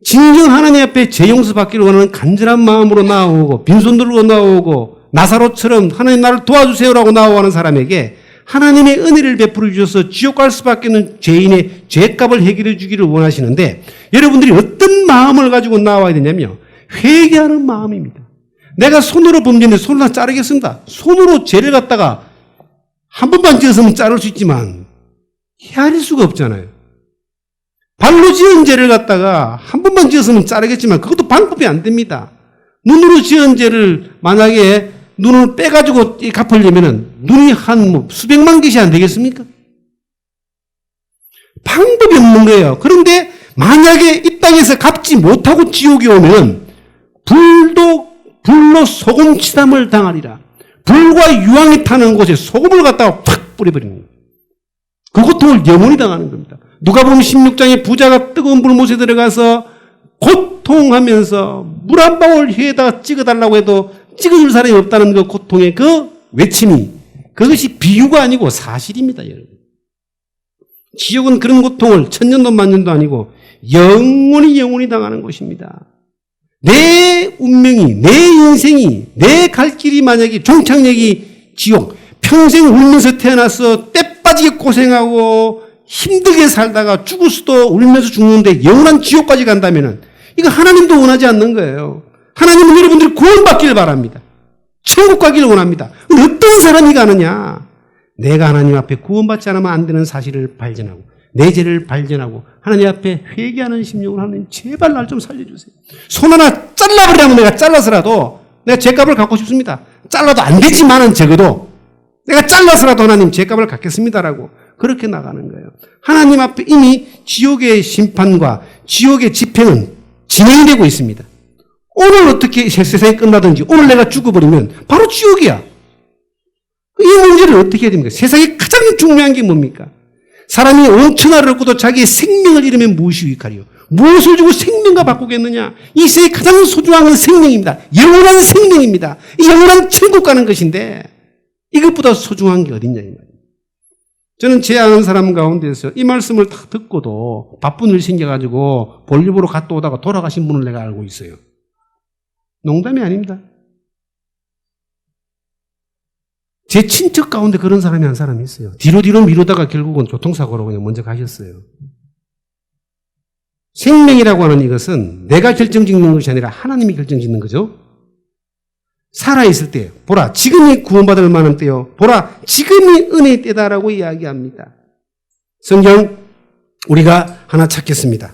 진정 하나님 앞에 죄 용서받기를 원하는 간절한 마음으로 나오고 빈손 들고 나오고 나사로처럼 하나님 나를 도와주세요라고 나오는 사람에게 하나님의 은혜를 베풀어 주셔서 지옥 갈 수밖에 없는 죄인의 죄값을 해결해 주기를 원하시는데, 여러분들이 어떤 마음을 가지고 나와야 되냐면요, 회개하는 마음입니다. 내가 손으로 범죄했는데 손을 다 자르겠습니다. 손으로 죄를 갖다가 한 번만 지었으면 자를 수 있지만 헤아릴 수가 없잖아요. 발로 지은 죄를 갖다가 한 번만 지었으면 자르겠지만 그것도 방법이 안 됩니다. 눈으로 지은 죄를 만약에 눈을 빼가지고 갚으려면은 눈이 한 수백만 개씩 안 되겠습니까? 방법이 없는 거예요. 그런데 만약에 이 땅에서 갚지 못하고 지옥에 오면 불로 소금 치담을 당하리라. 불과 유황이 타는 곳에 소금을 갖다가 확 뿌려버리는 거예요. 그 고통을 영원히 당하는 겁니다. 누가복음 16장에 부자가 뜨거운 불못에 들어가서 고통하면서 물 한 방울 혀에다가 찍어달라고 해도 찍어줄 사람이 없다는 그 고통의 그 외침이, 그것이 비유가 아니고 사실입니다, 여러분. 지옥은 그런 고통을 천년도 만년도 아니고 영원히 당하는 곳입니다. 내 운명이, 내 인생이, 내 갈 길이 만약에 종착역이 지옥, 평생 울면서 태어나서 때 빠지게 고생하고 힘들게 살다가 죽을 수도 울면서 죽는데 영원한 지옥까지 간다면은 이거 하나님도 원하지 않는 거예요. 하나님은 여러분들이 구원받기를 바랍니다. 천국 가기를 원합니다. 어떤 사람이 가느냐? 내가 하나님 앞에 구원받지 않으면 안 되는 사실을 발견하고 내 죄를 발견하고 하나님 앞에 회개하는 심령을 하나님 제발 날 좀 살려주세요. 손 하나 잘라버리라면 내가 잘라서라도 내가 죄값을 갚고 싶습니다. 잘라도 안 되지만은 적어도 내가 잘라서라도 하나님 죄값을 갚겠습니다라고 그렇게 나가는 거예요. 하나님 앞에 이미 지옥의 심판과 지옥의 집행은 진행되고 있습니다. 오늘 어떻게 세상이 끝나든지 오늘 내가 죽어버리면 바로 지옥이야. 이 문제를 어떻게 해야 됩니까? 세상에 가장 중요한 게 뭡니까? 사람이 5천하를 얻고도 자기의 생명을 잃으면 무엇이 유익하리요? 무엇을 주고 생명과 바꾸겠느냐? 이 세상에 가장 소중한 건 생명입니다. 영원한 생명입니다. 이 영원한 천국 가는 것인데 이것보다 소중한 게 어딨냐 이 말이에요. 저는 제 아는 사람 가운데서 이 말씀을 다 듣고도 바쁜 일 생겨가지고 볼일보러 갔다 오다가 돌아가신 분을 내가 알고 있어요. 농담이 아닙니다. 제 친척 가운데 그런 사람이 한 사람이 있어요. 뒤로 미루다가 결국은 교통사고로 그냥 먼저 가셨어요. 생명이라고 하는 이것은 내가 결정짓는 것이 아니라 하나님이 결정짓는 거죠. 살아있을 때, 보라, 지금이 구원받을 만한 때요. 보라, 지금이 은혜의 때다라고 이야기합니다. 성경 우리가 하나 찾겠습니다.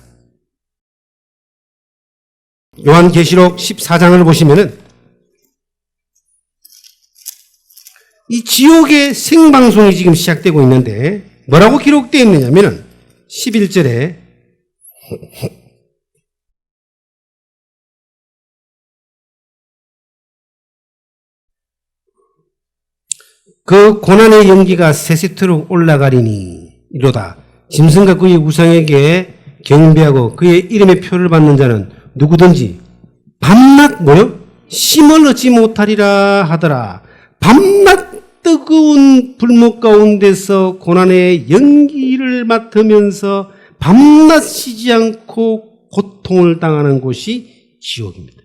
요한계시록 14장을 보시면은 이 지옥의 생방송이 지금 시작되고 있는데 뭐라고 기록되어 있느냐면은 11절에 그 고난의 연기가 세세토록 올라가리니 이로다. 짐승과 그의 우상에게 경배하고 그의 이름의 표를 받는 자는 누구든지 밤낮 쉼을 얻지 못하리라 하더라. 밤낮 뜨거운 불목 가운데서 고난의 연기를 맡으면서 밤낮 쉬지 않고 고통을 당하는 곳이 지옥입니다.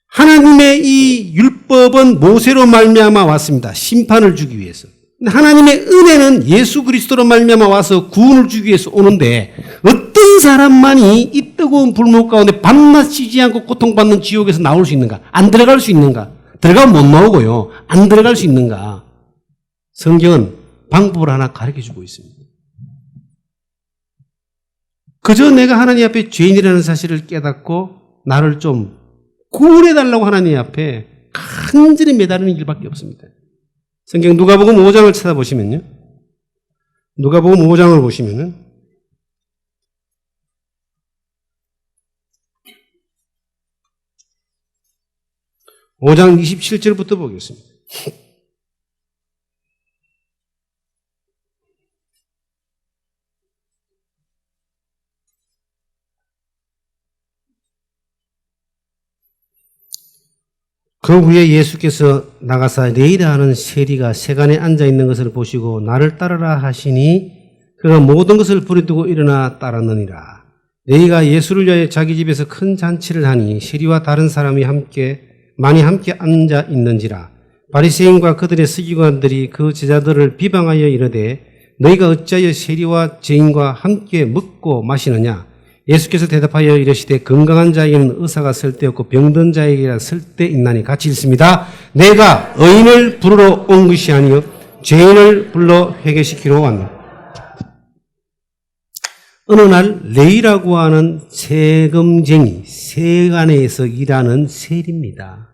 하나님의 이 율법은 모세로 말미암아 왔습니다. 심판을 주기 위해서. 하나님의 은혜는 예수 그리스도로 말미암아 와서 구원을 주기 위해서 오는데 어떤 사람만이 이 뜨거운 불목 가운데 밤낮 쉬지 않고 고통받는 지옥에서 나올 수 있는가? 안 들어갈 수 있는가? 들어가면 못 나오고요. 안 들어갈 수 있는가? 성경은 방법을 하나 가르쳐주고 있습니다. 그저 내가 하나님 앞에 죄인이라는 사실을 깨닫고 나를 좀 구원해달라고 하나님 앞에 간절히 매달리는 길밖에 없습니다. 성경 누가복음 5장을 찾아보시면요. 누가복음 5장을 보시면은 5장 27절부터 보겠습니다. 그 후에 예수께서 나가사 레이라 하는 세리가 세간에 앉아 있는 것을 보시고 나를 따르라 하시니 그가 모든 것을 버려두고 일어나 따랐느니라. 레이가 예수를 위하여 자기 집에서 큰 잔치를 하니 세리와 다른 사람이 많이 함께 앉아 있는지라. 바리새인과 그들의 서기관들이 그 제자들을 비방하여 이르되 너희가 어찌하여 세리와 죄인과 함께 먹고 마시느냐. 예수께서 대답하여 이르시되 건강한 자에게는 의사가 쓸데없고 병든 자에게라 쓸데있나니 같이 읽습니다. 내가 의인을 부르러 온 것이 아니요 죄인을 불러 회개시키러 왔노라. 어느 날 레이라고 하는 세금쟁이, 세간에서 일하는 세리입니다.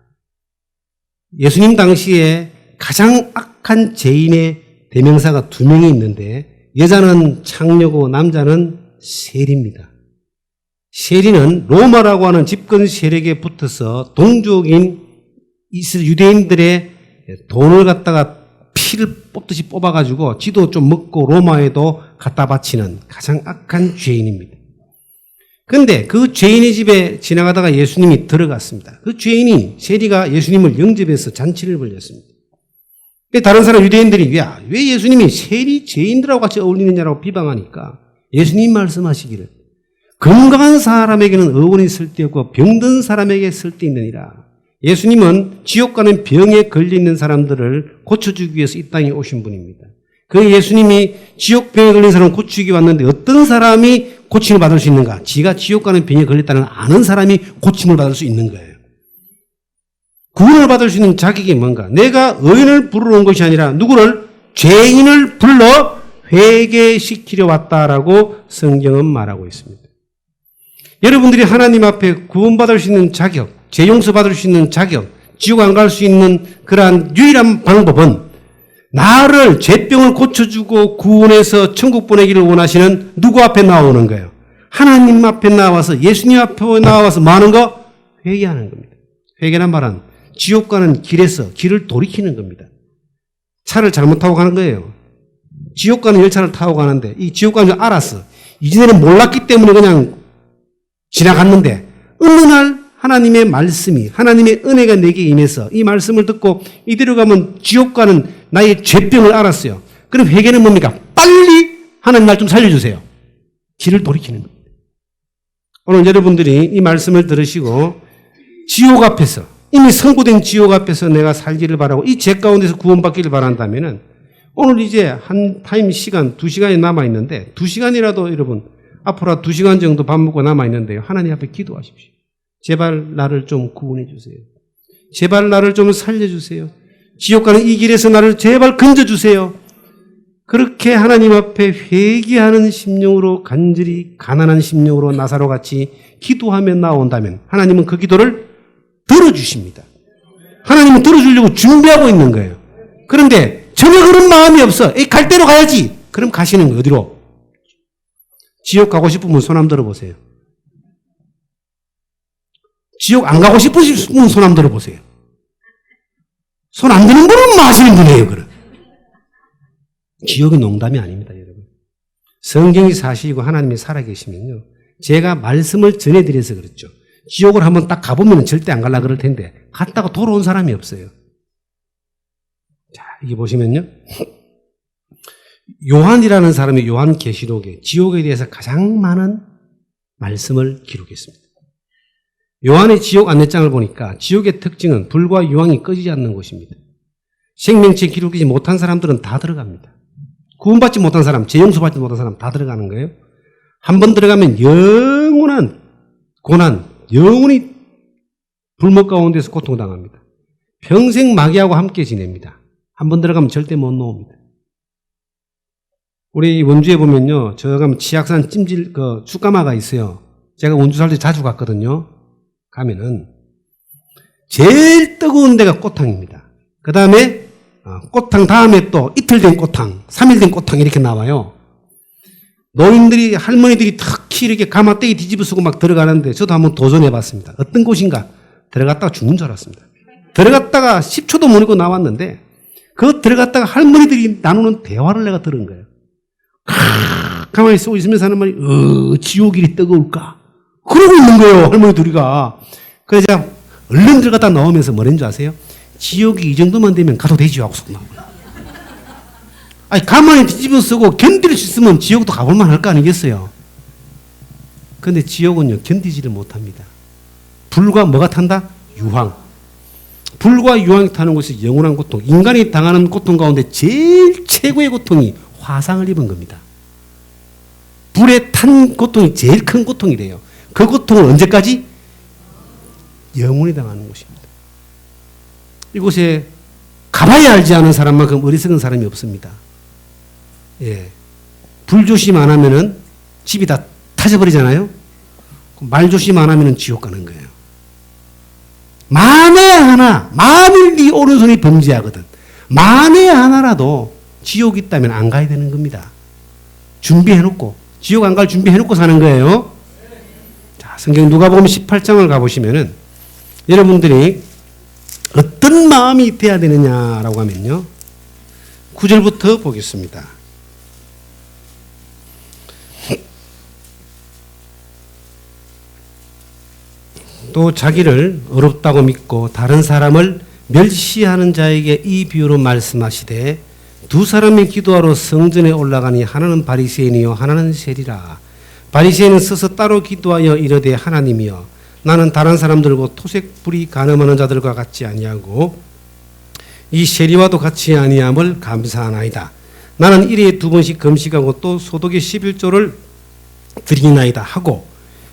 예수님 당시에 가장 악한 죄인의 대명사가 2명이 있는데 여자는 창녀고 남자는 세리입니다. 세리는 로마라고 하는 집권 세력에 붙어서 동족인 유대인들의 돈을 갖다가 피를 뽑듯이 뽑아가지고 지도 좀 먹고 로마에도 갖다 바치는 가장 악한 죄인입니다. 근데 그 죄인의 집에 지나가다가 예수님이 들어갔습니다. 그 죄인이 세리가 예수님을 영접해서 잔치를 벌였습니다. 다른 사람 유대인들이 왜 예수님이 세리 죄인들하고 같이 어울리느냐라고 비방하니까 예수님 말씀하시기를 건강한 사람에게는 의원이 쓸데없고 병든 사람에게 쓸데있느니라. 예수님은 지옥 가는 병에 걸려있는 사람들을 고쳐주기 위해서 이 땅에 오신 분입니다. 그 예수님이 지옥병에 걸린 사람을 고치기 왔는데 어떤 사람이 고침을 받을 수 있는가? 지가 지옥 가는 병에 걸렸다는 아는 사람이 고침을 받을 수 있는 거예요. 구원을 받을 수 있는 자격이 뭔가? 내가 의인을 부르러 온 것이 아니라 누구를? 죄인을 불러 회개시키려 왔다라고 성경은 말하고 있습니다. 여러분들이 하나님 앞에 구원받을 수 있는 자격, 죄 용서받을 수 있는 자격, 지옥 안 갈 수 있는 그러한 유일한 방법은 나를 죄병을 고쳐주고 구원해서 천국 보내기를 원하시는 누구 앞에 나오는 거예요? 하나님 앞에 나와서 예수님 앞에 나와서 뭐 하는 거? 회개하는 겁니다. 회개란 말은 지옥 가는 길에서 길을 돌이키는 겁니다. 차를 잘못 타고 가는 거예요. 지옥 가는 열차를 타고 가는데 이 지옥 가는 줄 알았어. 이전에는 몰랐기 때문에 그냥 지나갔는데 어느 날 하나님의 말씀이 하나님의 은혜가 내게 임해서 이 말씀을 듣고 이대로 가면 지옥 가는 나의 죄병을 알았어요. 그럼 회개는 뭡니까? 빨리 하나님 날 좀 살려주세요. 길을 돌이키는 겁니다. 오늘 여러분들이 이 말씀을 들으시고 지옥 앞에서 이미 선고된 지옥 앞에서 내가 살기를 바라고 이 죄 가운데서 구원받기를 바란다면은 오늘 이제 한 타임 시간 2시간이 남아있는데 2시간이라도 여러분 앞으로 2시간 정도 밥 먹고 남아있는데요. 하나님 앞에 기도하십시오. 제발 나를 좀 구원해 주세요. 제발 나를 좀 살려주세요. 지옥 가는 이 길에서 나를 제발 건져주세요. 그렇게 하나님 앞에 회개하는 심령으로 간절히 가난한 심령으로 나사로 같이 기도하며 나온다면 하나님은 그 기도를 들어주십니다. 하나님은 들어주려고 준비하고 있는 거예요. 그런데 전혀 그런 마음이 없어. 갈 대로 가야지. 그럼 가시는 거예요. 어디로? 지옥 가고 싶으면 손 한번 들어보세요. 지옥 안 가고 싶으시면 손 한번 들어보세요. 손 안 드는 분은 마시는 분이에요. 그럼. 지옥은 농담이 아닙니다. 여러분. 성경이 사실이고 하나님이 살아계시면요. 제가 말씀을 전해드려서 그렇죠. 지옥을 한번 딱 가보면 절대 안 가려고 그럴 텐데 갔다가 돌아온 사람이 없어요. 자, 이게 보시면요. 요한이라는 사람이 요한계시록에 지옥에 대해서 가장 많은 말씀을 기록했습니다. 요한의 지옥 안내장을 보니까 지옥의 특징은 불과 유황이 꺼지지 않는 곳입니다. 생명체 기록되지 못한 사람들은 다 들어갑니다. 구원받지 못한 사람, 재용서받지 못한 사람 다 들어가는 거예요. 한 번 들어가면 영원한 고난, 영원히 불목 가운데서 고통당합니다. 평생 마귀하고 함께 지냅니다. 한 번 들어가면 절대 못 나옵니다. 우리 원주에 보면요, 저 가면 치악산 찜질 쑥가마가 있어요. 제가 원주 살 때 자주 갔거든요. 가면은 제일 뜨거운 데가 꽃탕입니다. 그 다음에 꽃탕 다음에 또 이틀 된 꽃탕, 3일 된 꽃탕 이렇게 나와요. 노인들이 할머니들이 특히 이렇게 가마떼기 뒤집어 쓰고 막 들어가는데 저도 한번 도전해 봤습니다. 어떤 곳인가? 들어갔다가 죽는 줄 알았습니다. 들어갔다가 10초도 못 있고 나왔는데 그 들어갔다가 할머니들이 나누는 대화를 내가 들은 거예요. 가만히 쏘고 있으면서 하는 말이 지옥일이 뜨거울까? 그러고 있는 거예요. 할머니 둘이가. 그래서 제가 얼른 들어갔다 나오면서 뭐랬는 줄 아세요? 지옥이 이 정도만 되면 가도 되지요 하고 속 나와요. 아니 가만히 뒤집어 쓰고 견딜 수 있으면 지옥도 가볼만 할 거 아니겠어요? 그런데 지옥은요 견디지를 못합니다. 불과 뭐가 탄다? 유황. 불과 유황이 타는 곳이 영원한 고통. 인간이 당하는 고통 가운데 제일 최고의 고통이 화상을 입은 겁니다. 불에 탄 고통이 제일 큰 고통이래요. 그 고통을 언제까지? 영원히 당하는 곳입니다. 이곳에 가봐야 알지 않은 사람만큼 어리석은 사람이 없습니다. 예. 불조심 안 하면은 집이 다 타져버리잖아요? 말조심 안 하면은 지옥 가는 거예요. 만에 하나, 만일 네 오른손이 범죄하거든. 만에 하나라도 지옥 있다면 안 가야 되는 겁니다. 준비해놓고, 지옥 안 갈 준비해놓고 사는 거예요. 자, 성경 누가복음 18장을 가보시면은 여러분들이 어떤 마음이 돼야 되느냐라고 하면요. 9절부터 보겠습니다. 또 자기를 어렵다고 믿고 다른 사람을 멸시하는 자에게 이 비유로 말씀하시되 두 사람이 기도하러 성전에 올라가니 하나는 바리새인이요 하나는 세리라. 바리새인은 서서 따로 기도하여 이르되 하나님이여 나는 다른 사람들과 토색 불이 간음하는 자들과 같지 아니하고 이 세리와도 같이 아니함을 감사하나이다. 나는 일에 2번씩 금식하고 또 소독의 11조를 드리나이다 하고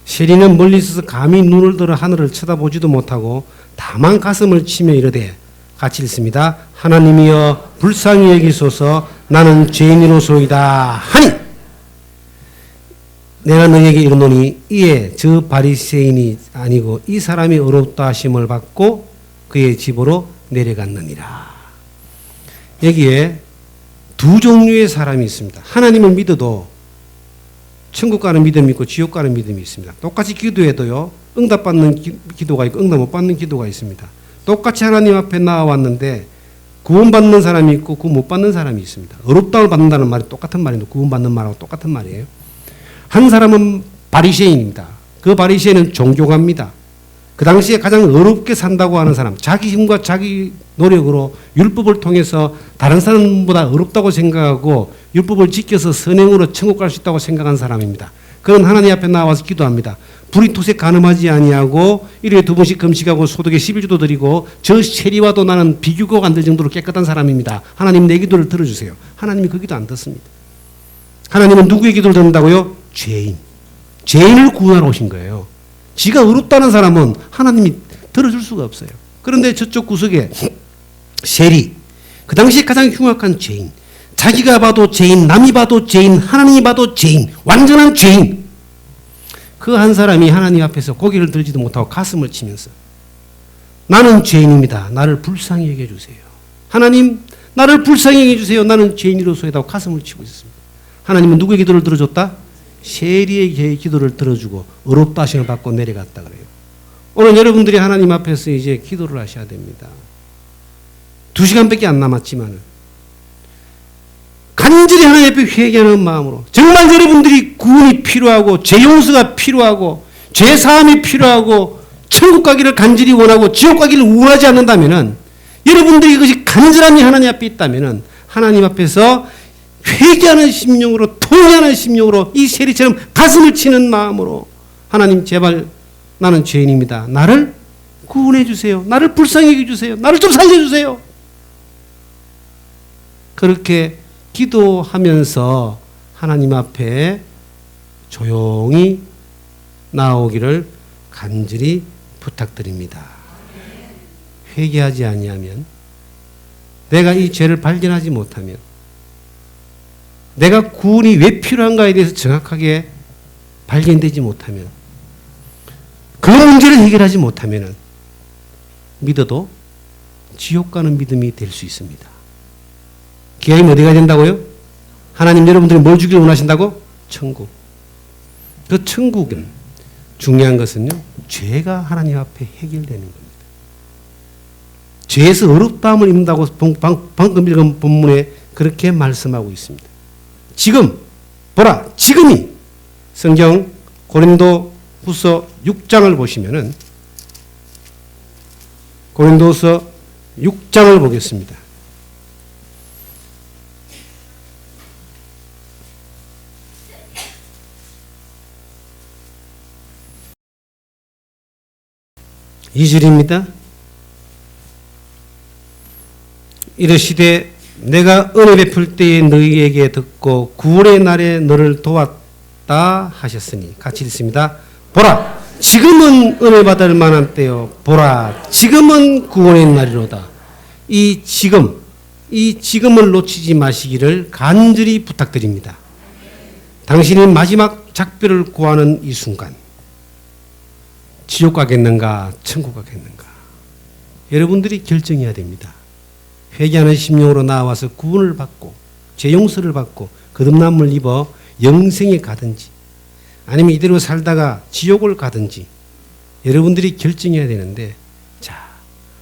세리는 멀리 있어서 감히 눈을 들어 하늘을 쳐다보지도 못하고 다만 가슴을 치며 이르되 같이 읽습니다. 하나님이여 불쌍히 여기소서 나는 죄인이로소이다 하니 내가 너에게 이르노니 이에 저 바리새인이 아니고 이 사람이 어렵다 하심을 받고 그의 집으로 내려갔느니라. 여기에 두 종류의 사람이 있습니다. 하나님을 믿어도 천국 가는 믿음이 있고 지옥 가는 믿음이 있습니다. 똑같이 기도해도요 응답받는 기도가 있고 응답 못 받는 기도가 있습니다. 똑같이 하나님 앞에 나와왔는데 구원받는 사람이 있고 구원 못 받는 사람이 있습니다. 어렵다고 받는다는 말이 똑같은 말인데 구원받는 말하고 똑같은 말이에요. 한 사람은 바리새인입니다. 그 바리새인은 종교가입니다. 그 당시에 가장 어렵게 산다고 하는 사람, 자기 힘과 자기 노력으로 율법을 통해서 다른 사람보다 어렵다고 생각하고 율법을 지켜서 선행으로 천국 갈 수 있다고 생각한 사람입니다. 그는 하나님 앞에 나와서 기도합니다. 불이 토색 간음하지 아니하고 일요일에 2번씩 금식하고 소독에 11조도 드리고 저 세리와도 나는 비교가 안 될 정도로 깨끗한 사람입니다. 하나님 내 기도를 들어주세요. 하나님이 그 기도 안 듣습니다. 하나님은 누구의 기도를 듣는다고요? 죄인. 죄인을 구원하러 오신 거예요. 지가 어렵다는 사람은 하나님이 들어줄 수가 없어요. 그런데 저쪽 구석에 세리, 그 당시에 가장 흉악한 죄인, 자기가 봐도 죄인, 남이 봐도 죄인, 하나님이 봐도 죄인, 완전한 죄인. 그 한 사람이 하나님 앞에서 고개를 들지도 못하고 가슴을 치면서 나는 죄인입니다. 나를 불쌍히 여겨주세요. 하나님 나를 불쌍히 여겨주세요. 나는 죄인으로서이다고 가슴을 치고 있습니다. 하나님은 누구의 기도를 들어줬다? 세리의 기도를 들어주고 어렵다 하심을 받고 내려갔다 그래요. 오늘 여러분들이 하나님 앞에서 이제 기도를 하셔야 됩니다. 2시간밖에 안 남았지만 간절히 하나님 앞에 회개하는 마음으로 정말 여러분들이 구원이 필요하고 죄 용서가 필요하고 죄 사함이 필요하고 천국 가기를 간절히 원하고 지옥 가기를 원하지 않는다면 여러분들이 그것이 간절함이 하나님 앞에 있다면 하나님 앞에서 회개하는 심령으로 통회하는 심령으로 이 세리처럼 가슴을 치는 마음으로 하나님 제발 나는 죄인입니다. 나를 구원해 주세요. 나를 불쌍히 여겨주세요. 나를 좀 살려주세요. 그렇게 기도하면서 하나님 앞에 조용히 나오기를 간절히 부탁드립니다. 회개하지 아니하면 내가 이 죄를 발견하지 못하면 내가 구원이 왜 필요한가에 대해서 정확하게 발견되지 못하면 그 문제를 해결하지 못하면 믿어도 지옥 가는 믿음이 될 수 있습니다. 기왕이면 어디 가야 된다고요? 하나님 여러분들이 뭘 주기를 원하신다고? 천국. 그 천국은 중요한 것은요. 죄가 하나님 앞에 해결되는 겁니다. 죄에서 어렵다함을 입는다고 방금 읽은 본문에 그렇게 말씀하고 있습니다. 지금 보라 지금이 성경 고린도후서 6장을 보시면은 고린도후서 6장을 보겠습니다. 이 절입니다. 이르시되 내가 은혜 베풀 때에 너희에게 듣고 구원의 날에 너를 도왔다 하셨으니 같이 읽습니다. 보라 지금은 은혜 받을 만한 때요 보라 지금은 구원의 날이로다. 이 지금을 놓치지 마시기를 간절히 부탁드립니다. 당신이 마지막 작별을 구하는 이 순간 지옥 가겠는가 천국 가겠는가 여러분들이 결정해야 됩니다. 회개하는 심령으로 나와서 구원을 받고 죄 용서를 받고 거듭남을 입어 영생에 가든지 아니면 이대로 살다가 지옥을 가든지 여러분들이 결정해야 되는데 자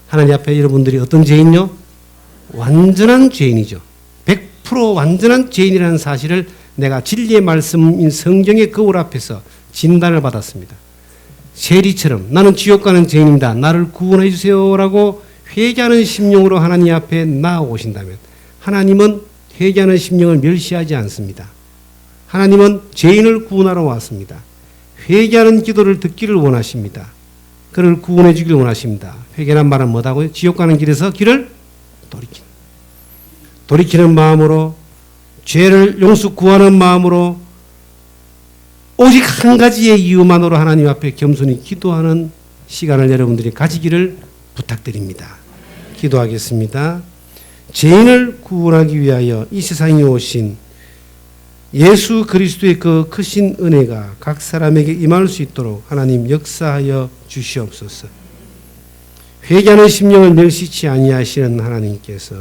하나님 앞에 여러분들이 어떤 죄인요? 완전한 죄인이죠. 100% 완전한 죄인이라는 사실을 내가 진리의 말씀인 성경의 거울 앞에서 진단을 받았습니다. 세리처럼 나는 지옥 가는 죄인입니다. 나를 구원해 주세요라고 회개하는 심령으로 하나님 앞에 나아오신다면 하나님은 회개하는 심령을 멸시하지 않습니다. 하나님은 죄인을 구원하러 왔습니다. 회개하는 기도를 듣기를 원하십니다. 그를 구원해 주기를 원하십니다. 회개란 말은 뭐다고요? 지옥 가는 길에서 길을 돌이키는 마음으로, 죄를 용서 구하는 마음으로, 오직 한 가지의 이유만으로 하나님 앞에 겸손히 기도하는 시간을 여러분들이 가지기를 부탁드립니다. 기도하겠습니다. 죄인을 구원하기 위하여 이 세상에 오신 예수 그리스도의 그 크신 은혜가 각 사람에게 임할 수 있도록 하나님 역사하여 주시옵소서. 회개하는 심령을 멸시치 아니하시는 하나님께서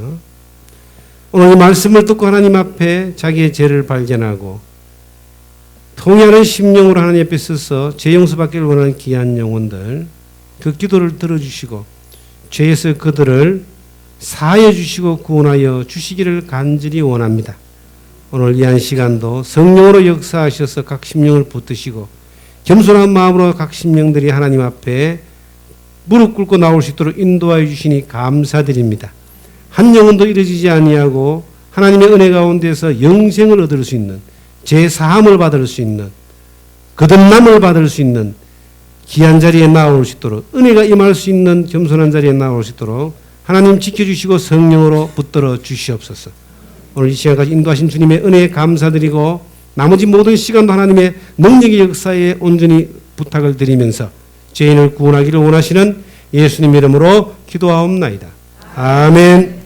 오늘 이 말씀을 듣고 하나님 앞에 자기의 죄를 발견하고 통회하는 심령으로 하나님 앞에 서서 죄 용서받기를 원하는 귀한 영혼들 그 기도를 들어주시고 죄에서 그들을 사하여 주시고 구원하여 주시기를 간절히 원합니다. 오늘 이 한 시간도 성령으로 역사하셔서 각 심령을 붙드시고 겸손한 마음으로 각 심령들이 하나님 앞에 무릎 꿇고 나올 수 있도록 인도하여 주시니 감사드립니다. 한 영혼도 이루어지지 아니하고 하나님의 은혜 가운데서 영생을 얻을 수 있는, 죄 사함을 받을 수 있는, 거듭남을 받을 수 있는 귀한 자리에 나올 수 있도록, 은혜가 임할 수 있는 겸손한 자리에 나올 수 있도록 하나님 지켜주시고 성령으로 붙들어 주시옵소서. 오늘 이 시간까지 인도하신 주님의 은혜에 감사드리고 나머지 모든 시간도 하나님의 능력의 역사에 온전히 부탁을 드리면서 죄인을 구원하기를 원하시는 예수님 이름으로 기도하옵나이다. 아멘.